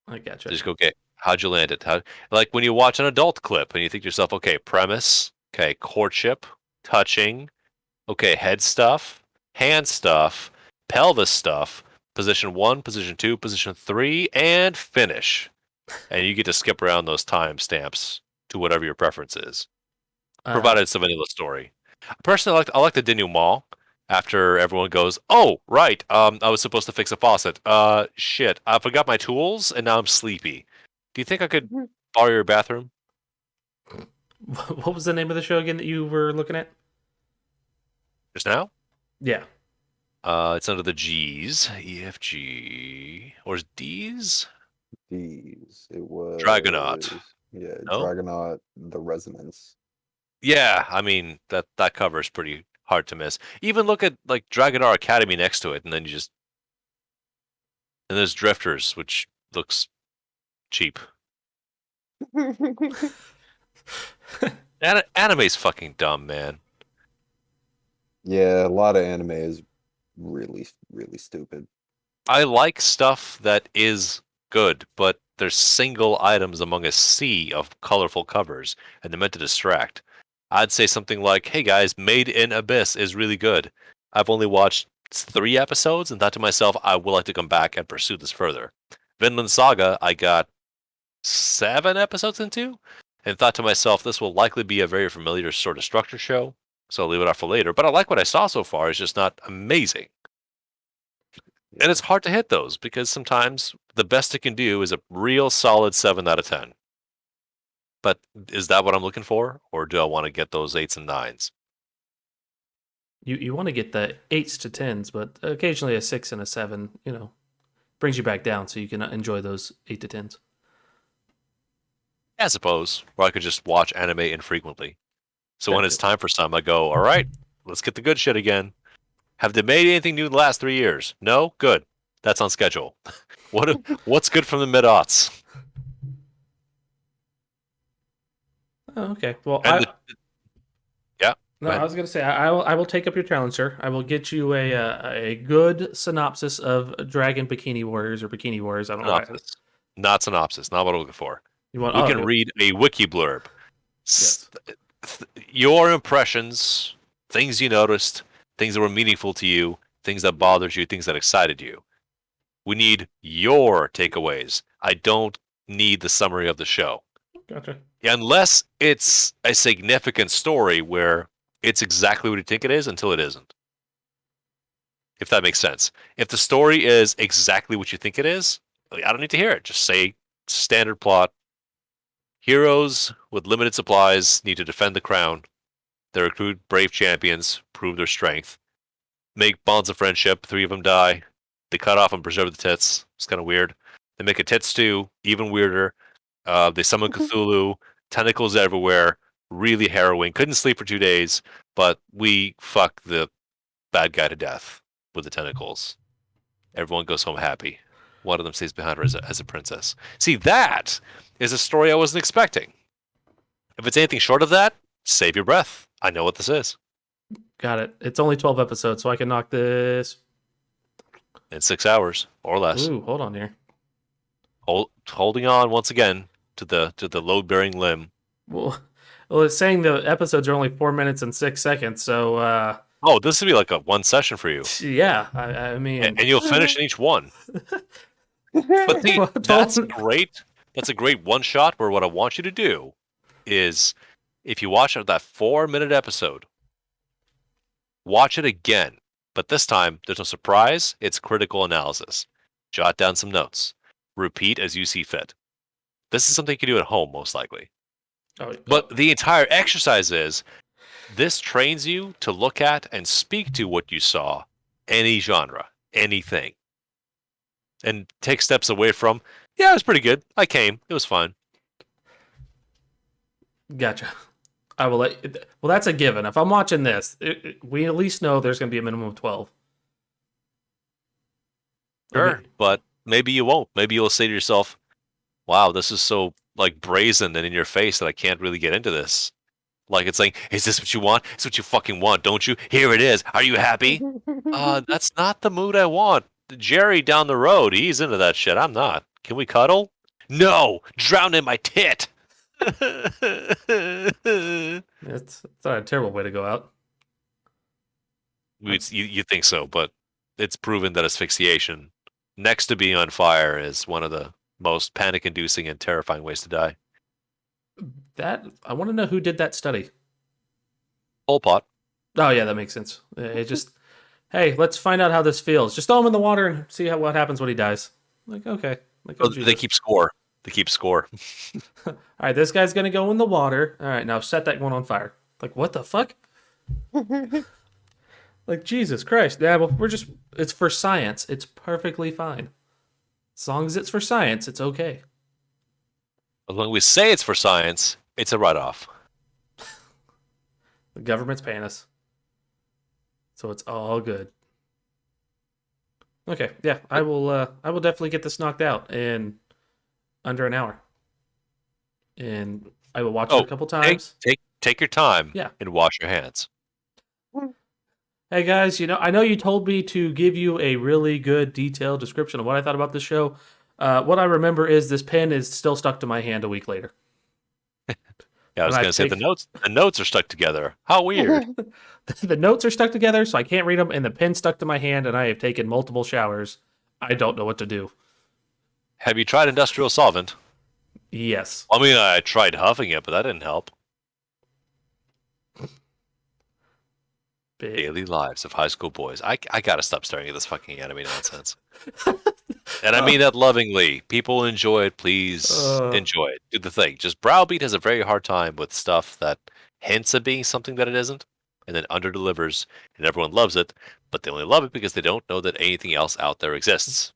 I gotcha. Just go, okay, how'd you land it? Like when you watch an adult clip and you think to yourself, okay, premise, okay, courtship, touching, okay, head stuff, hand stuff, pelvis stuff, position 1, position 2, position 3, and finish. And you get to skip around those timestamps to whatever your preference is, provided it's a vanilla story. Personally, I like the denouement after everyone goes, oh, right, I was supposed to fix a faucet. Shit, I forgot my tools, and now I'm sleepy. Do you think I could borrow your bathroom? What was the name of the show again that you were looking at? Just now? Yeah. It's under the G's. EFG. Or is D's? D's. It was... Dragonaut. Yeah, No? Dragonaut, the Resonance. Yeah, I mean, that cover is pretty hard to miss. Even look at, like, Dragonaut Academy next to it, and then you just... And there's Drifters, which looks cheap. Anime's fucking dumb, man. Yeah, a lot of anime is really, really stupid. I like stuff that is good, but there's single items among a sea of colorful covers, and they're meant to distract. I'd say something like, hey guys, Made in Abyss is really good. I've only watched 3 episodes and thought to myself, I would like to come back and pursue this further. Vinland Saga, I got 7 episodes into and thought to myself, this will likely be a very familiar sort of structure show, so I'll leave it off for later. But I like what I saw so far. It's just not amazing. And it's hard to hit those because sometimes the best it can do is a real solid 7 out of 10. But is that what I'm looking for? Or do I want to get those 8s and 9s? You want to get the 8s to 10s, but occasionally a 6 and a 7, brings you back down so you can enjoy those 8 to 10s. I suppose. Or I could just watch anime infrequently. So when it's time for some, I go, all right, let's get the good shit again. Have they made anything new in the last 3 years? No? Good. That's on schedule. What's good from the mid-aughts? Oh, okay. Well, yeah. No, I was going to say, I will take up your challenge, sir. I will get you a good synopsis of Dragon Bikini Warriors or Bikini Warriors. I don't know. Not synopsis. Not what I'm looking for. You want? We can read a wiki blurb. Yes. Your impressions, things you noticed, things that were meaningful to you, things that bothered you, things that excited you. We need your takeaways. I don't need the summary of the show. Gotcha. Unless it's a significant story where it's exactly what you think it is until it isn't. If that makes sense. If the story is exactly what you think it is, I don't need to hear it. Just say standard plot. Heroes with limited supplies need to defend the crown. They recruit brave champions, prove their strength. Make bonds of friendship, 3 of them die. They cut off and preserve the tits. It's kind of weird. They make a tit stew, even weirder. They summon Cthulhu, tentacles everywhere, really harrowing. Couldn't sleep for 2 days, but we fuck the bad guy to death with the tentacles. Everyone goes home happy. One of them stays behind her as a princess. See, that is a story I wasn't expecting. If it's anything short of that, save your breath. I know what this is. Got it. It's only 12 episodes, so I can knock this in 6 hours or less. Ooh, hold on here. Holding on once again to the load-bearing limb. Well, it's saying the episodes are only 4 minutes and 6 seconds, so oh, this would be like a one session for you. Yeah, I mean, and you'll finish in each one. But see, that's great. That's a great one shot. Where what I want you to do is, if you watch that 4-minute episode, watch it again. But this time, there's no surprise. It's critical analysis. Jot down some notes. Repeat as you see fit. This is something you can do at home, most likely. But the entire exercise is, this trains you to look at and speak to what you saw, any genre, anything. And take steps away from, yeah, it was pretty good. I came. It was fun. Gotcha. I will well, that's a given. If I'm watching this, we at least know there's going to be a minimum of 12. Sure, but maybe you won't. Maybe you'll say to yourself, wow, this is so like brazen and in your face that I can't really get into this. Like, it's like, is this what you want? It's what you fucking want, don't you? Here it is. Are you happy? That's not the mood I want. Jerry down the road, he's into that shit. I'm not. Can we cuddle? No! Drown in my tit! It's not a terrible way to go out. You think so, but it's proven that asphyxiation, next to being on fire, is one of the most panic-inducing and terrifying ways to die. I want to know who did that study. Pol Pot. Oh yeah, that makes sense. It just, hey, let's find out how this feels. Just throw him in the water and see what happens when he dies. Like, okay. Like, they keep score. All right, this guy's gonna go in the water. All right, now set that one on fire. Like, what the fuck? Like, Jesus Christ. Yeah, well, it's for science. It's perfectly fine. As long as it's for science, it's okay. As long as we say it's for science, it's a write-off. The government's paying us. So it's all good. Okay, yeah, I will definitely get this knocked out in under an hour. And I will watch it a couple times. Take your time, yeah, and wash your hands. Hey guys, I know you told me to give you a really good detailed description of what I thought about this show. What I remember is this pen is still stuck to my hand a week later. Yeah, I was And I going to say take the notes are stuck together. How weird. the notes are stuck together, so I can't read them, and the pen stuck to my hand, and I have taken multiple showers. I don't know what to do. Have you tried industrial solvent? Yes. I mean, I tried huffing it, but that didn't help. Big. Daily lives of high school boys. I gotta stop staring at this fucking anime nonsense. And I mean that lovingly. People enjoy it. Please enjoy it. Do the thing. Just Browbeat has a very hard time with stuff that hints at being something that it isn't, and then underdelivers, and everyone loves it, but they only love it because they don't know that anything else out there exists.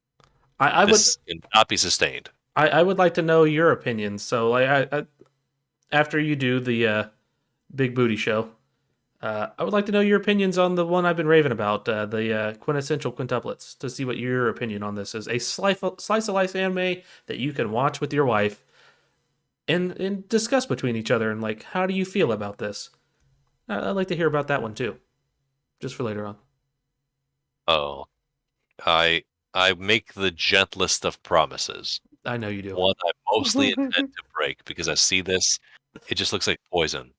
I would This cannot be sustained. I would like to know your opinions. So like after you do the big booty show, I would like to know your opinions on the one I've been raving about, the quintessential quintuplets, to see what your opinion on this is. A slice of life anime that you can watch with your wife and discuss between each other, and like, how do you feel about this? I'd like to hear about that one too, just for later on. Oh, I make the gentlest of promises. I know you do. One I mostly intend to break because I see this. It just looks like poison.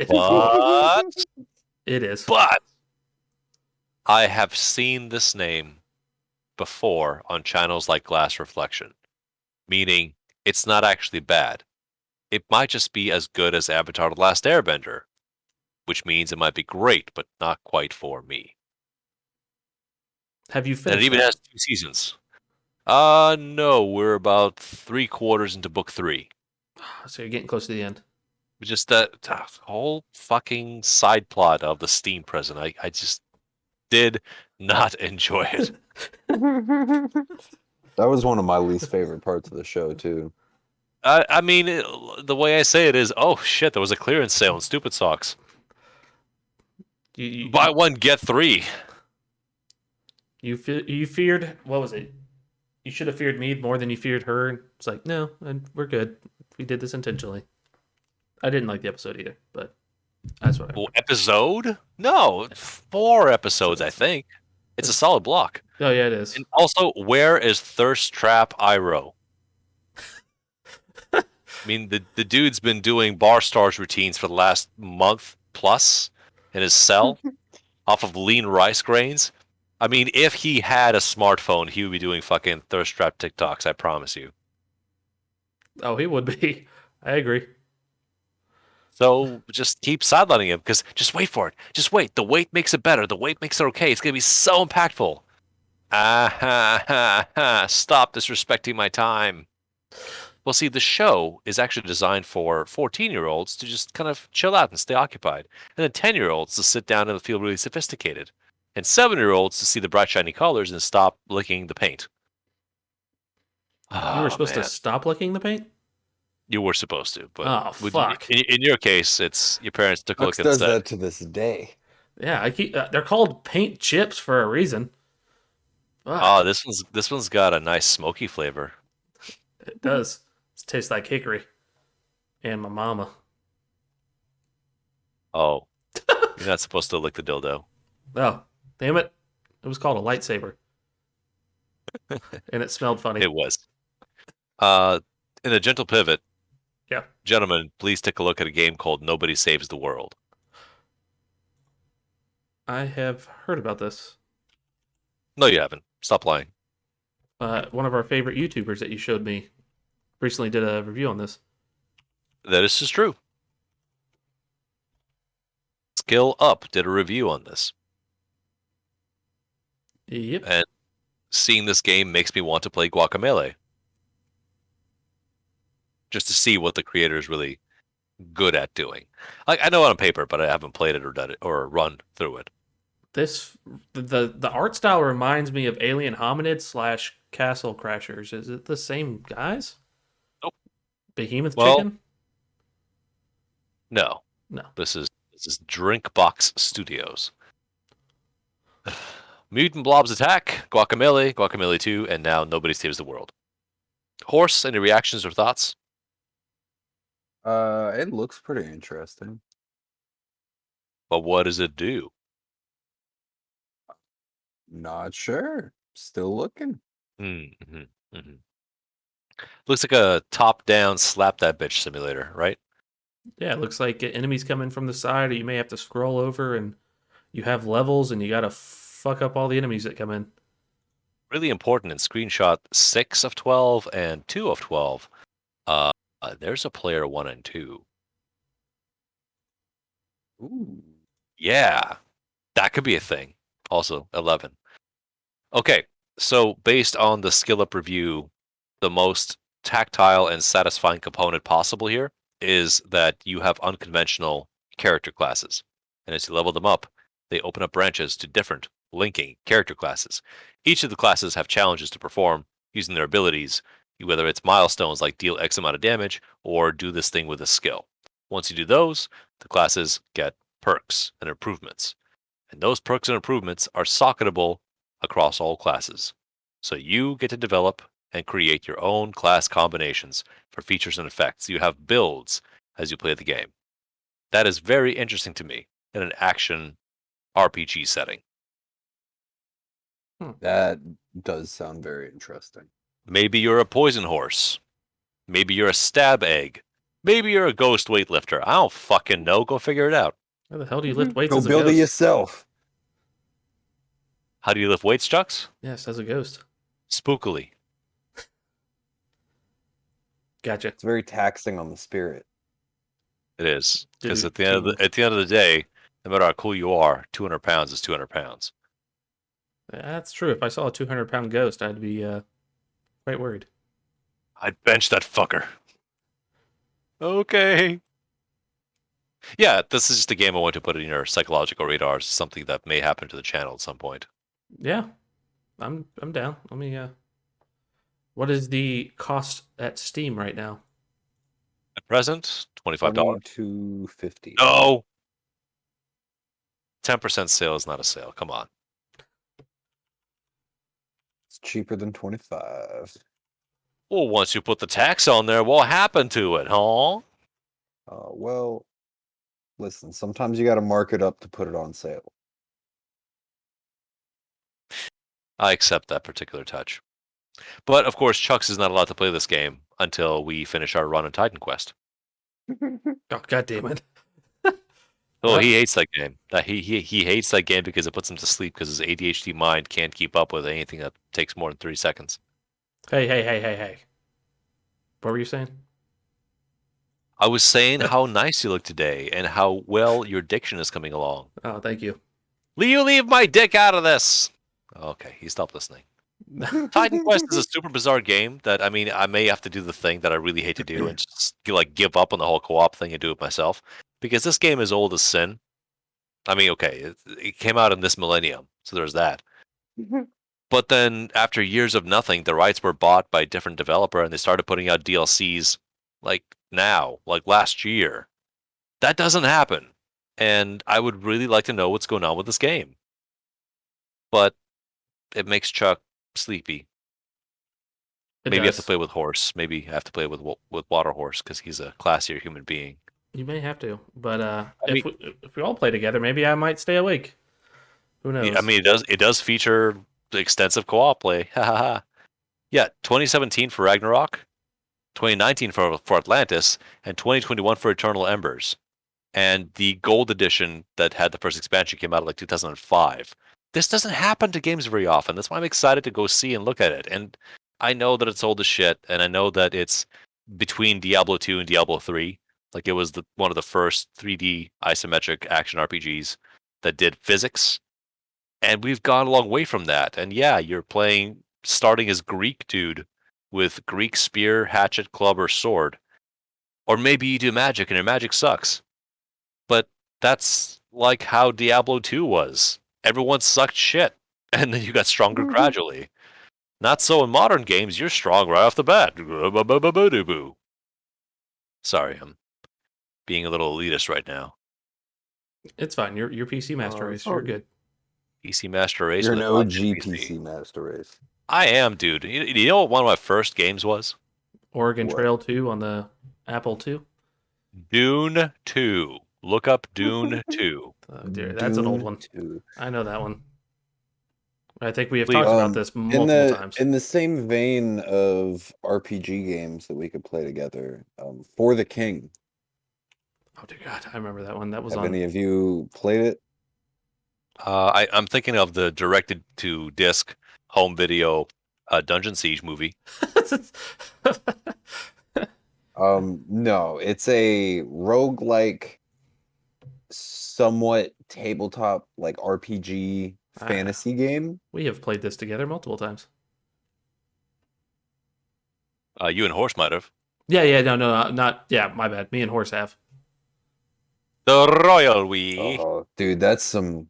But It is. But I have seen this name before on channels like Glass Reflection, meaning it's not actually bad. It might just be as good as Avatar: The Last Airbender, which means it might be great, but not quite for me. Have you And it finished even that? has 2 seasons. No, we're about 3/4 into book 3. So you're getting close to the end. Just that whole fucking side plot of the Steam present. I just did not enjoy it. That was one of my least favorite parts of the show too. I mean, the way I say it is, oh shit, there was a clearance sale on Stupid Socks. Buy one, get 3. You feared, what was it? You should have feared me more than you feared her. It's like, no, we're good. We did this intentionally. I didn't like the episode either, but that's what I Well, episode? No, 4 episodes, I think. It's a solid block. Oh yeah, it is. And also, where is Thirst Trap Iroh? I mean, the dude's been doing bar stars routines for the last month plus in his cell off of lean rice grains. I mean, if he had a smartphone, he would be doing fucking thirst trap TikToks, I promise you. Oh, he would be. I agree. So just keep sidelining him, because just wait for it. Just wait. The wait makes it better. The wait makes it okay. It's going to be so impactful. Ah ha ha ha. Stop disrespecting my time. Well, see, the show is actually designed for 14-year-olds to just kind of chill out and stay occupied, and then 10-year-olds to sit down and feel really sophisticated, and 7-year-olds to see the bright, shiny colors and stop licking the paint. You were Oh, supposed to man. stop licking the paint? You were supposed to, but Oh, fuck. in your case, it's your parents took a Hux look does and said, that to this day. Yeah, I keep. They're called paint chips for a reason. Fuck, "Oh, this one's got a nice smoky flavor." it does. It tastes like hickory. And my mama. Oh, you're not supposed to lick the dildo. Oh, damn it! It was called a lightsaber, and it smelled funny. It was. In a gentle pivot, Yeah, gentlemen, please take a look at a game called Nobody Saves the World. I have heard about this. No, you haven't. Stop lying. One of our favorite YouTubers that you showed me recently did a review on this. That is just true. Skill Up did a review on this, Yep. and seeing this game makes me want to play Guacamelee, just to see what the creator is really good at doing. Like, I know it on paper, but I haven't played it or done it or run through it. This the art style reminds me of Alien Hominid / Castle Crashers. Is it the same guys? Nope. Behemoth Well- Chicken? No, No. this is Drinkbox Studios. Mutant Blobs Attack, Guacamelee, Guacamelee 2, and now Nobody Saves the World. Horse, any reactions or thoughts? It looks pretty interesting. But what does it do? Not sure. Still looking. Mm-hmm. Mm-hmm. Looks like a top-down slap that bitch simulator, right? Yeah, it looks like enemies coming from the side, or you may have to scroll over, and you have levels, and you gotta fuck up all the enemies that come in. Really important in screenshot 6 of 12 and 2 of 12. There's a player 1 and 2. Ooh. Yeah, that could be a thing. Also, 11. Okay, so based on the skill up review, the most tactile and satisfying component possible here is that you have unconventional character classes. And as you level them up, they open up branches to different linking character classes. Each of the classes have challenges to perform using their abilities, whether it's milestones like deal X amount of damage or do this thing with a skill. Once you do those, the classes get perks and improvements. And those perks and improvements are socketable across all classes. So you get to develop and create your own class combinations for features and effects. You have builds as you play the game. That is very interesting to me in an action RPG setting. That does sound very interesting. Maybe you're a poison horse. Maybe you're a stab egg. Maybe you're a ghost weightlifter. I don't fucking know. Go figure it out. How the hell do you lift weights Go as a build it ghost? yourself. How do you lift weights, Chucks? Yes, as a ghost. Spookily. Gotcha. It's very taxing on the spirit. It is. Because Dude, at the end of the day, no matter how cool you are, 200 pounds is 200 pounds. That's true. If I saw a 200-pound ghost, I'd be quite worried. I'd bench that fucker. Okay. Yeah, this is just a game I want to put in your psychological radars. Something that may happen to the channel at some point. Yeah, I'm down. Let me. What is the cost at Steam right now? At present, $25. $22.50. No! 10% sale is not a sale. Come on. It's cheaper than 25. Well, once you put the tax on there, what happened to it, huh? Well, listen, sometimes you got to mark it up to put it on sale. I accept that particular touch. But, of course, Chucks is not allowed to play this game until we finish our run on Titan Quest. Oh, god damn it! Oh, he hates that game. He hates that game because it puts him to sleep because his ADHD mind can't keep up with anything that takes more than 3 seconds. Hey! What were you saying? I was saying how nice you look today and how well your diction is coming along. Oh, thank you. Leave my dick out of this. Okay, he stopped listening. Titan Quest is a super bizarre game that I may have to do the thing that I really hate to do and just give up on the whole co-op thing and do it myself because this game is old as sin. Okay, it came out in this millennium, so there's that. But then after years of nothing, the rights were bought by a different developer and they started putting out DLCs like now, like last year. That doesn't happen. And I would really like to know what's going on with this game. But it makes Chuck sleepy. Maybe I have to play with Horse. Maybe I have to play with Water Horse because he's a classier human being. You may have to, but if we all play together, maybe I might stay awake. Who knows? It does feature extensive co-op play. Yeah, 2017 for Ragnarok, 2019 for Atlantis, and 2021 for Eternal Embers. And the Gold Edition that had the first expansion came out in like 2005. This doesn't happen to games very often. That's why I'm excited to go see and look at it. And I know that it's old as shit, and I know that it's between Diablo 2 and Diablo 3. Like it was one of the first 3D isometric action RPGs that did physics. And we've gone a long way from that. And yeah, you're starting as Greek dude with Greek spear, hatchet, club, or sword. Or maybe you do magic and your magic sucks. But that's like how Diablo 2 was. Everyone sucked shit, and then you got stronger gradually. Not so in modern games, you're strong right off the bat. Sorry, I'm being a little elitist right now. It's fine. You're PC Master Race. You're good. PC Master Race. You're with an a OG PC. PC Master Race. I am, dude. You know what one of my first games was? Oregon What? Trail 2 on the Apple II. Dune 2. Look up Dune 2. Oh, dear, that's an old one. 2. I know that one. I think we have Please. talked about this multiple times. In the same vein of RPG games that we could play together, For the King. Oh dear God, I remember that one. That was Have on. any of you played it? I'm thinking of the directed-to-disc home video Dungeon Siege movie. No, it's a roguelike, somewhat tabletop like RPG fantasy game. We have played this together multiple times. You and Horse might have. Yeah, no, not. Yeah, my bad. Me and Horse have. The Royal We. Oh, dude, that's some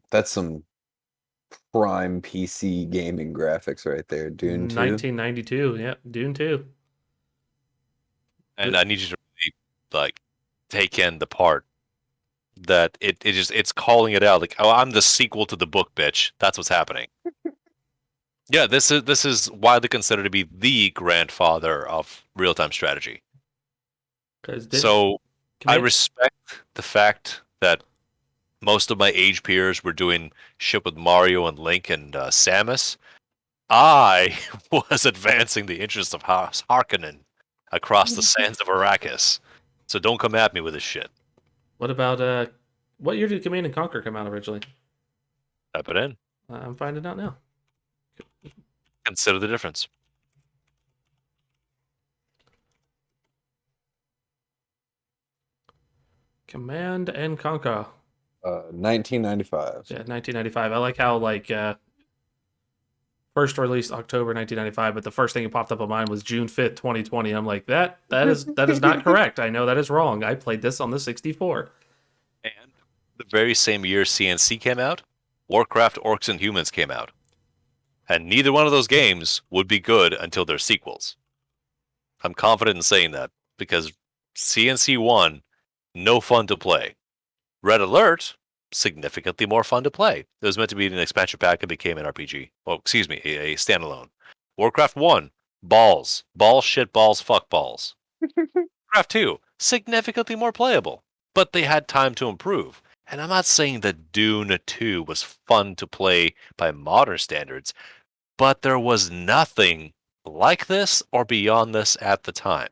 prime PC gaming graphics right there. Dune 2. 1992. Yeah, Dune 2. And I need you to really like take in the part that it's calling it out like, oh, I'm the sequel to the book, bitch. That's what's happening. Yeah, this is widely considered to be the grandfather of real-time strategy. So I respect the fact that most of my age peers were doing shit with Mario and Link and Samus. I was advancing the interests of Harkonnen across the sands of Arrakis. So don't come at me with this shit. What about what year did Command and Conquer come out originally? Type it in. I'm finding out now. Consider the difference. Command and Conquer. 1995. Yeah, 1995. I like how first released October 1995, but the first thing that popped up on mine was June 5th, 2020. I'm like, that is not correct. I know that is wrong. I played this on the 64. And the very same year CNC came out, Warcraft Orcs and Humans came out. And neither one of those games would be good until their sequels. I'm confident in saying that because CNC 1, no fun to play. Red Alert, significantly more fun to play. It was meant to be an expansion pack and became an RPG. Oh, excuse me, a standalone. Warcraft 1, balls. Balls, shit, balls, fuck balls. Warcraft 2, significantly more playable. But they had time to improve. And I'm not saying that Dune 2 was fun to play by modern standards, but there was nothing like this or beyond this at the time.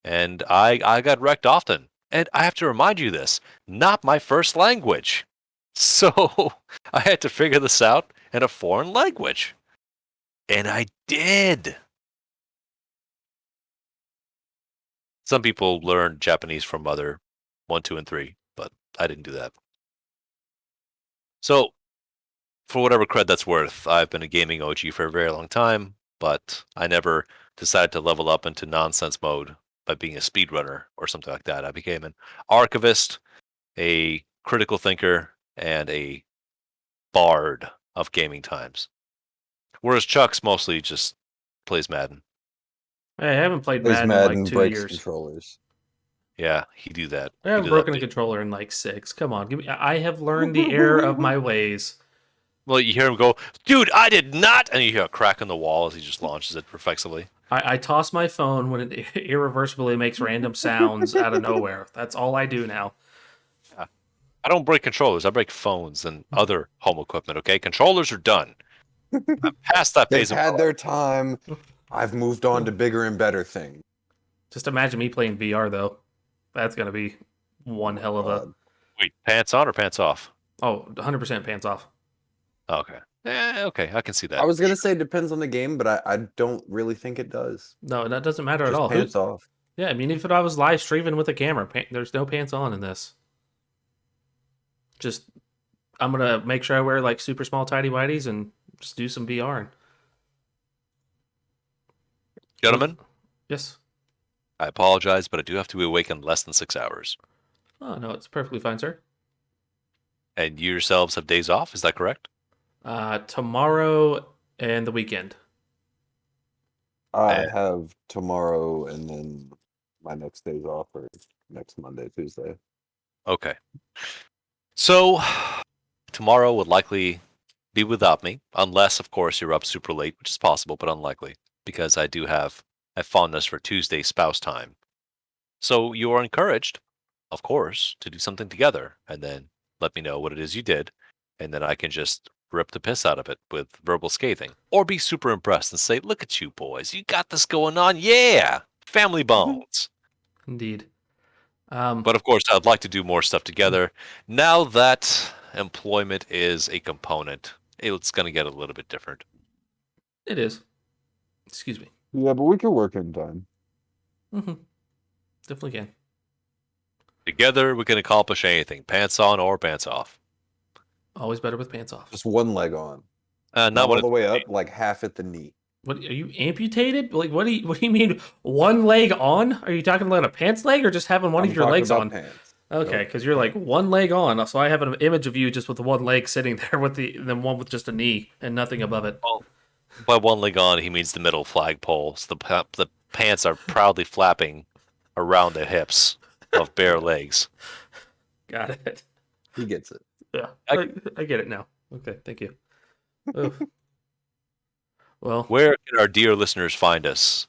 And I got wrecked often. And I have to remind you this, not my first language. So I had to figure this out in a foreign language. And I did. Some people learn Japanese from Mother 1, 2, and 3, but I didn't do that. So, for whatever cred that's worth, I've been a gaming OG for a very long time, but I never decided to level up into nonsense mode by being a speedrunner or something like that. I became an archivist, a critical thinker, and a bard of gaming times. Whereas Chuck's mostly just plays Madden. Hey, I haven't played Plays Madden in Madden, like 2 breaks years. controllers. Yeah, he do that. I haven't broken a controller in like 6. Come on, give me. I have learned the error of my ways. Well, you hear him go, dude, I did not! And you hear a crack in the wall as he just launches it reflexively. I toss my phone when it irreversibly makes random sounds out of nowhere. That's all I do now. Yeah. I don't break controllers. I break phones and other home equipment, okay? Controllers are done. I'm past that phase They've of had their time. I've moved on to bigger and better things. Just imagine me playing VR, though. That's going to be one hell of a... Wait, pants on or pants off? Oh, 100% pants off. Okay. Okay, I can see that. I was gonna say it depends on the game, but I don't really think it does. No, that doesn't matter Just at all. pants off. Yeah, I mean, even if I was live streaming with a camera, there's no pants on in this. Just, I'm going to make sure I wear like super small tidy whities and just do some VR. Gentlemen? Yes? I apologize, but I do have to be awake in less than 6 hours. Oh, no, it's perfectly fine, sir. And you yourselves have days off, is that correct? Tomorrow and the weekend. I have tomorrow and then my next day's off or next Monday, Tuesday. Okay. So, tomorrow would likely be without me, unless, of course, you're up super late, which is possible, but unlikely, because I do have a fondness for Tuesday spouse time. So you are encouraged, of course, to do something together, and then let me know what it is you did, and then I can just rip the piss out of it with verbal scathing, or be super impressed and say, look at you boys, you got this going on, yeah! Family bonds. Indeed. But of course, I'd like to do more stuff together. Now that employment is a component, it's going to get a little bit different. It is. Excuse me. Yeah, but we can work in time. Mm-hmm. Definitely can. Together, we can accomplish anything, pants on or pants off. Always better with pants off. Just one leg on. Not Not when all the it's way up, like half at the knee. What are you amputated? Like what do you mean one leg on? Are you talking about a pants leg or just having one I'm of your talking legs about on? Pants. Okay, Nope. because you're like one leg on, so I have an image of you just with the one leg sitting there with the one with just a knee and nothing above it. Well, by one leg on, he means the middle flagpole. So the pants are proudly flapping around the hips of bare legs. Got it. He gets it. Yeah, I get it now. Okay, thank you. Oof. Well, Where can our dear listeners find us?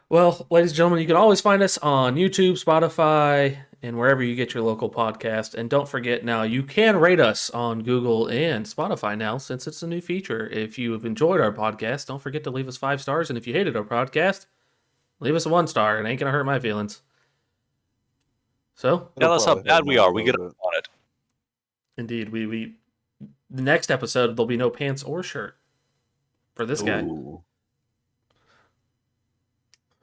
Well, ladies and gentlemen, you can always find us on YouTube, Spotify, and wherever you get your local podcast. And don't forget now, you can rate us on Google and Spotify now since it's a new feature. If you have enjoyed our podcast, don't forget to leave us 5 stars. And if you hated our podcast, leave us a 1 star. It ain't going to hurt my feelings. So, Tell us how probably bad hurt we mine are. a We get little on it. indeed, we the next episode, there'll be no pants or shirt for this guy. Ooh.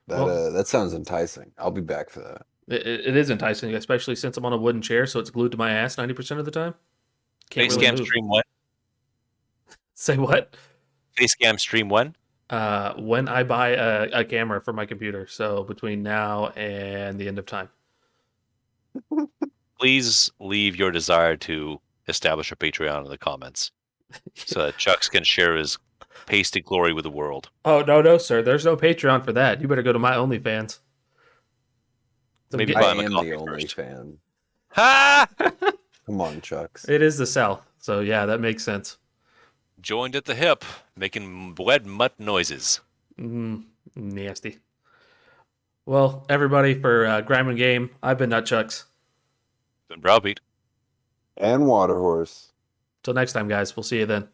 Well- That sounds enticing. I'll be back for that. It is enticing, especially since I'm on a wooden chair, so it's glued to my ass 90% of the time. Can't Face really cam move. stream when? Say what? Face cam stream when? When I buy a camera for my computer, so between now and the end of time. Please leave your desire to establish a Patreon in the comments so that Chucks can share his pasty glory with the world. Oh no, sir. There's no Patreon for that. You better go to my OnlyFans. So Maybe get- buy I him a am coffee the only first. fan. Ha! Come on, Chucks. it is the South, so yeah, that makes sense. Joined at the hip, making wet mutt noises. Nasty. Well, everybody, for Grime and Game, I've been Nutchucks. Been browbeat. And Waterhorse. Till next time, guys. We'll see you then.